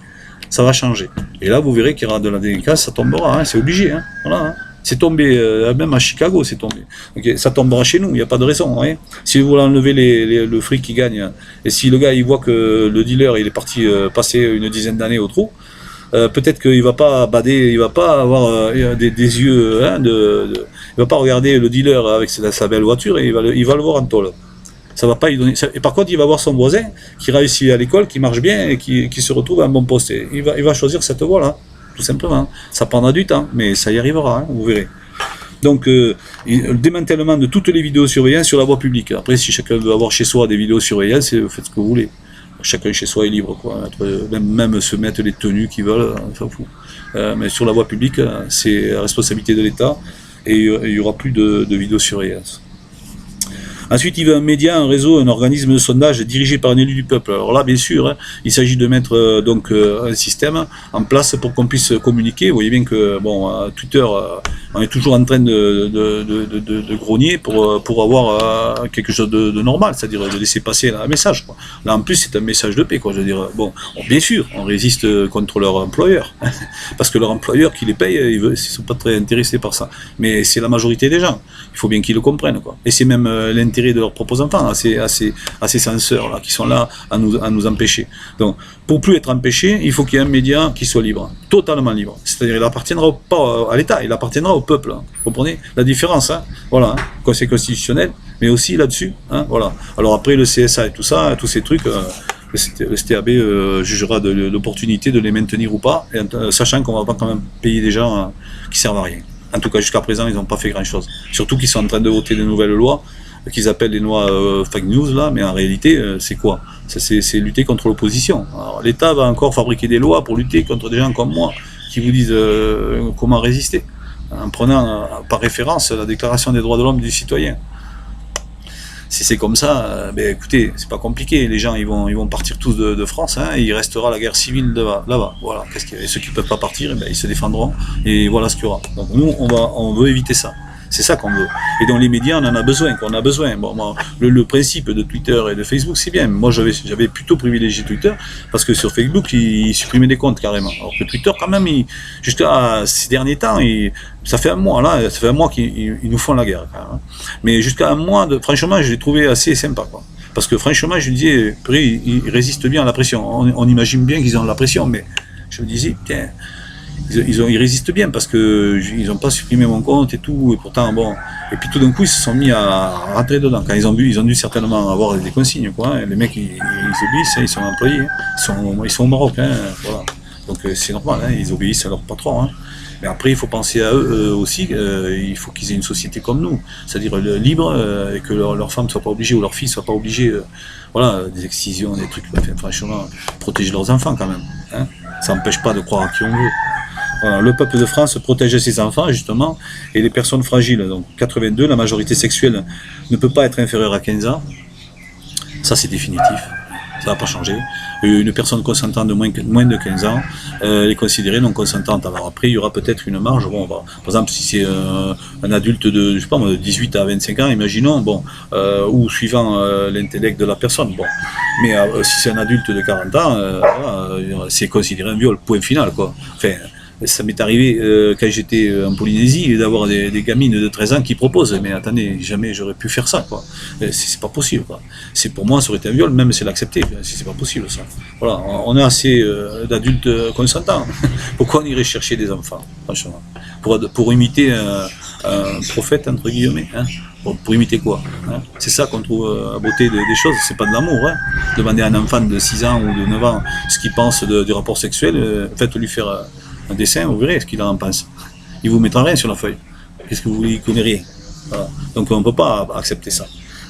ça va changer. Et là, vous verrez qu'il y aura de la délinquance, ça tombera, hein, c'est obligé. Hein, voilà, hein. C'est tombé, même à Chicago, c'est tombé. Okay, ça tombera chez nous, il n'y a pas de raison. Hein. Si vous voulez enlever le fric qui gagne, et si le gars il voit que le dealer il est parti passer une dizaine d'années au trou, peut-être qu'il va pas bader, il va pas avoir des yeux, hein, il va pas regarder le dealer avec sa belle voiture et il va le voir en tôle. Ça va pas lui donner. Et par contre, il va voir son voisin qui réussit à l'école, qui marche bien et qui se retrouve à un bon poste. Et il va choisir cette voie-là, tout simplement. Ça prendra du temps, mais ça y arrivera, hein, vous verrez. Donc, le démantèlement de toutes les vidéosurveillances sur la voie publique. Après, si chacun veut avoir chez soi des vidéosurveillances, faites ce que vous voulez. Chacun chez soi est libre, quoi. Même se mettre les tenues qu'ils veulent, on s'en fout. Mais sur la voie publique, c'est la responsabilité de l'État et il n'y aura plus de vidéosurveillance. Ensuite, il veut un média, un réseau, un organisme de sondage dirigé par un élu du peuple. Alors là, bien sûr, hein, il s'agit de mettre un système en place pour qu'on puisse communiquer. Vous voyez bien que Twitter, on est toujours en train de grogner pour avoir quelque chose de normal, c'est-à-dire de laisser passer un message, quoi. Là, en plus, c'est un message de paix, quoi. Je veux dire, bien sûr, on résiste contre leur employeur, parce que leur employeur qui les paye, ils sont pas très intéressés par ça. Mais c'est la majorité des gens. Il faut bien qu'ils le comprennent, quoi. Et c'est même l'intérêt de leurs propres enfants, à ces censeurs là, qui sont là à nous empêcher. Donc, pour plus être empêché, il faut qu'il y ait un média qui soit libre, totalement libre. C'est-à-dire, il appartiendra pas à l'État, il appartiendra au peuple. Hein. Vous comprenez la différence, hein? Voilà, hein. Conseil constitutionnel, mais aussi là-dessus, hein, voilà. Alors après, le CSA et tout ça, tous ces trucs, le STAB jugera de l'opportunité de les maintenir ou pas, sachant qu'on va pas quand même payer des gens qui servent à rien. En tout cas, jusqu'à présent, ils n'ont pas fait grand-chose. Surtout qu'ils sont en train de voter de nouvelles lois, qu'ils appellent les lois fake news, là, mais en réalité, c'est quoi? C'est lutter contre l'opposition. Alors, l'État va encore fabriquer des lois pour lutter contre des gens comme moi, qui vous disent comment résister, en prenant par référence la Déclaration des droits de l'homme et du citoyen. Si c'est comme ça, écoutez, c'est pas compliqué. Les gens, ils vont partir tous de France, hein, et il restera la guerre civile là-bas. Voilà. Et ceux qui ne peuvent pas partir, ils se défendront, et voilà ce qu'il y aura. Donc nous, on veut éviter ça. C'est ça qu'on veut. Et dans les médias, on en a besoin, qu'on a besoin. Bon, le principe de Twitter et de Facebook, c'est bien. Moi, j'avais plutôt privilégié Twitter, parce que sur Facebook, ils supprimaient des comptes carrément. Alors que Twitter, quand même, jusqu'à ces derniers temps, ça fait un mois qu'ils nous font la guerre. Quand même. Mais jusqu'à un mois, franchement, je l'ai trouvé assez sympa, quoi. Parce que franchement, je me disais, ils résistent bien à la pression. On imagine bien qu'ils ont de la pression, mais je me disais, putain, ils résistent bien parce que ils n'ont pas supprimé mon compte et tout, et pourtant et puis tout d'un coup ils se sont mis à rentrer dedans. Quand ils ont dû certainement avoir des consignes, quoi. Hein. Les mecs ils obéissent, hein, ils sont employés, hein. Ils sont au Maroc, hein, voilà. Donc c'est normal, hein, ils obéissent à leur patron. Hein. Mais après il faut penser à eux aussi, il faut qu'ils aient une société comme nous, c'est-à-dire libre, et que leurs femmes ne soient pas obligées ou leurs filles ne soient pas obligées, des excisions, des trucs, enfin, franchement, protéger leurs enfants quand même. Hein. Ça n'empêche pas de croire à qui on veut. Voilà, le peuple de France protège ses enfants, justement, et les personnes fragiles. Donc 82, la majorité sexuelle ne peut pas être inférieure à 15 ans. Ça, c'est définitif. Ça ne va pas changer. Une personne consentante de moins de 15 ans est considérée non consentante. Alors après, il y aura peut-être une marge. Par exemple, si c'est un adulte de 18 à 25 ans, imaginons, ou suivant l'intellect de la personne. Mais si c'est un adulte de 40 ans, c'est considéré un viol, point final, quoi. Enfin, ça m'est arrivé quand j'étais en Polynésie d'avoir des gamines de 13 ans qui proposent, mais attendez, jamais j'aurais pu faire ça, quoi. C'est pas possible, quoi. Pour moi, ça aurait été un viol, même si l'accepter, c'est pas possible, ça. Voilà, on a assez d'adultes consentants. Pourquoi on irait chercher des enfants, franchement, pour imiter un prophète, entre guillemets, hein. Pour imiter quoi, hein. C'est ça qu'on trouve à beauté des choses, c'est pas de l'amour, hein. Demander à un enfant de 6 ans ou de 9 ans ce qu'il pense du rapport sexuel, faites-lui faire un dessin, vous verrez ce qu'il en pense. Il vous mettra rien sur la feuille. Qu'est-ce que vous voulez, il connaît rien. Voilà. Donc on ne peut pas accepter ça.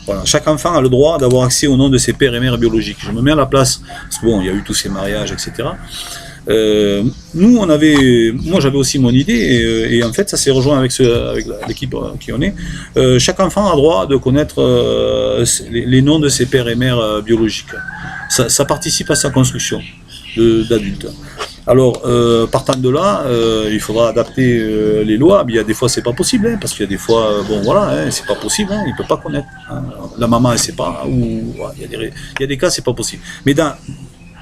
Voilà. Chaque enfant a le droit d'avoir accès au nom de ses pères et mères biologiques. Je me mets à la place, parce que bon, il y a eu tous ces mariages, etc. Moi j'avais aussi mon idée, et en fait ça s'est rejoint avec l'équipe qui on est. Chaque enfant a droit de connaître les noms de ses pères et mères biologiques. Ça participe à sa construction d'adulte. Alors, partant de là, il faudra adapter les lois. Mais il y a des fois, c'est pas possible, hein, parce qu'il y a des fois, bon voilà, hein, c'est pas possible, hein, il peut pas connaître. Hein. La maman, elle sait pas, ou il y a des cas, c'est pas possible. Mais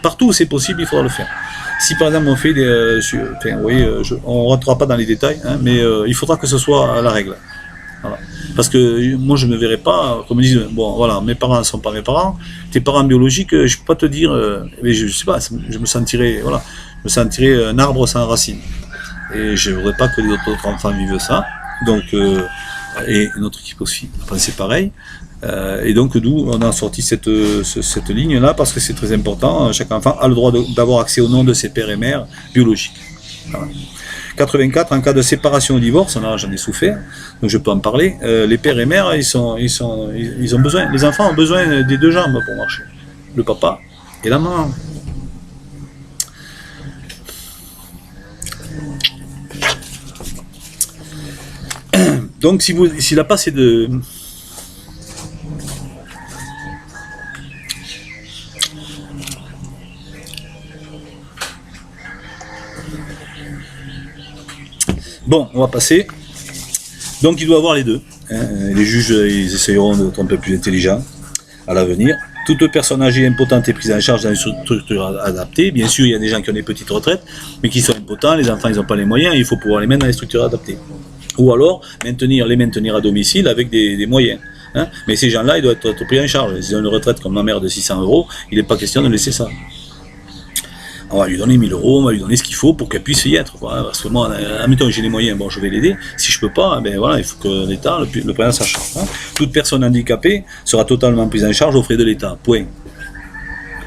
partout où c'est possible, il faudra le faire. Si par exemple on fait enfin, vous voyez, on ne rentrera pas dans les détails, hein, mais il faudra que ce soit la règle. Voilà. Parce que moi je ne me verrai pas, comme ils disent, bon voilà, mes parents ne sont pas mes parents, tes parents biologiques, je ne peux pas te dire, mais je sais pas, je me sentirais, voilà, un arbre sans racines. Et je ne voudrais pas que les autres enfants vivent ça. Donc, et notre équipe aussi a pensé pareil. Et donc d'où on a sorti cette ligne-là, parce que c'est très important, chaque enfant a le droit d'avoir accès au nom de ses pères et mères biologiques. Voilà. 84, en cas de séparation ou divorce, là j'en ai souffert, donc je peux en parler, les pères et mères, ils ont besoin, les enfants ont besoin des deux jambes pour marcher, le papa et la maman. Donc s'il n'a pas assez de... Bon, on va passer. Donc il doit avoir les deux. Hein. Les juges, ils essayeront d'être un peu plus intelligents à l'avenir. Toute personne âgée impotente est prise en charge dans une structure adaptée. Bien sûr, il y a des gens qui ont des petites retraites, mais qui sont impotents, les enfants, ils n'ont pas les moyens, il faut pouvoir les mettre dans les structures adaptées. Ou alors, les maintenir à domicile avec des moyens. Hein. Mais ces gens-là, ils doivent être pris en charge. S'ils ont une retraite comme ma mère de 600 €, il n'est pas question de laisser ça. On va lui donner 1000 €, on va lui donner ce qu'il faut pour qu'elle puisse y être. Quoi. Parce que moi, admettons, j'ai les moyens, bon, je vais l'aider. Si je peux pas, ben voilà, il faut que l'État le prenne à sa charge. Hein. Toute personne handicapée sera totalement prise en charge aux frais de l'État. Point.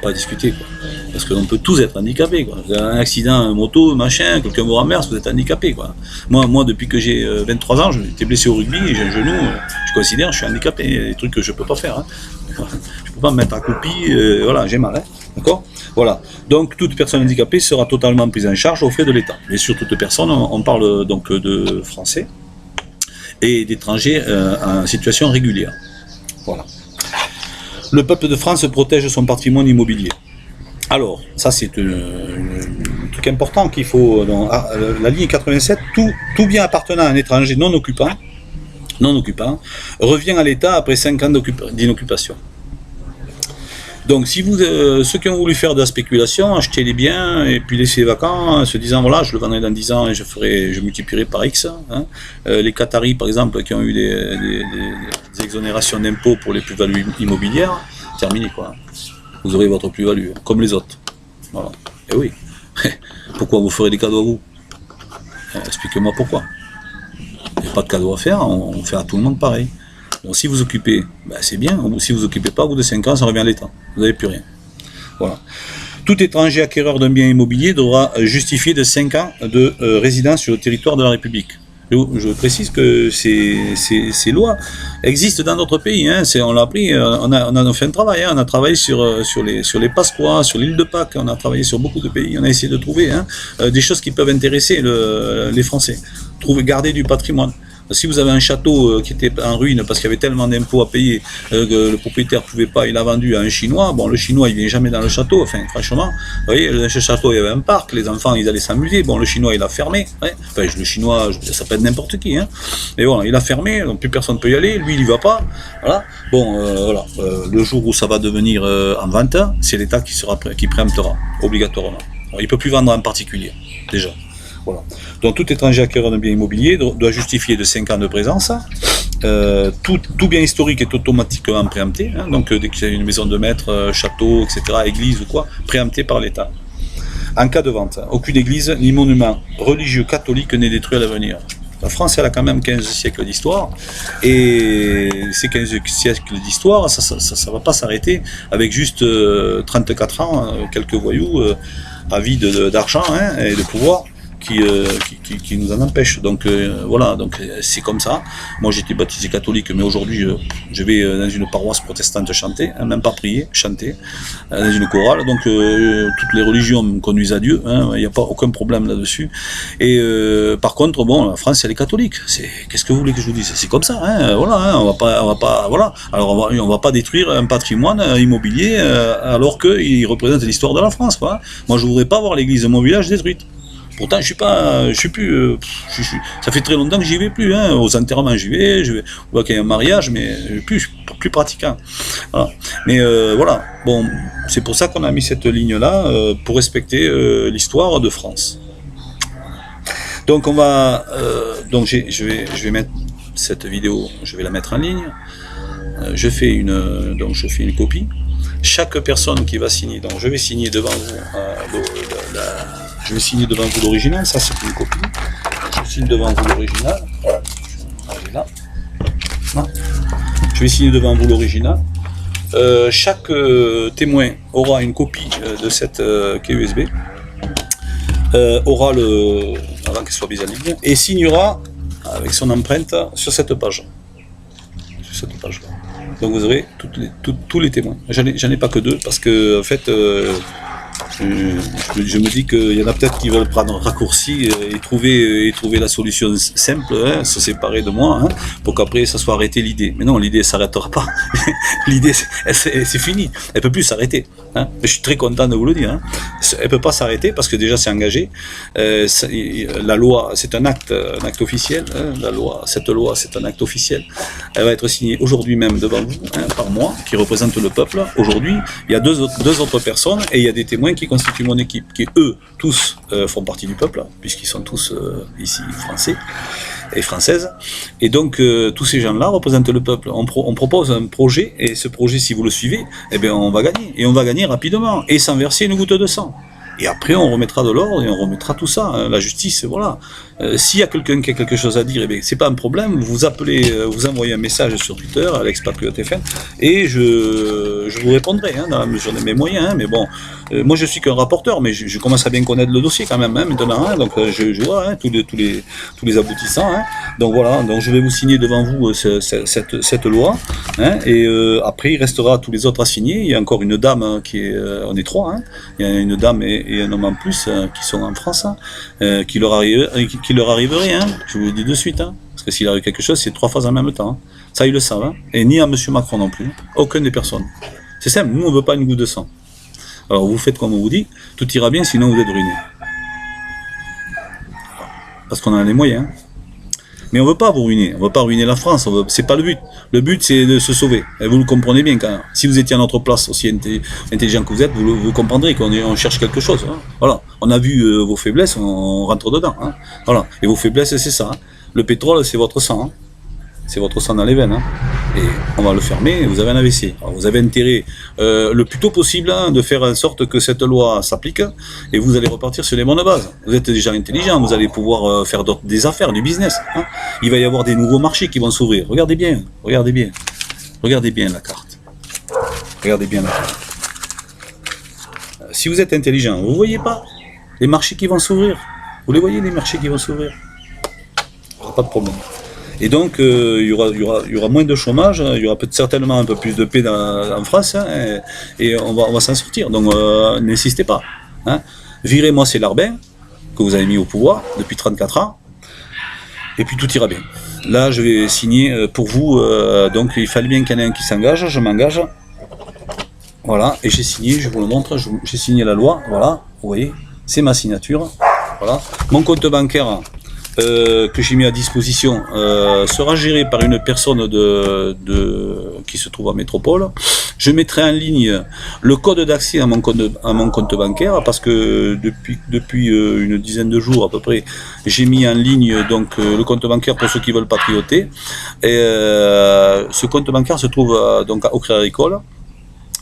Pas à discuter, quoi. Parce qu'on peut tous être handicapés, quoi. Vous avez un accident, un moto, machin, quelqu'un vous renverse, vous êtes handicapé, quoi. Moi, depuis que j'ai 23 ans, j'ai été blessé au rugby, et j'ai un genou, je considère que je suis handicapé. Il y a des trucs que je peux pas faire. Hein. Je peux pas me mettre à copie, voilà, j'ai mal, hein. D'accord ? Voilà. Donc, toute personne handicapée sera totalement prise en charge aux frais de l'État. Mais sur toute personne, on parle donc de Français et d'étrangers en situation régulière. Voilà. Le peuple de France protège son patrimoine immobilier. Alors, ça c'est un truc important qu'il faut... Dans la ligne 87, tout bien appartenant à un étranger non occupant revient à l'État après 5 ans d'inoccupation. Donc, si ceux qui ont voulu faire de la spéculation, acheter les biens et puis laisser vacants, se disant voilà, je le vendrai dans 10 ans et je multiplierai par X. Hein. Les Qataris, par exemple, qui ont eu des exonérations d'impôts pour les plus-values immobilières, terminé quoi. Vous aurez votre plus-value, comme les autres. Voilà. Et oui. Pourquoi vous ferez des cadeaux à vous? Expliquez-moi pourquoi. Il n'y a pas de cadeau à faire, on fait à tout le monde pareil. Donc si vous occupez, ben c'est bien. Si vous occupez pas, au bout de 5 ans, ça revient à l'État. Vous n'avez plus rien. Voilà. Tout étranger acquéreur d'un bien immobilier devra justifier de 5 ans de résidence sur le territoire de la République. Je précise que ces lois existent dans d'autres pays. Hein. On l'a appris, on a fait un travail. Hein. On a travaillé sur les Pasqua, sur l'île de Pâques. On a travaillé sur beaucoup de pays. On a essayé de trouver des choses qui peuvent intéresser les Français. Garder du patrimoine. Si vous avez un château qui était en ruine parce qu'il y avait tellement d'impôts à payer que le propriétaire ne pouvait pas, il a vendu à un Chinois, bon le Chinois il vient jamais dans le château, enfin franchement, vous voyez, dans ce château il y avait un parc, les enfants ils allaient s'amuser, bon le Chinois il a fermé, ouais. Enfin le Chinois, ça peut être n'importe qui, hein. Mais voilà, il a fermé, donc plus personne ne peut y aller, lui il y va pas, voilà. Bon voilà, le jour où ça va devenir en vente, c'est l'État qui préemptera, obligatoirement. Alors, il ne peut plus vendre en particulier, déjà. Voilà. Donc tout étranger acquéreur d'un bien immobilier doit justifier de 5 ans de présence. Tout bien historique est automatiquement préempté. Hein, donc dès qu'il y a une maison de maître, château, etc., église ou quoi, préempté par l'État. En cas de vente, aucune église ni monument religieux catholique n'est détruit à l'avenir. La France, elle a quand même 15 siècles d'histoire, et ces 15 siècles d'histoire, ça ne va pas s'arrêter avec juste 34 ans, quelques voyous avides d'argent hein, et de pouvoir. qui nous en empêche. Donc voilà, donc c'est comme ça. Moi j'étais baptisé catholique, mais aujourd'hui je vais dans une paroisse protestante chanter, hein, même pas prier, chanter, dans une chorale. Donc toutes les religions me conduisent à Dieu, il n'y a pas aucun problème là-dessus. Et par contre, bon, la France elle est catholique. Qu'est-ce que vous voulez que je vous dise? C'est comme ça, hein, voilà. Hein, on va pas, voilà. Alors on va pas détruire un patrimoine immobilier alors qu'il représente l'histoire de la France, quoi. Moi je voudrais pas voir l'église de mon village détruite. Pourtant, je suis plus, ça fait très longtemps que j'y vais plus, hein. Aux enterrements j'y vais, je vois qu'il y a un mariage, mais plus pratiquant. Voilà. Mais voilà, bon, c'est pour ça qu'on a mis cette ligne-là, pour respecter l'histoire de France. Donc on va, donc je vais mettre cette vidéo, je vais la mettre en ligne. Je fais une copie. Chaque personne qui va signer, donc je vais signer devant vous je vais signer devant vous l'original, ça c'est une copie. Je signe devant vous l'original. Elle est là. Non. Je vais signer devant vous l'original. Chaque témoin aura une copie de cette clé USB. Aura avant qu'elle soit mise en ligne, et signera avec son empreinte sur cette page. Sur cette page-là. Donc vous aurez tous les témoins. J'en ai pas que deux, parce que en fait, je me dis qu'il y en a peut-être qui veulent prendre un raccourci et trouver la solution simple, hein, se séparer de moi, hein, pour qu'après ça soit arrêté l'idée. Mais non, l'idée ne s'arrêtera pas. L'idée, c'est fini. Elle ne peut plus s'arrêter. Hein. Je suis très content de vous le dire. Hein. Elle ne peut pas s'arrêter parce que déjà c'est engagé. La loi, c'est un acte officiel. Hein. Cette loi, c'est un acte officiel. Elle va être signée aujourd'hui même devant vous, hein, par moi, qui représente le peuple. Aujourd'hui, il y a deux autres personnes et il y a des témoins qui constituent mon équipe, qui eux, tous, font partie du peuple, puisqu'ils sont tous ici français et françaises. Et donc, tous ces gens-là représentent le peuple. On propose un projet, et ce projet, si vous le suivez, eh bien, on va gagner. Et on va gagner rapidement, et sans verser une goutte de sang. Et après, on remettra de l'ordre et on remettra tout ça. Hein. La justice, voilà. S'il y a quelqu'un qui a quelque chose à dire, eh bien, c'est pas un problème. Vous appelez, vous envoyez un message sur Twitter, Alex Patriote FM, et je vous répondrai, hein, dans la mesure de mes moyens. Hein. Mais bon, moi, je suis qu'un rapporteur, mais je commence à bien connaître le dossier quand même, hein, maintenant. Hein. Donc, je vois, hein, tous les aboutissants. Hein. Donc voilà. Donc, je vais vous signer devant vous cette loi. Hein, et après, il restera tous les autres à signer. Il y a encore une dame qui est, on est trois. Hein. Il y a une dame et un homme en plus qui sont en France, hein, qui leur arriverait, hein, je vous le dis de suite, hein, parce que s'il arrive quelque chose, c'est 3 fois en même temps. Hein. Ça, ils le savent, hein, et ni à M. Macron non plus, aucune des personnes. C'est simple, nous, on ne veut pas une goutte de sang. Alors, vous faites comme on vous dit, tout ira bien, sinon vous êtes ruinés. Parce qu'on a les moyens. Mais on ne veut pas vous ruiner, on ne veut pas ruiner la France, c'est pas le but. Le but, c'est de se sauver. Et vous le comprenez bien quand même. Si vous étiez à notre place, aussi intelligent que vous êtes, vous comprendrez qu'on cherche quelque chose. Hein. Voilà. On a vu vos faiblesses, on rentre dedans. Hein. Voilà. Et vos faiblesses, c'est ça. Hein. Le pétrole, c'est votre sang. Hein. C'est votre sang dans les veines. Hein. Et on va le fermer, et vous avez un AVC. Alors vous avez intérêt le plus tôt possible, hein, de faire en sorte que cette loi s'applique, et vous allez repartir sur les bonnes bases. Vous êtes déjà intelligent, vous allez pouvoir faire des affaires, du business. Hein. Il va y avoir des nouveaux marchés qui vont s'ouvrir. Regardez bien, regardez bien. Regardez bien la carte. Regardez bien la carte. Si vous êtes intelligent, vous ne voyez pas les marchés qui vont s'ouvrir. Vous les voyez, les marchés qui vont s'ouvrir. Pas de problème. Et donc, il y aura moins de chômage, il y aura certainement un peu plus de paix en France, hein, et on va s'en sortir. Donc, n'insistez pas. Hein. Virez-moi ces larbins que vous avez mis au pouvoir depuis 34 ans, et puis tout ira bien. Là, je vais signer pour vous, donc il fallait bien qu'il y en ait un qui s'engage, je m'engage. Voilà, et j'ai signé, je vous le montre, j'ai signé la loi, voilà, vous voyez, c'est ma signature. Voilà. Mon compte bancaire, que j'ai mis à disposition, sera géré par une personne qui se trouve en métropole. Je mettrai en ligne le code d'accès à mon compte bancaire, parce que depuis une dizaine de jours à peu près, j'ai mis en ligne donc le compte bancaire pour ceux qui veulent patrioter. Et ce compte bancaire se trouve donc au Crédit Agricole.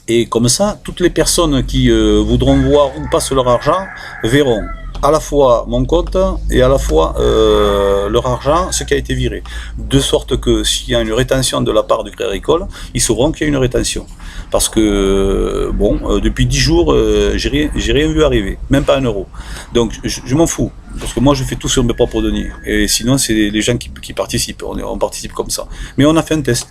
Et comme ça, toutes les personnes qui voudront voir où passe leur argent verront à la fois mon compte et à la fois leur argent, ce qui a été viré. De sorte que s'il y a une rétention de la part du Crédit Agricole, ils sauront qu'il y a une rétention. Parce que, bon, depuis 10 jours, j'ai rien vu arriver, même pas 1 euro. Donc, je m'en fous. Parce que moi, je fais tout sur mes propres deniers. Et sinon, c'est les gens qui participent. On participe comme ça. Mais on a fait un test.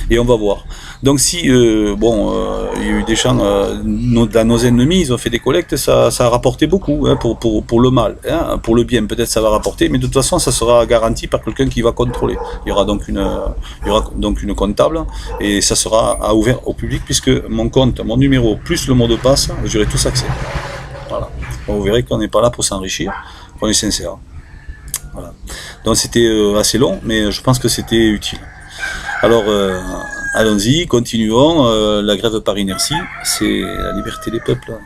Et on va voir. Donc si, il y a eu des gens, dans nos ennemis, ils ont fait des collectes, ça a rapporté beaucoup, hein, pour le mal. Hein. Pour le bien, peut-être ça va rapporter, mais de toute façon, ça sera garanti par quelqu'un qui va contrôler. Il y aura donc une comptable, et ça sera ouvert au public, puisque mon compte, mon numéro, plus le mot de passe, j'aurai tous accès. Voilà. Vous verrez qu'on n'est pas là pour s'enrichir, qu'on est sincère. Voilà. Donc c'était assez long, mais je pense que c'était utile. Alors, allons-y, continuons. La grève par inertie, c'est la liberté des peuples.